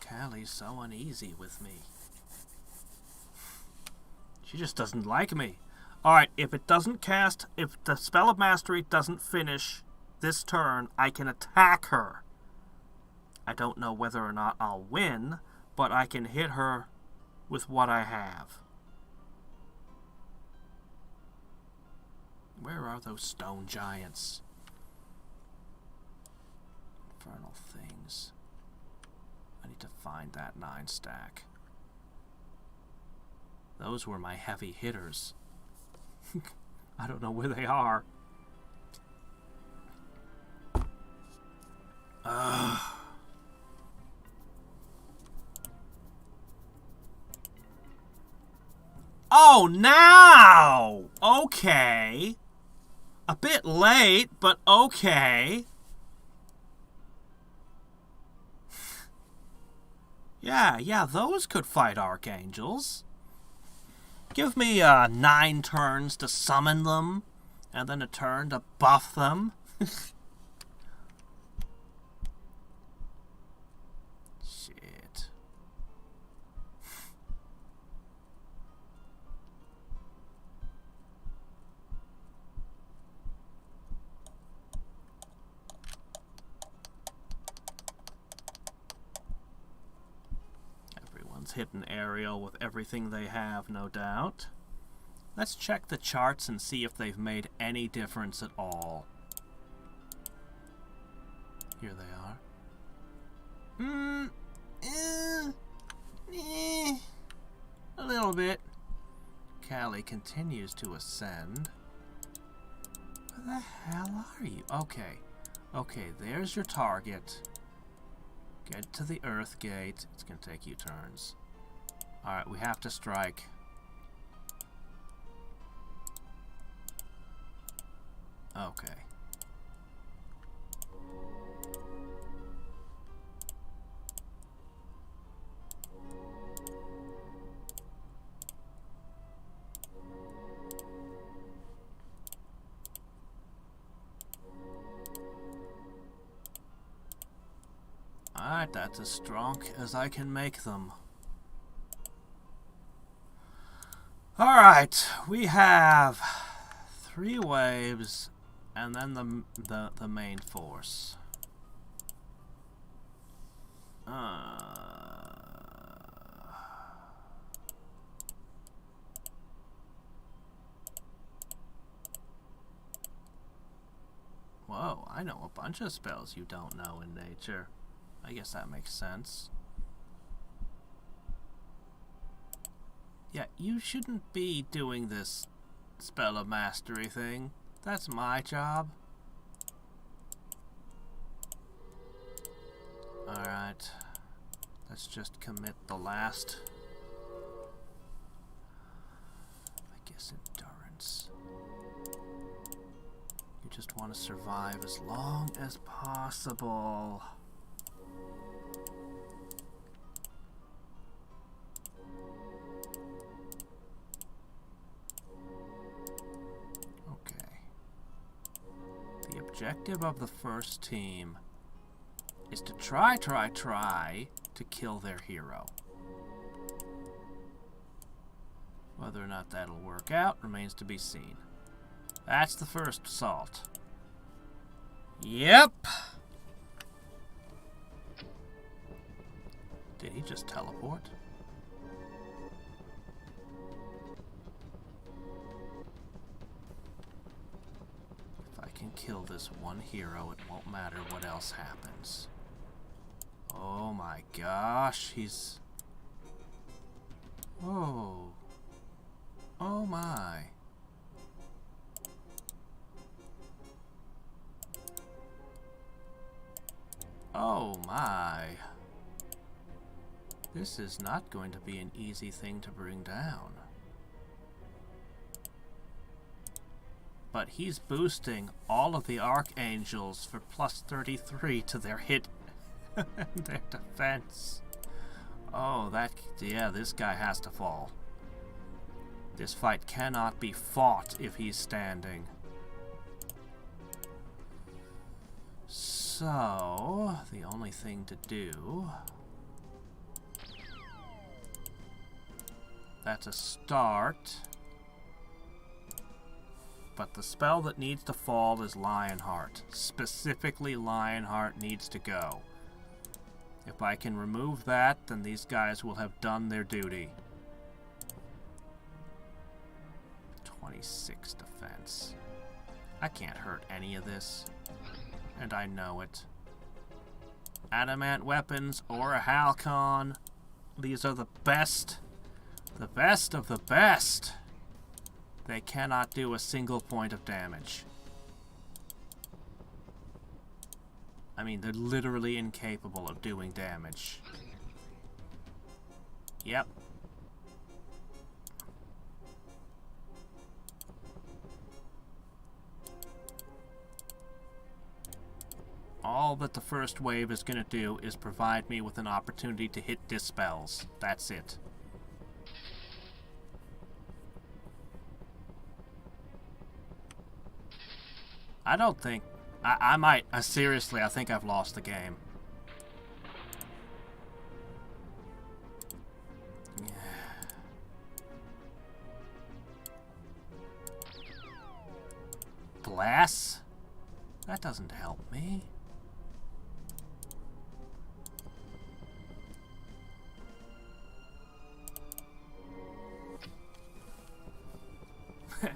Speaker 1: Callie's so uneasy with me. She just doesn't like me. Alright, if it doesn't cast, if the Spell of Mastery doesn't finish this turn, I can attack her. I don't know whether or not I'll win, but I can hit her with what I have. Where are those stone giants? Infernal things. I need to find that 9 stack. Those were my heavy hitters. I don't know where they are. Oh, now! Okay. A bit late, but okay. Yeah, those could fight archangels. Give me 9 turns to summon them, and then a turn to buff them. Shit. Hit an aerial with everything they have, no doubt. Let's check the charts and see if they've made any difference at all. Here they are. A little bit. Callie continues to ascend. Where the hell are you? Okay, there's your target. Get to the Earth Gate. It's going to take you turns. Alright, we have to strike. Okay. Alright, that's as strong as I can make them. Alright, we have 3 waves and then the main force. Whoa, I know a bunch of spells you don't know in nature. I guess that makes sense. Yeah, you shouldn't be doing this Spell of Mastery thing. That's my job. Alright. Let's just commit the last. I guess endurance. You just want to survive as long as possible. The objective of the first team is to try to kill their hero. Whether or not that'll work out remains to be seen. That's the first assault. Yep. Did he just teleport? If I can kill this one hero, it won't matter what else happens. Oh my gosh, he's... Oh. Oh my. Oh my. This is not going to be an easy thing to bring down. But he's boosting all of the archangels for plus 33 to their hit and their defense. Oh, yeah, this guy has to fall. This fight cannot be fought if he's standing. So, the only thing to do... That's a start. But the spell that needs to fall is Lionheart. Specifically, Lionheart needs to go. If I can remove that, then these guys will have done their duty. 26 defense. I can't hurt any of this. And I know it. Adamant weapons or a Halcon. These are the best. The best of the best. They cannot do a single point of damage. I mean, they're literally incapable of doing damage. Yep. All that the first wave is going to do is provide me with an opportunity to hit dispels. That's it. I don't think... I might... seriously, I think I've lost the game. Glass? That doesn't help me.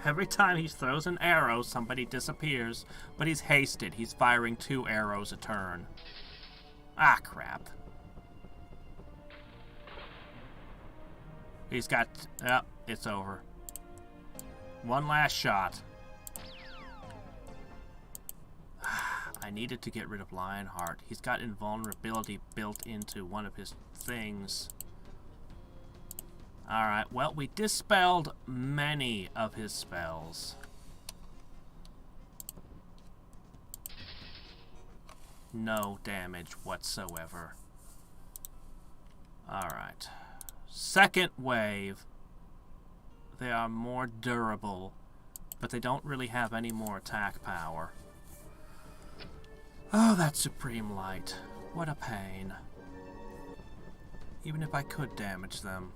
Speaker 1: Every time he throws an arrow, somebody disappears. But he's hasted. He's firing 2 arrows a turn. Ah, crap. He's got... Yep, it's over. One last shot. I needed to get rid of Lionheart. He's got invulnerability built into one of his things. Alright, well, we dispelled many of his spells. No damage whatsoever. Alright. Second wave. They are more durable, but they don't really have any more attack power. Oh, that Supreme Light. What a pain. Even if I could damage them.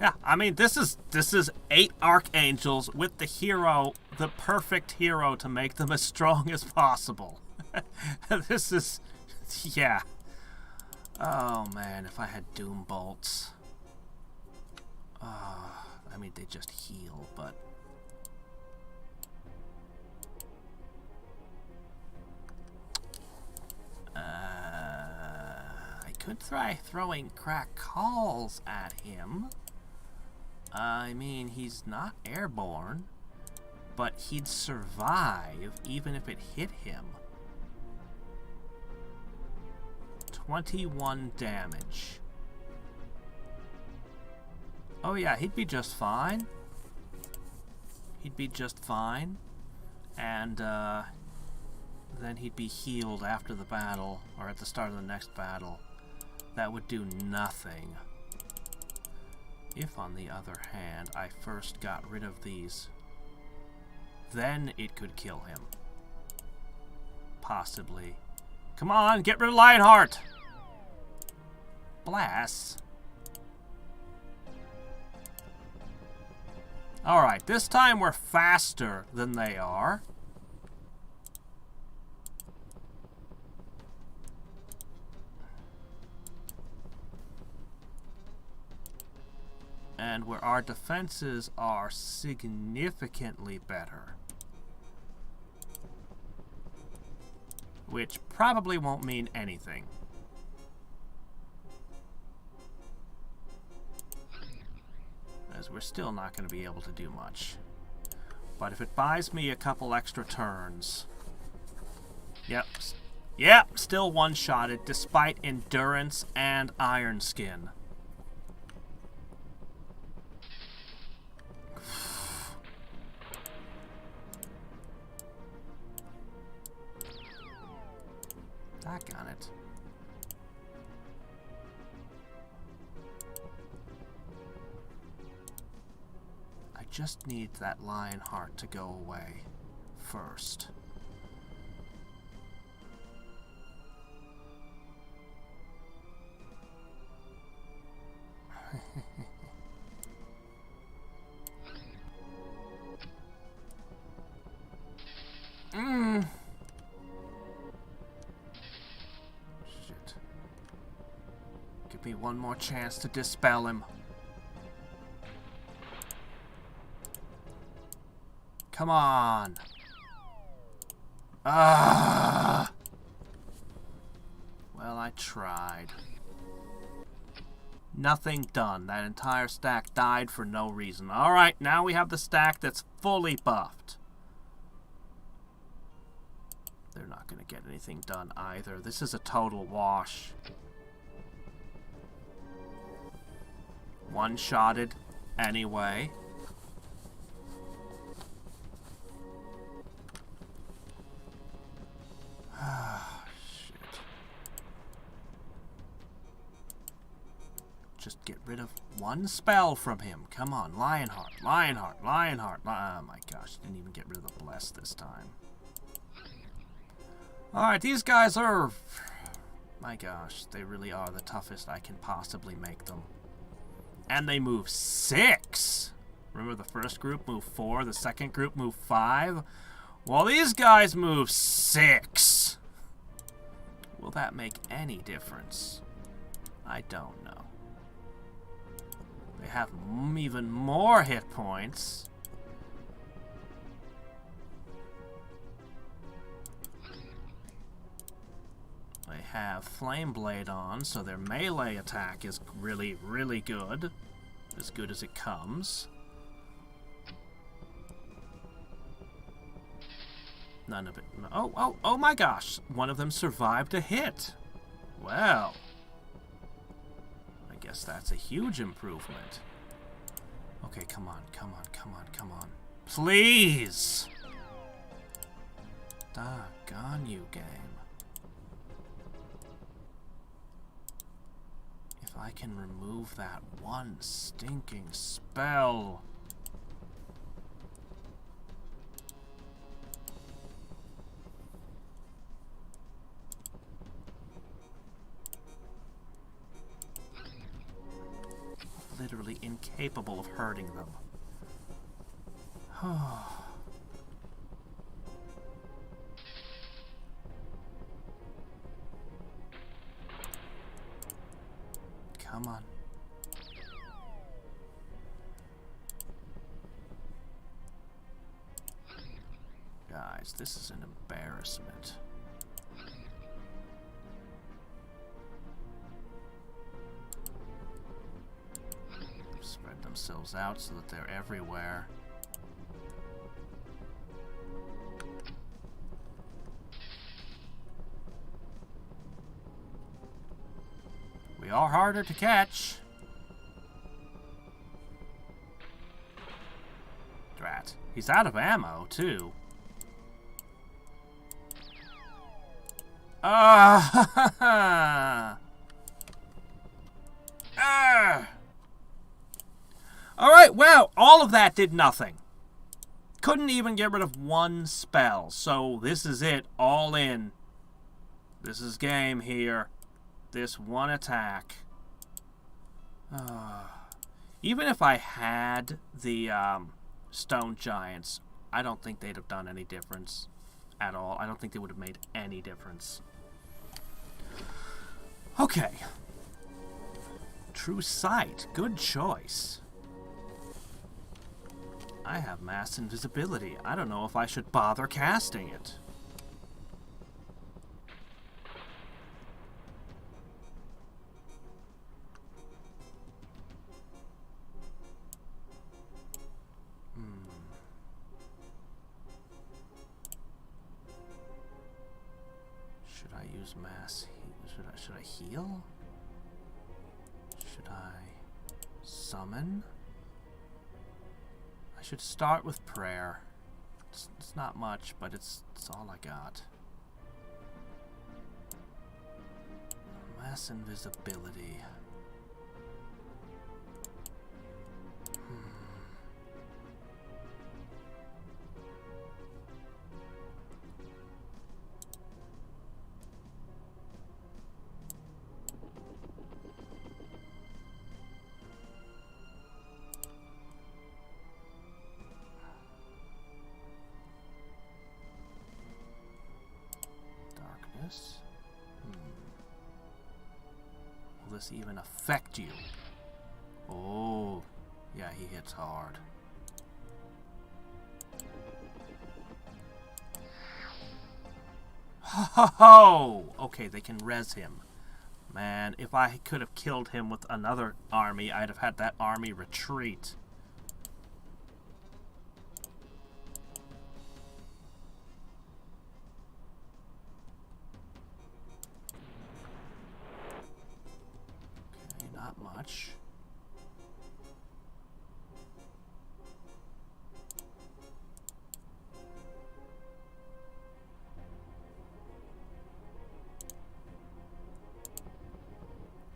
Speaker 1: Yeah, I mean, this is 8 archangels with the hero, the perfect hero to make them as strong as possible. This is, yeah. Oh man, if I had doom bolts. I mean, they just heal, but I could try throwing crack calls at him. I mean, he's not airborne, but he'd survive even if it hit him. 21 damage. Oh yeah, he'd be just fine. He'd be just fine. And then he'd be healed after the battle, or at the start of the next battle. That would do nothing. If, on the other hand, I first got rid of these, then it could kill him. Possibly. Come on, get rid of Lionheart! Blast. Alright, this time we're faster than they are. and where our defenses are significantly better. Which probably won't mean anything. As we're still not going to be able to do much. But if it buys me a couple extra turns... Yep, still one-shotted despite endurance and iron skin. Doggone it. I just need that lion heart to go away first. Shit. Give me one more chance to dispel him. Come on. Ah. Well, I tried. Nothing done. That entire stack died for no reason. Alright, now we have the stack that's fully buffed. They're not going to get anything done either. This is a total wash. One-shotted anyway. Shit. Just get rid of one spell from him. Come on, Lionheart, Lionheart, Lionheart. Oh my gosh, didn't even get rid of the Bless this time. Alright, these guys are... My gosh, they really are the toughest I can possibly make them. And they move 6! Remember the first group moved 4, the second group moved 5? Well, these guys move 6! Will that make any difference? I don't know. They have even more hit points. They have Flame Blade on, so their melee attack is really, really good. As good as it comes. None of it. Oh my gosh. One of them survived a hit. Well. I guess that's a huge improvement. Okay, come on, come on, come on, come on. Please! Doggone you, game. If I can remove that one stinking spell... Literally incapable of hurting them. Come on. Guys, this is an embarrassment. Spread themselves out so that they're everywhere. We are harder to catch. Drat. He's out of ammo, too. Alright, well, all of that did nothing. Couldn't even get rid of one spell. So this is it, all in. This is game here. This one attack. Even if I had the stone giants, I don't think they'd have done any difference at all. I don't think they would have made any difference. Okay. True Sight. Good choice. I have mass invisibility. I don't know if I should bother casting it. Should I use mass? Should I heal? Should I summon? I should start with prayer. It's not much, but it's all I got. Mass invisibility. Darkness. Will this even affect you? Oh, yeah, he hits hard. Ho ho ho! Okay, they can res him. Man, if I could have killed him with another army, I'd have had that army retreat. Okay, not much.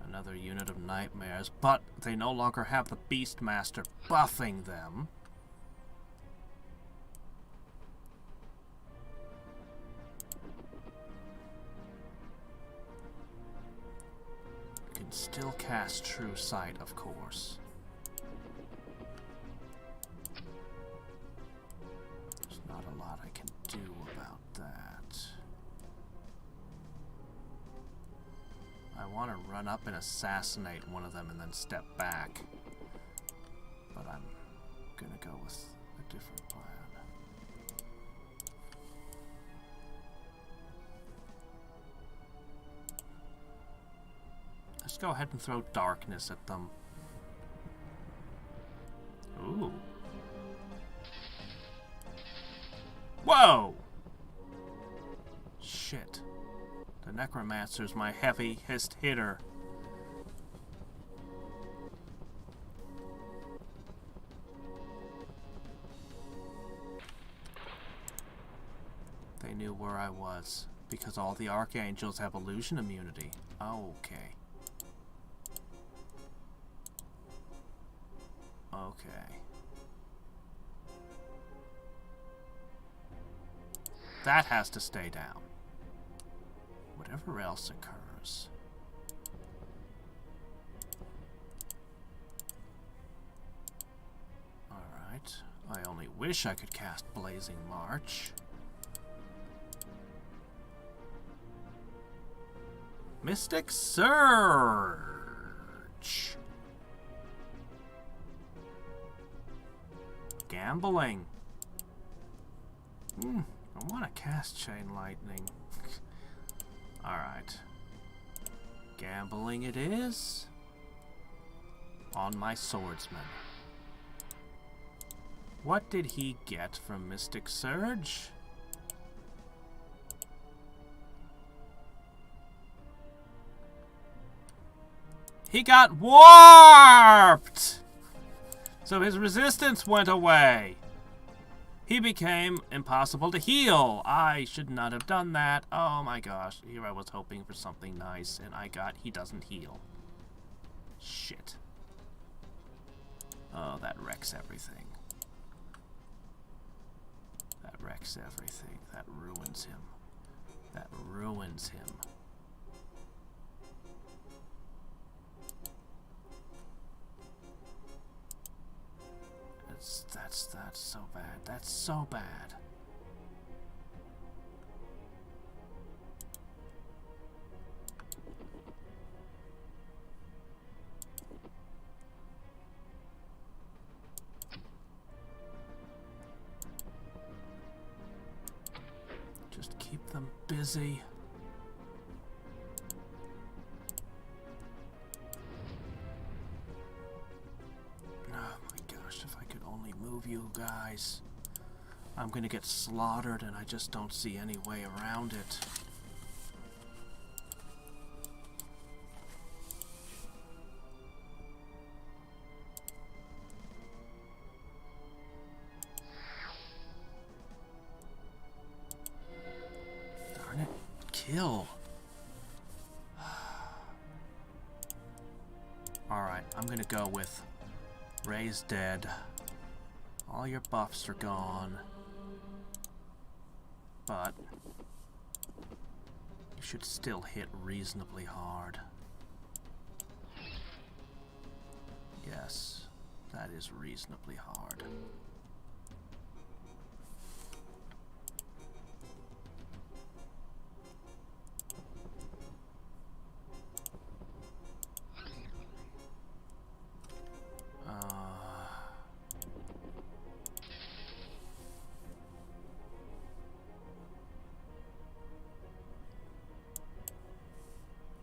Speaker 1: Another unit of nightmares, but they no longer have the Beastmaster buffing them. You can still cast True Sight, of course. There's not a lot I can do about that. I want to run up and assassinate one of them and then step back. But I'm going to go with a different plan. Let's go ahead and throw darkness at them. Ooh. Whoa! Shit. The Necromancer's my heaviest hitter. They knew where I was, because all the Archangels have illusion immunity. Okay. Okay. That has to stay down. Whatever else occurs. Alright. I only wish I could cast Blazing March. Mystic Surge! Gambling. I want to cast Chain Lightning. Alright. Gambling it is. On my swordsman. What did he get from Mystic Surge? He got warped! So his resistance went away. He became impossible to heal. I should not have done that. Oh my gosh. Here I was hoping for something nice, and I got he doesn't heal. Shit. Oh, that wrecks everything. That wrecks everything. That ruins him. That ruins him. That's so bad. That's so bad. busy. Oh my gosh, if I could only move you guys. I'm gonna get slaughtered and I just don't see any way around it. Darn it. Kill. Alright, I'm gonna go with Ray's dead. All your buffs are gone. But you should still hit reasonably hard. Yes, that is reasonably hard.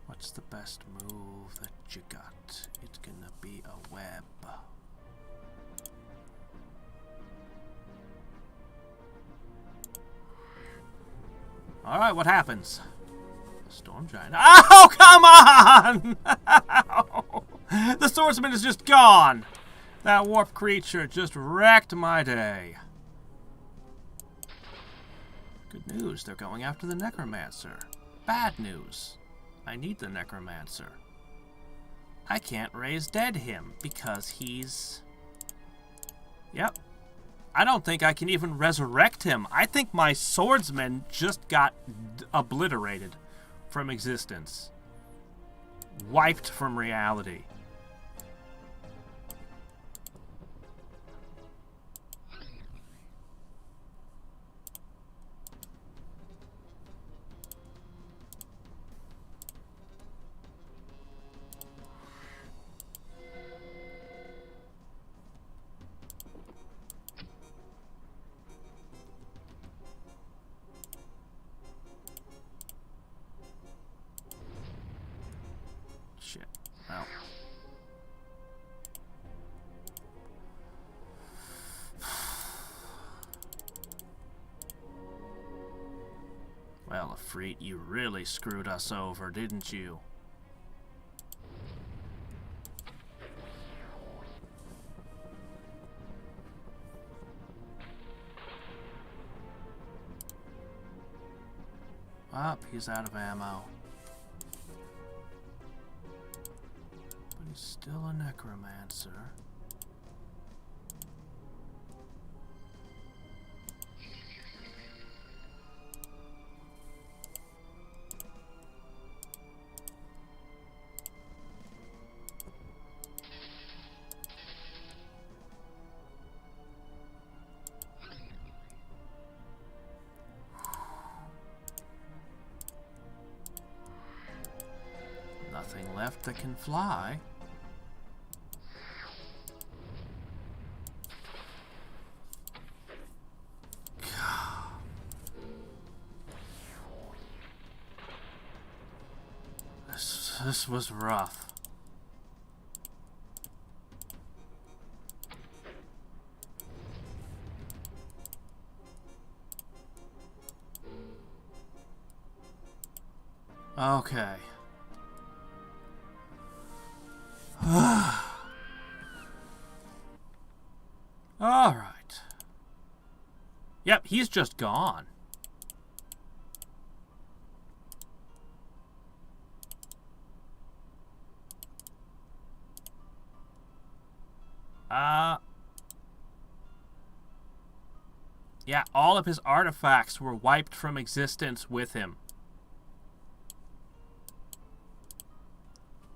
Speaker 1: What's the best move that you got? It's gonna be a web. Alright, what happens? Storm Giant. Oh, come on! The swordsman is just gone! That warp creature just wrecked my day. Good news, they're going after the necromancer. Bad news. I need the necromancer. I can't raise dead him because he's... Yep. I don't think I can even resurrect him. I think my swordsman just got obliterated from existence. Wiped from reality. Shit. Well. Well, Afreet, you really screwed us over, didn't you? Up, he's out of ammo. But he's still a necromancer. Nothing left that can fly. This was rough. Okay. All right. Yep, he's just gone. Yeah, all of his artifacts were wiped from existence with him.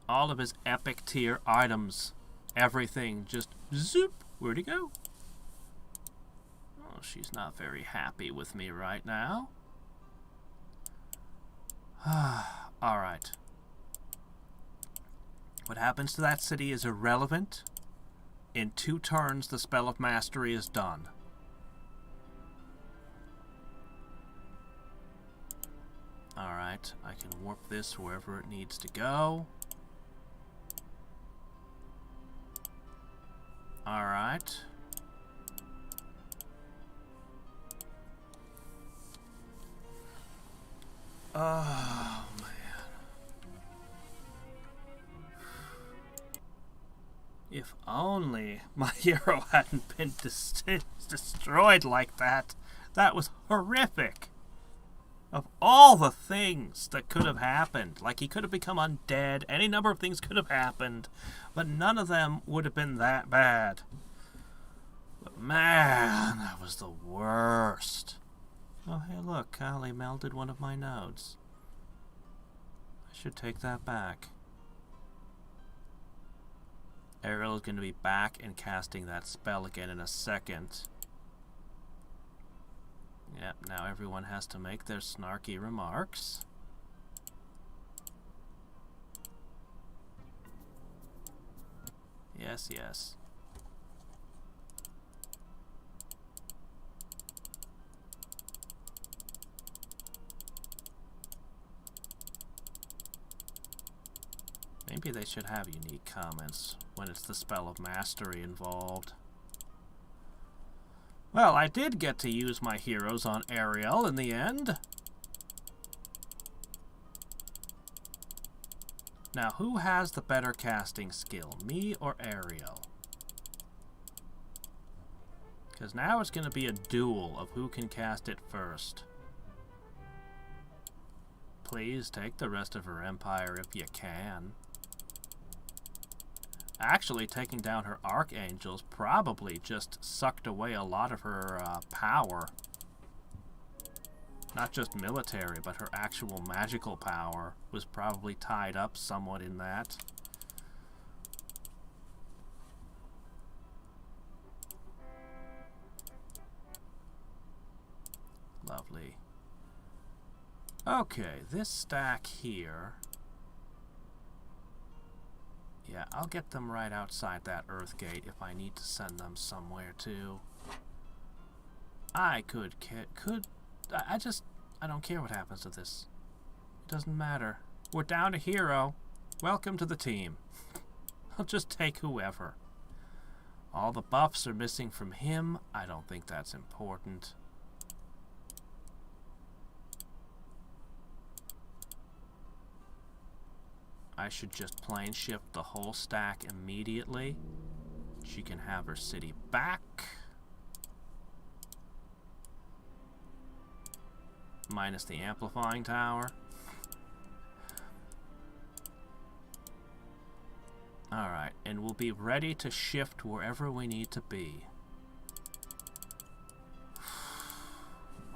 Speaker 1: All of his epic tier items, everything just zoop. Where'd he go? Oh, she's not very happy with me right now. Alright. What happens to that city is irrelevant. In 2 turns, the spell of mastery is done. Alright, I can warp this wherever it needs to go. Alright. Oh, man. If only my hero hadn't been destroyed like that. That was horrific. Of all the things that could have happened, like he could have become undead, any number of things could have happened, but none of them would have been that bad. But man, that was the worst. Oh, hey, look, Kali melted one of my nodes. I should take that back. Ariel is going to be back and casting that spell again in a second. Yep, now everyone has to make their snarky remarks. Yes, yes. Maybe they should have unique comments when it's the spell of mastery involved. Well, I did get to use my heroes on Ariel in the end. Now, who has the better casting skill, me or Ariel? Because now it's going to be a duel of who can cast it first. Please take the rest of her empire if you can. Actually, taking down her archangels probably just sucked away a lot of her power. Not just military, but her actual magical power was probably tied up somewhat in that. Lovely. Okay, this stack here... Yeah, I'll get them right outside that Earth Gate if I need to send them somewhere too. I don't care what happens to this. It doesn't matter. We're down a hero. Welcome to the team. I'll just take whoever. All the buffs are missing from him. I don't think that's important. I should just plane shift the whole stack immediately. She can have her city back. Minus the amplifying tower. Alright, and we'll be ready to shift wherever we need to be.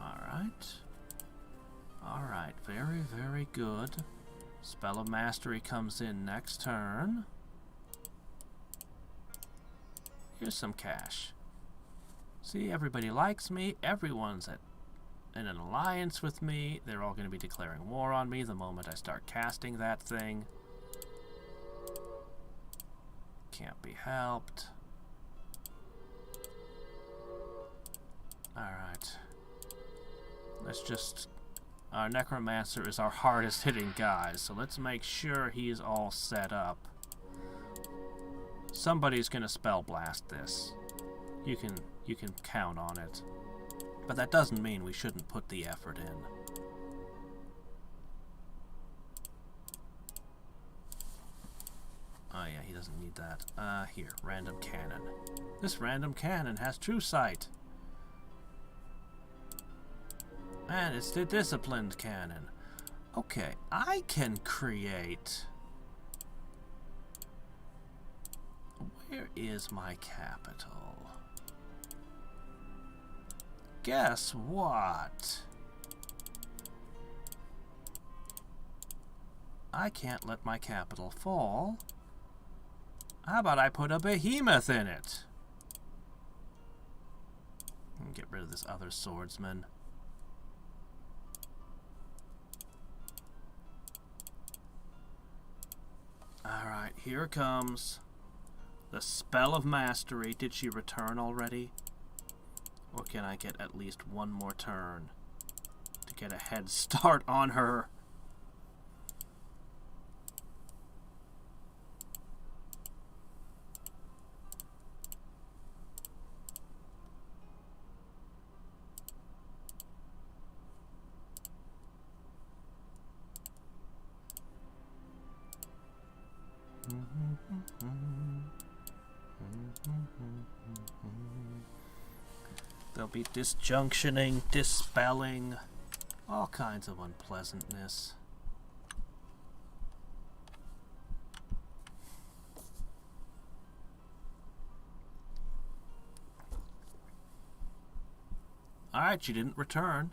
Speaker 1: Alright. Alright, very, very good. Spell of Mastery comes in next turn. Here's some cash. See, everybody likes me. Everyone's in an alliance with me. They're all going to be declaring war on me the moment I start casting that thing. Can't be helped. Alright. Let's just... Our Necromancer is our hardest hitting guy, so let's make sure he's all set up. Somebody's gonna spell blast this. You can count on it. But that doesn't mean we shouldn't put the effort in. Oh yeah, he doesn't need that. Here, random cannon. This random cannon has true sight. And it's the disciplined cannon. Okay, I can create... Where is my capital? Guess what? I can't let my capital fall. How about I put a behemoth in it? And get rid of this other swordsman. Alright, here it comes. The Spell of Mastery. Did she return already? Or can I get at least one more turn to get a head start on her? There'll be disjunctioning, dispelling, all kinds of unpleasantness. Alright, you didn't return.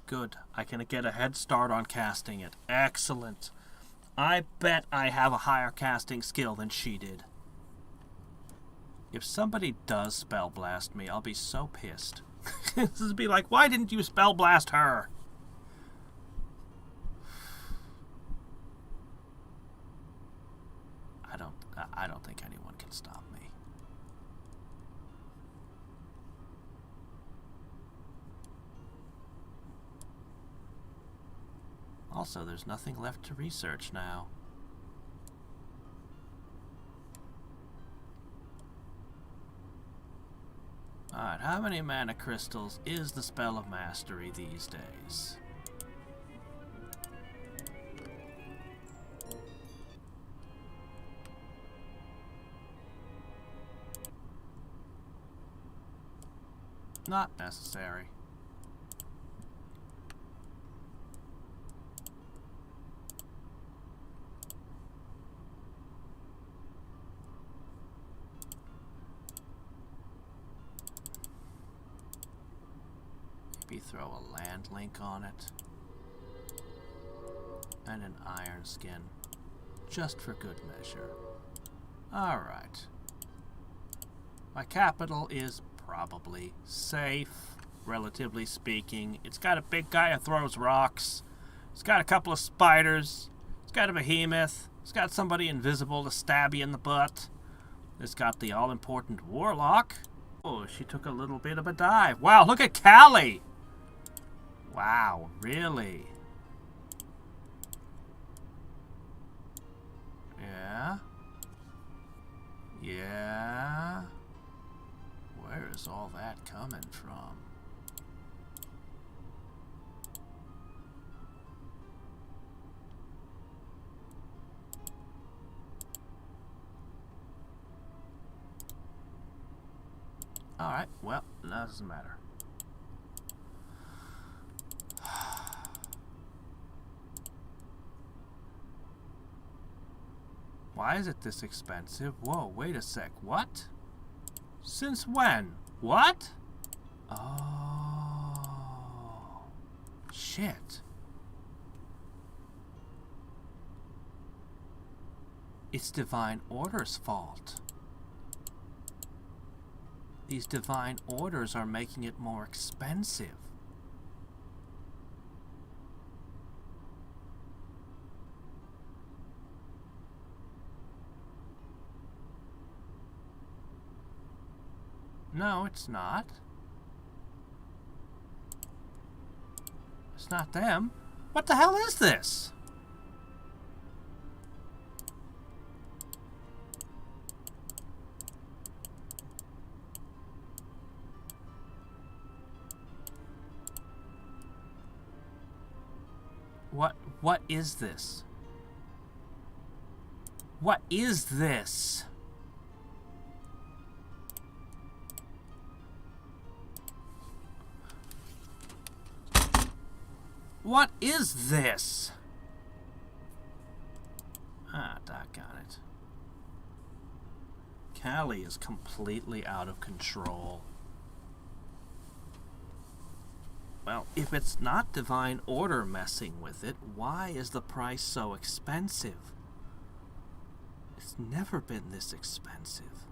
Speaker 1: Good. I can get a head start on casting it. Excellent. I bet I have a higher casting skill than she did. If somebody does spell blast me, I'll be so pissed. This is be like, why didn't you spell blast her? I don't think anyone can stop me. Also, there's nothing left to research now. Alright, how many mana crystals is the spell of mastery these days? Not necessary. Maybe throw a land link on it. And an iron skin. Just for good measure. Alright. My capital is probably safe, relatively speaking. It's got a big guy who throws rocks. It's got a couple of spiders. It's got a behemoth. It's got somebody invisible to stab you in the butt. It's got the all-important warlock. Oh, she took a little bit of a dive. Wow, look at Callie! Wow, really? Yeah? Yeah? Where is all that coming from? Alright, well, that doesn't matter. Why is it this expensive? Whoa, wait a sec. What? Since when? What? Oh. Shit. It's Divine Order's fault. These Divine Orders are making it more expensive. No, it's not. It's not them. What the hell is this? What is this? What is this? What is this? Ah, doggone it. Callie is completely out of control. Well, if it's not Divine Order messing with it, why is the price so expensive? It's never been this expensive.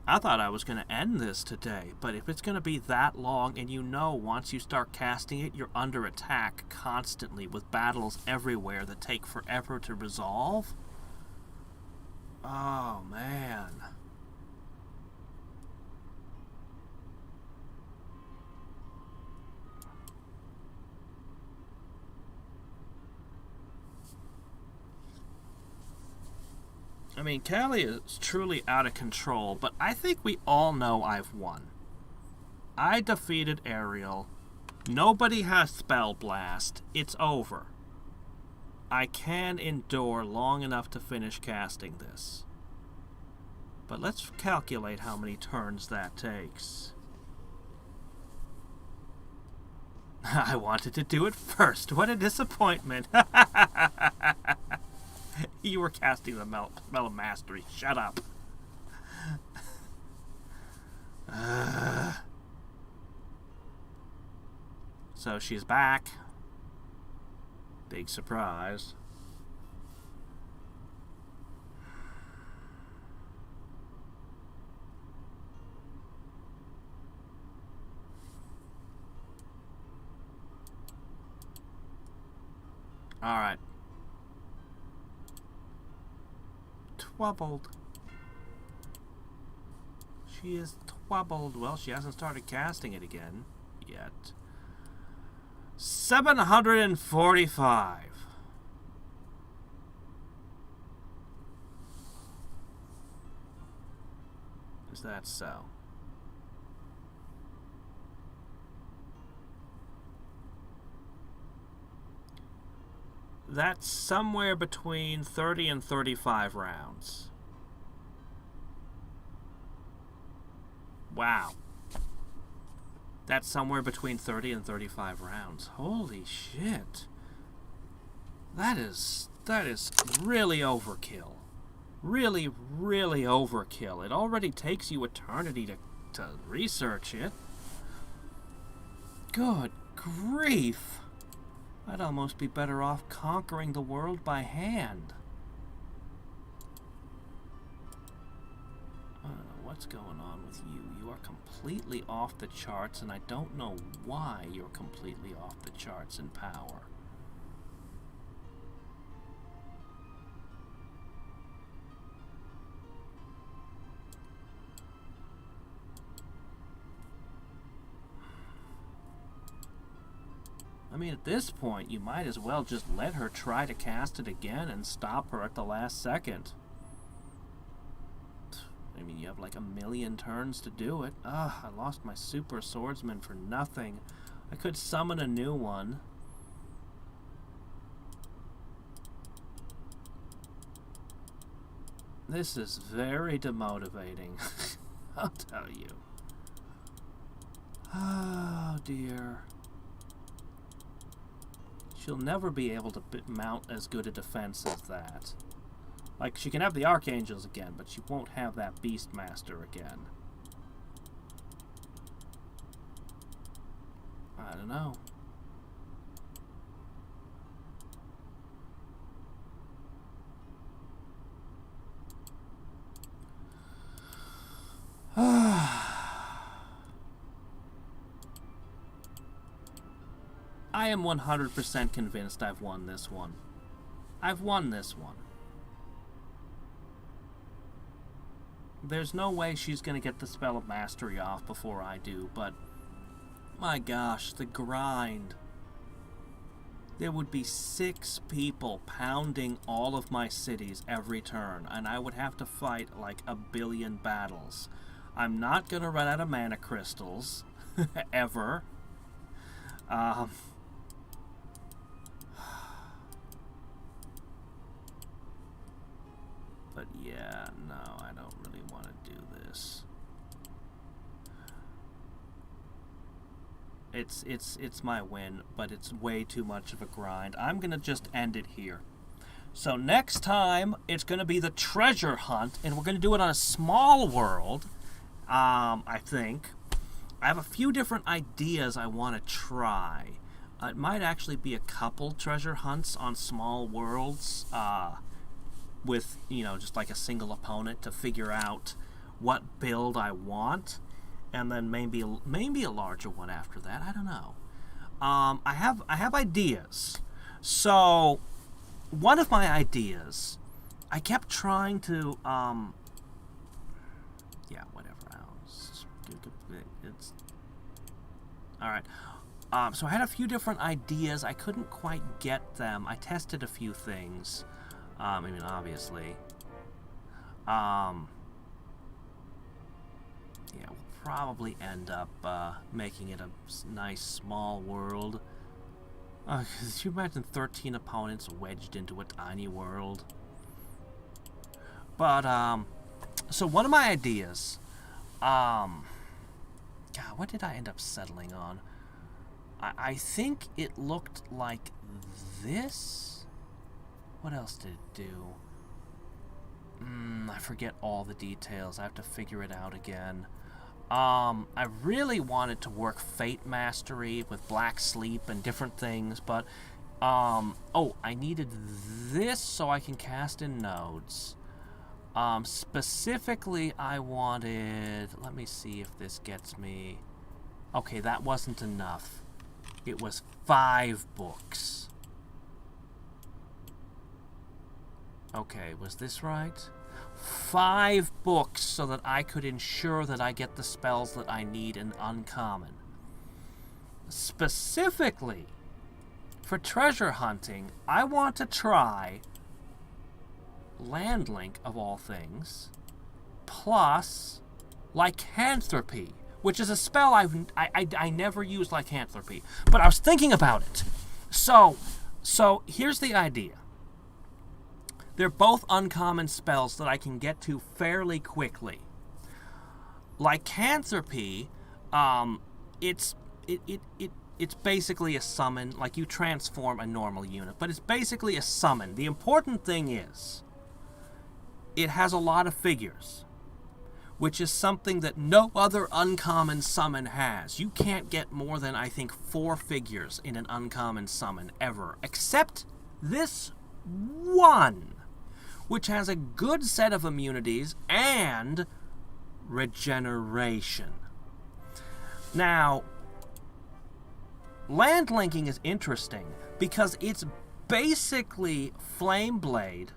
Speaker 1: I thought I was going to end this today, but if it's going to be that long, and you know once you start casting it, you're under attack constantly with battles everywhere that take forever to resolve. Oh, man. I mean, Callie is truly out of control, but I think we all know I've won. I defeated Ariel. Nobody has Spell Blast. It's over. I can endure long enough to finish casting this. But let's calculate how many turns that takes. I wanted to do it first. What a disappointment. You were casting the Spell of Mastery. Shut up. So she's back. Big surprise. Alright. Twubbled. She is twubbled. Well, she hasn't started casting it again yet. 745. Is that so? That's somewhere between 30 and 35 rounds. Wow. That's somewhere between 30 and 35 rounds. Holy shit. That is really overkill. Really, really overkill. It already takes you eternity to research it. Good grief. I'd almost be better off conquering the world by hand. I don't know what's going on with you. You are completely off the charts, and I don't know why you're completely off the charts in power. I mean, at this point, you might as well just let her try to cast it again and stop her at the last second. I mean, you have like 1,000,000 turns to do it. Ugh, I lost my super swordsman for nothing. I could summon a new one. This is very demotivating. I'll tell you. Oh, dear. She'll never be able to mount as good a defense as that. Like, she can have the Archangels again, but she won't have that Beastmaster again. I don't know. I am 100% convinced I've won this one. I've won this one. There's no way she's going to get the Spell of Mastery off before I do, but my gosh, the grind. There would be 6 people pounding all of my cities every turn, and I would have to fight like 1 billion battles. I'm not going to run out of mana crystals, ever. But yeah, no, I don't really want to do this. It's my win, but it's way too much of a grind. I'm gonna just end it here. So next time, it's gonna be the treasure hunt, and we're gonna do it on a small world, I think. I have a few different ideas I want to try. It might actually be a couple treasure hunts on small worlds, with, you know, just like a single opponent to figure out what build I want, and then maybe a larger one after that. I don't know. I have ideas. So one of my ideas, I kept trying to yeah, whatever. It's all right. So I had a few different ideas. I couldn't quite get them. I tested a few things. I mean, obviously. Yeah, we'll probably end up making it a nice small world. Could you imagine 13 opponents wedged into a tiny world? But, so one of my ideas, God, what did I end up settling on? I think it looked like this? What else did it do? I forget all the details. I have to figure it out again. I really wanted to work Fate Mastery with Black Sleep and different things, but, oh, I needed this so I can cast in nodes. Specifically, I wanted... Let me see if this gets me... Okay, that wasn't enough. It was 5 books. Okay, was this right? 5 books so that I could ensure that I get the spells that I need in Uncommon. Specifically, for treasure hunting, I want to try Landlink, of all things, plus Lycanthropy, which is a spell I never use Lycanthropy, but I was thinking about it. So here's the idea. They're both uncommon spells that I can get to fairly quickly. Lycanthropy, it's basically a summon, like you transform a normal unit, but it's basically a summon. The important thing is, it has a lot of figures, which is something that no other uncommon summon has. You can't get more than, I think, 4 figures in an uncommon summon ever, except this one, which has a good set of immunities and regeneration. Now, land linking is interesting because it's basically Flame Blade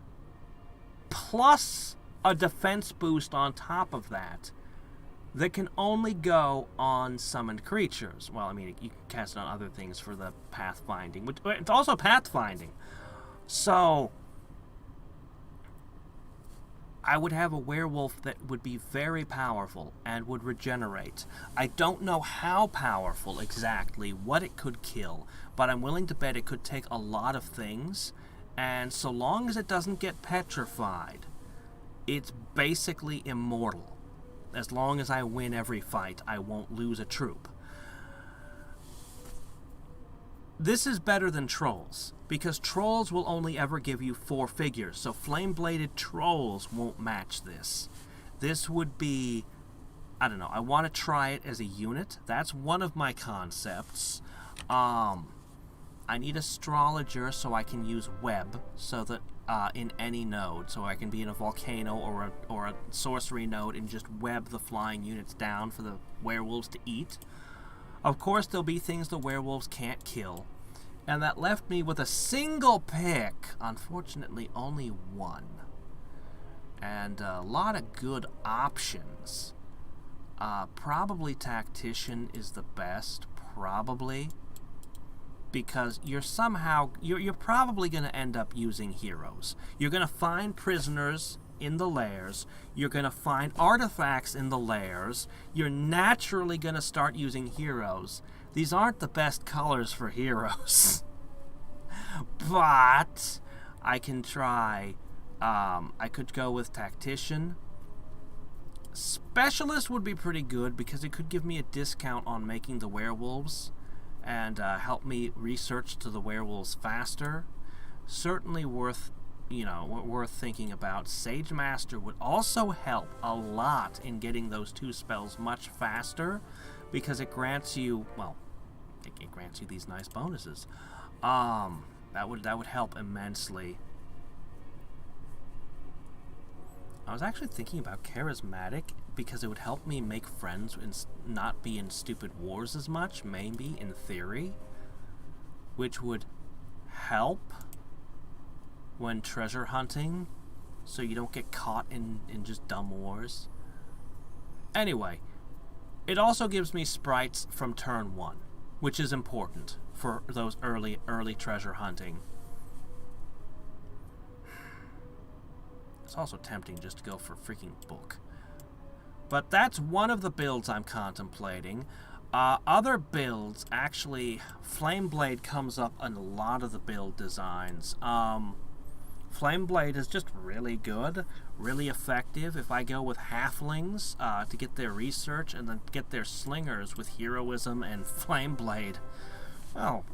Speaker 1: plus a defense boost on top of that can only go on summoned creatures. Well, I mean, you can cast it on other things for the pathfinding, which it's also pathfinding. So I would have a werewolf that would be very powerful and would regenerate. I don't know how powerful exactly, what it could kill, but I'm willing to bet it could take a lot of things, and so long as it doesn't get petrified, it's basically immortal. As long as I win every fight, I won't lose a troop. This is better than trolls, because trolls will only ever give you 4 figures, so flame-bladed trolls won't match this. This would be, I don't know, I want to try it as a unit. That's one of my concepts. I need astrologer so I can use web, so that in any node, so I can be in a volcano or a sorcery node and just web the flying units down for the werewolves to eat. Of course, there'll be things the werewolves can't kill. And that left me with a single pick. Unfortunately, only one. And a lot of good options. Probably Tactician is the best. Probably. Because you're probably going to end up using heroes. You're going to find prisoners in the lairs. You're going to find artifacts in the lairs. You're naturally going to start using heroes. These aren't the best colors for heroes. But I can try. I could go with Tactician. Specialist would be pretty good because it could give me a discount on making the werewolves and help me research to the werewolves faster. Certainly worth thinking about. Sage Master would also help a lot in getting those 2 spells much faster because it grants you, well, it grants you these nice bonuses. That would help immensely. I was actually thinking about Charismatic because it would help me make friends and not be in stupid wars as much, maybe, in theory, which would help when treasure hunting, so you don't get caught in just dumb wars. Anyway, it also gives me sprites from turn 1, which is important for those early treasure hunting. It's also tempting just to go for a freaking book. But that's one of the builds I'm contemplating. Other builds, actually, Flameblade comes up in a lot of the build designs. Flameblade is just really good, really effective. If I go with halflings to get their research and then get their slingers with heroism and Flameblade, well,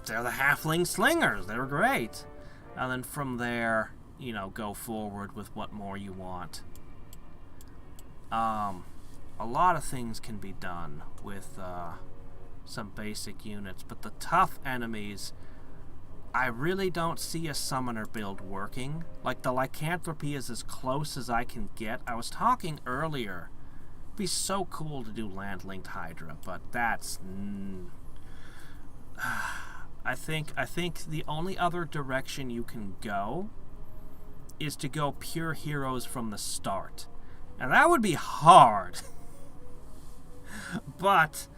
Speaker 1: they're the halfling slingers. They're great. And then from there, you know, go forward with what more you want. A lot of things can be done with some basic units, but the tough enemies, I really don't see a summoner build working. Like, the lycanthropy is as close as I can get. I was talking earlier, it'd be so cool to do land-linked Hydra, but that's... I think the only other direction you can go is to go pure heroes from the start. And that would be hard. But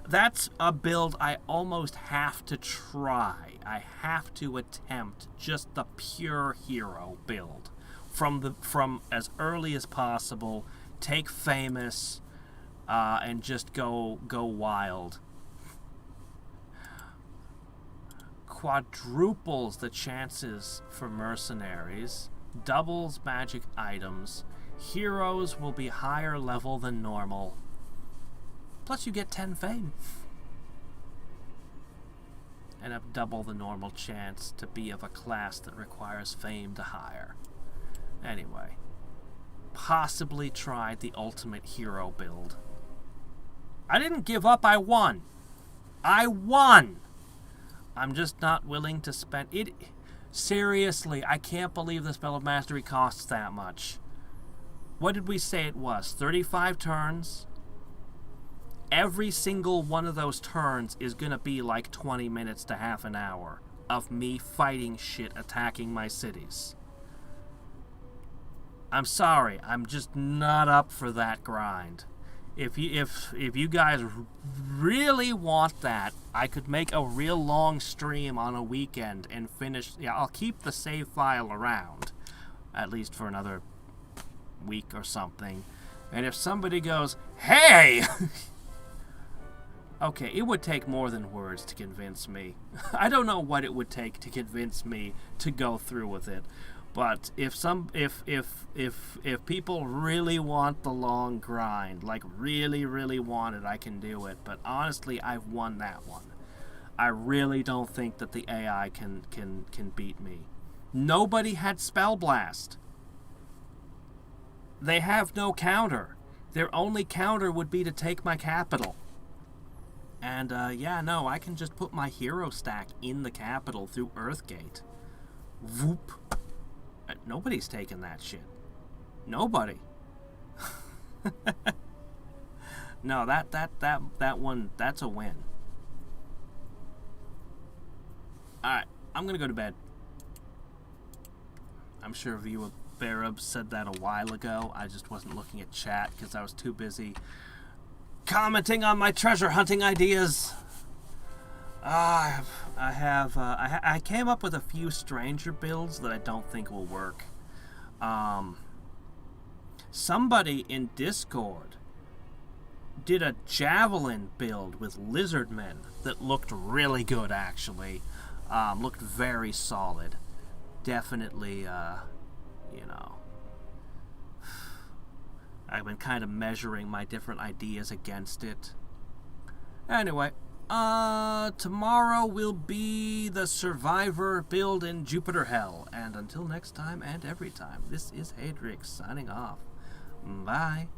Speaker 1: that's a build I almost have to try. I have to attempt just the pure hero build from as early as possible. Take famous and just go wild. Quadruples the chances for mercenaries. Doubles magic items. Heroes will be higher level than normal. Plus you get 10 fame. And have double the normal chance to be of a class that requires fame to hire. Anyway. Possibly tried the ultimate hero build. I didn't give up, I won! I won! I'm just not willing to spend it. Seriously, I can't believe the Spell of Mastery costs that much. What did we say it was? 35 turns? Every single one of those turns is going to be like 20 minutes to half an hour of me fighting shit, attacking my cities. I'm sorry, I'm just not up for that grind. If you guys really want that, I could make a real long stream on a weekend and finish. Yeah, I'll keep the save file around, at least for another week or something. And if somebody goes, "Hey!" Okay, it would take more than words to convince me. I don't know what it would take to convince me to go through with it. But if people really want the long grind, like really want it, I can do it. But honestly, I've won that one. I really don't think that the AI can beat me. Nobody had Spell Blast. They have no counter. Their only counter would be to take my capital. And yeah, no, I can just put my hero stack in the capital through Earthgate. Whoop. Nobody's taking that shit. Nobody. No, that one, that's a win. Alright, I'm gonna go to bed. I'm sure View Barab said that a while ago. I just wasn't looking at chat because I was too busy commenting on my treasure hunting ideas. I came up with a few stranger builds that I don't think will work. Somebody in Discord did a javelin build with lizardmen that looked really good, actually. Looked very solid. Definitely, you know, I've been kind of measuring my different ideas against it. Anyway, tomorrow will be the Survivor build in Jupiter Hell. And until next time and every time, this is Hadriex signing off. Bye.